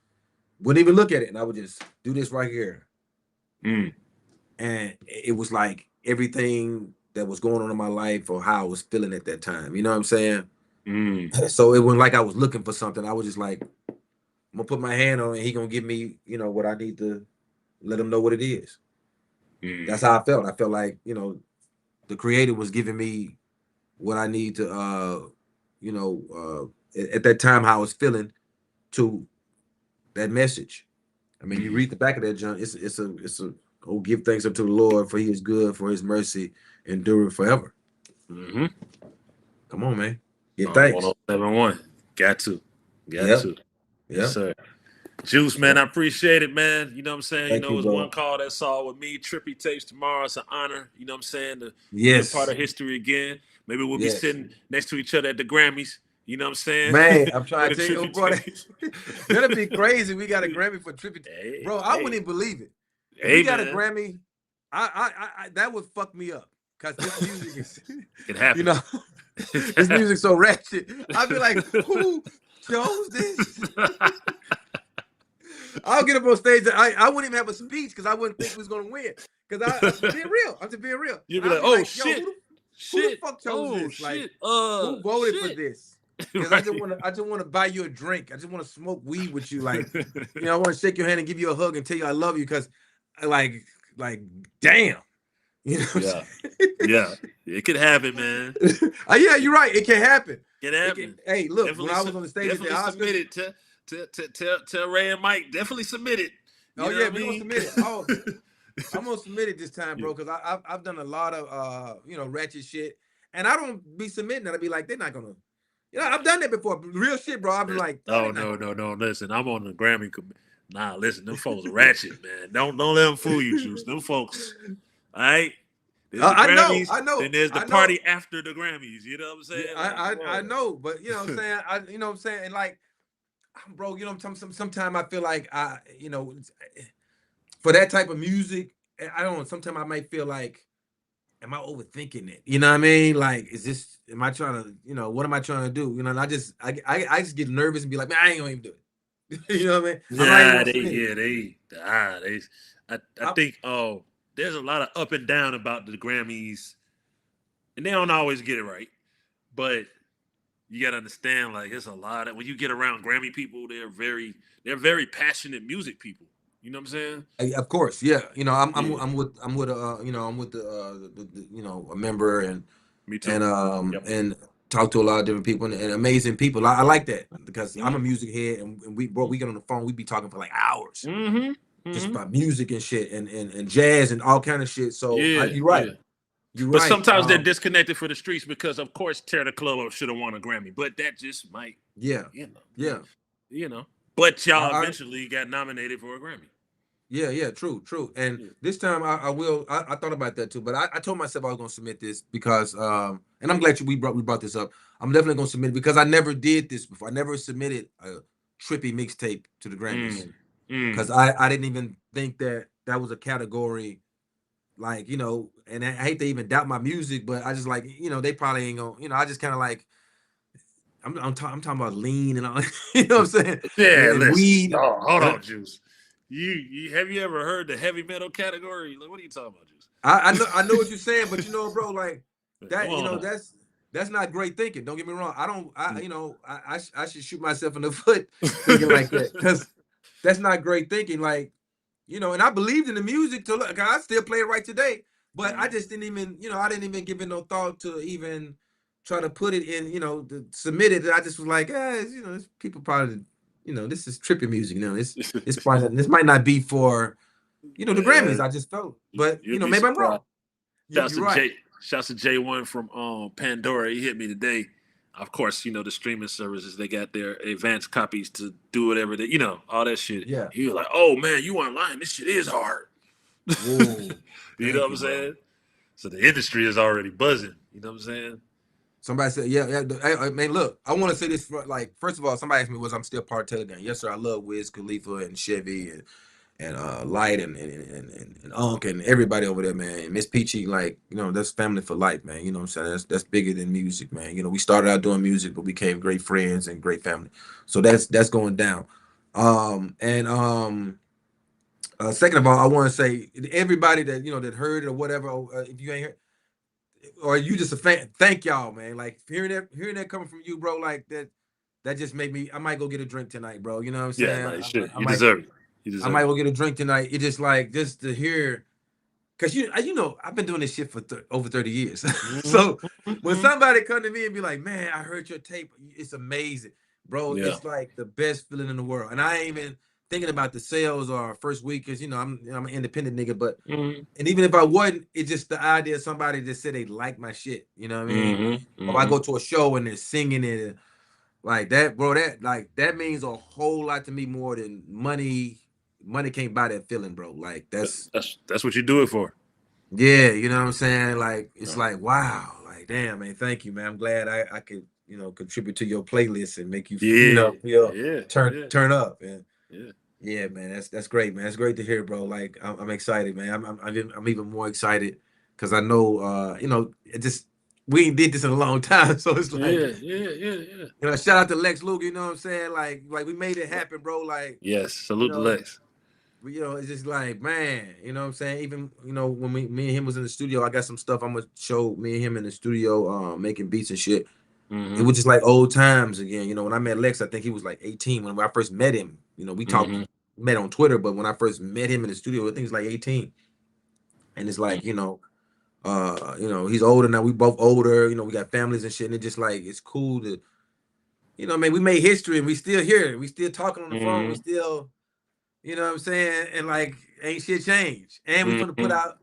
Wouldn't even look at it, and I would just do this right here. Mm. And it was like everything that was going on in my life or how I was feeling at that time. You know what I'm saying? Mm. So it wasn't like I was looking for something. I was just like, I'm gonna put my hand on it, and he gonna give me, what I need to let him know what it is. That's Mm. how I felt. I felt like, the creator was giving me what I need to at that time how I was feeling to that message. I mean, you Mm. read the back of that junk, it's a oh give thanks unto the Lord for he is good, for his mercy enduring forever. Mm-hmm. Come on, man. Give On thanks. 107.1. Got to. Got Yeah, to. Yes, yeah, sir. Juice, yeah. man, I appreciate it, man. You know what I'm saying? Thank you, It's one bro. call, that's all with me. Trippy tapes tomorrow. It's an honor, you know what I'm saying, to be a part Yes, of history again. Maybe we'll be yes. sitting next to each other at the Grammys, you know what I'm saying? Man, I'm trying With to the tell you, trippy bro, tapes. that'd be crazy. We got a Grammy for Trippy. hey, Bro, I wouldn't hey, even believe it. If we hey, got a man. Grammy, that would fuck me up. Cause this music is, It can you happen. know, this music so ratchet. I'd be like, who chose this? I'll get up on stage. I wouldn't even have a speech because I wouldn't think we was gonna win. Because I'm being real. I'm just being real. You'd be I'll like, be oh like, yo, shit, who the shit, fuck chose oh this? Like, shit, who voted for shit. this? Because Right. I just want to buy you a drink. I just want to smoke weed with you. Like, I want to shake your hand and give you a hug and tell you I love you. Because, like, damn, you know what Yeah, I'm saying? yeah. It could happen, man. Yeah, It you're right. It can happen. can It can. happen. Hey, look, when Definitely, I was on the stage at the definitely submit Oscars. it. Tell Ray and Mike. Definitely submit it. Oh You know yeah, what I we're gonna mean? submit it. Oh, I'm gonna submit it this time, Yeah. bro, because I've done a lot of ratchet shit, and I don't be submitting that. I be like, they're not gonna, I've done that before, real shit, bro. I've been like, oh, Oh they're not no, gonna. no, no. Listen, I'm on the Grammy. Nah, listen, them folks ratchet, man. Don't let them fool you, Juice. Them folks. All right. There's the I know, Grammys, I then know, there's the I know. party after the Grammys. You know what I'm Yeah, saying? Like, come I on. know, but you know what I'm saying. And like, bro, sometimes I feel like for that type of music, I don't know. Sometimes I might feel like, am I overthinking it? You know what I mean? Like, am I trying to, what am I trying to do? And I just get nervous and be like, man, I ain't gonna even do it. You know what I mean? I'm not even Nah, gonna submit it. they. I I, think there's a lot of up and down about the Grammys, and they don't always get it right. But you gotta understand, like, it's a lot of when you get around Grammy people, they're very passionate music people. You know what I'm saying? of course, yeah. Yeah, I'm with a member me too. Yep. and talk to a lot of different people and amazing people. I like that because I'm a Mm-hmm. music head and we get on the phone, we be talking for like hours Mm-hmm. just Mm-hmm. about music and shit and jazz and all kind of shit. So Yeah, you're right. yeah. You're But right. sometimes they're disconnected for the streets because, of course, Tear the Club Up should have won a Grammy, but that just might, Yeah. you know, Yeah. you know. But y'all I eventually got nominated for a Grammy. Yeah, true. And Yeah. this time I thought about that too, but I told myself I was gonna submit this because and I'm glad we brought this up. I'm definitely gonna submit it because I never did this before. I never submitted a trippy mixtape to the Grammys Mm. because Mm. I didn't even think that was a category, like, and I hate to even doubt my music, but I just like, they probably ain't gonna, I just kind of like I'm talking about lean and all, you know what I'm saying, Yeah, and listen. weed. Oh, hold on, Juice. You have you ever heard the heavy metal category? Like, what are you talking about, Juice? I know what you're saying, but bro, like Come that, on now. that's not great thinking. Don't get me wrong. I don't, I should shoot myself in the foot thinking like that because that's not great thinking. Like, and I believed in the music to look. I still play it right today, but I Mhm. just didn't even, I didn't even give it no thought to even try to put it in, to submit it. I just was like, people probably, this is trippy music. This might not be for the Grammys. Man, I just felt, but you'll be maybe I'm surprised. wrong. Shouts You're to right. J. Shouts to J1 from Pandora. He hit me today. Of course, the streaming services, they got their advanced copies to do whatever they, all that shit. Yeah. He was like, "Oh man, you weren't lying. This shit is hard." Whoa. You know Thank what I'm you, bro. saying? So the industry is already buzzing. You know what I'm saying? Somebody said, yeah. Hey, man, look, I want to say this. Like, first of all, somebody asked me, was I'm still part of Taylor Gang? Yes, sir. I love Wiz Khalifa and Chevy and Light and Unc and everybody over there, man. And Miss Peachy, like, that's family for life, man. You know what I'm saying? That's bigger than music, man. We started out doing music, but we became great friends and great family. So that's going down. And second of all, I want to say everybody that that heard it or whatever, if you ain't heard, or you just a fan, thank y'all, man. Like hearing that coming from you, bro, like that just made me. I might go get a drink tonight, bro. You know what I'm Yeah, saying? nice shit. I You might deserve it. You I deserve might it. go get a drink tonight. It just like just to hear, cause I've been doing this shit for over 30 years. So when Mm-hmm. somebody come to me and be like, man, I heard your tape, it's amazing, bro. Yeah. It's like the best feeling in the world. And I ain't even thinking about the sales or first week, cause I'm an independent nigga, but Mm-hmm. and even if I wasn't, it's just the idea of somebody just said they like my shit. You know what I mean? Mm-hmm. Or if I Mm-hmm. go to a show and they're singing it like that, bro, that means a whole lot to me more than money. Money can't buy that feeling, bro. Like That's what you do it for. yeah, you know what I'm saying? Like it's Right. like wow, like damn, man, thank you, man. I'm glad I could, contribute to your playlist and make you, Yeah. feel Yeah. turn Yeah. turn up. And Yeah. yeah, man, that's great, man. It's great to hear, bro. Like I'm excited, man. I'm even more excited because I know, it just we ain't did this in a long time. So it's like, Yeah. shout out to Lex Luger, you know what I'm saying? Like we made it happen, bro. Like, Yes, you salute to know, Lex. it's just like, man, you know what I'm saying? Even, when me and him was in the studio, I got some stuff I'm gonna show me and him in the studio, making beats and shit. It was just like old times again. When I met Lex, I think he was like 18 when I first met him. We met on Twitter, but when I first met him in the studio, I think he was like 18. And it's like, he's older now. We both older, we got families and shit. And it just like, it's cool to, man, we made history and we still here. We still talking on the phone. We still, you know what I'm saying? And like, ain't shit changed. And we finna put out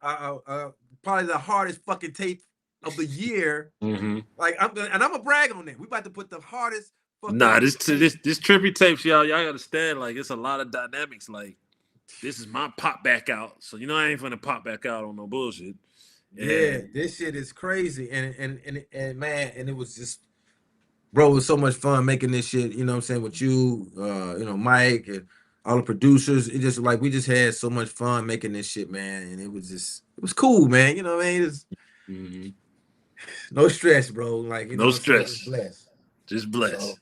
probably the hardest fucking tape of the year. Like, I'm gonna brag on that. We about to put the hardest fucking. Nah, this trippy tapes, y'all understand. Like, it's a lot of dynamics. Like, this is my pop back out, so I ain't finna pop back out on no bullshit. Yeah, this shit is crazy, and man, and it was just, bro, it was so much fun making this shit. You know what I'm saying, with you, Mike and all the producers. It just like we just had so much fun making this shit, man, and it was cool, man. You know what I mean? It's no stress, bro. Like, no stress, just blessed. Just blessed. So,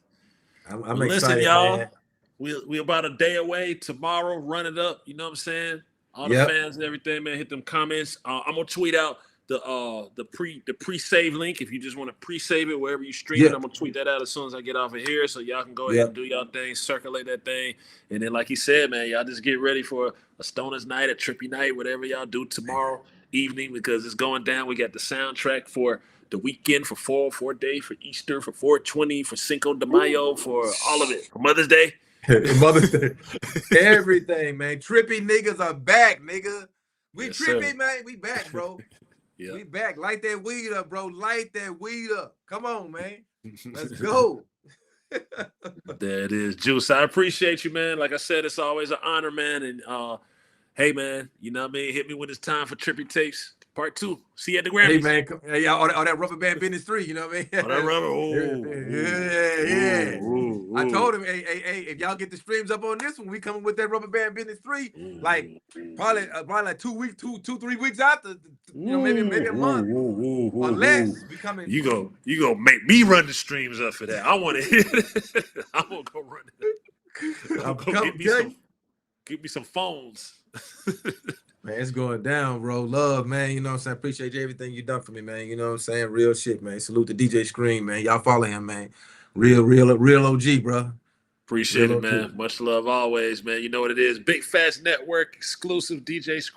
I'm well, excited, listen, y'all. Man. We about a day away. Tomorrow, run it up. You know what I'm saying? All the fans and everything, man. Hit them comments. I'm gonna tweet out the pre-save link if you just want to pre-save it wherever you stream it. I'm gonna tweet that out as soon as I get off of here, so y'all can go ahead and do y'all thing, circulate that thing, and then like he said, man, y'all just get ready for a Stoners night, a trippy night, whatever y'all do tomorrow evening, because it's going down. We got the soundtrack for the weekend, for 404 Day, for Easter, for 420, for Cinco de Mayo, for all of it, for Mother's Day. Mother's Day. Everything, man. Trippy niggas are back, nigga. We trippy, man. We back, bro. We back. Light that weed up, bro. Light that weed up. Come on, man. Let's go. There it is, Juice. I appreciate you, man. Like I said, it's always an honor, man. And hey, man, you know what I mean? Hit me when it's time for Trippy Tapes Part 2. See you at the Grammys. Hey, man. Hey, all that Rubber Band Business 3, you know what I mean? All that rubber. Yeah. I told him, hey, if y'all get the streams up on this one, we coming with that Rubber Band Business 3. Like, probably like 2 weeks, 3 weeks after, maybe a month. Or less. We coming. You go make me run the streams up for that. I want to hear it. I'm gonna go run it. I'm gonna get me some phones. Man, it's going down, bro. Love, man. You know what I'm saying? Appreciate everything you done for me, man. You know what I'm saying? Real shit, man. Salute to DJ Scream, man. Y'all follow him, man. Real OG, bro. Appreciate it, man. Much love always, man. You know what it is. Big Fast Network, exclusive DJ Scream.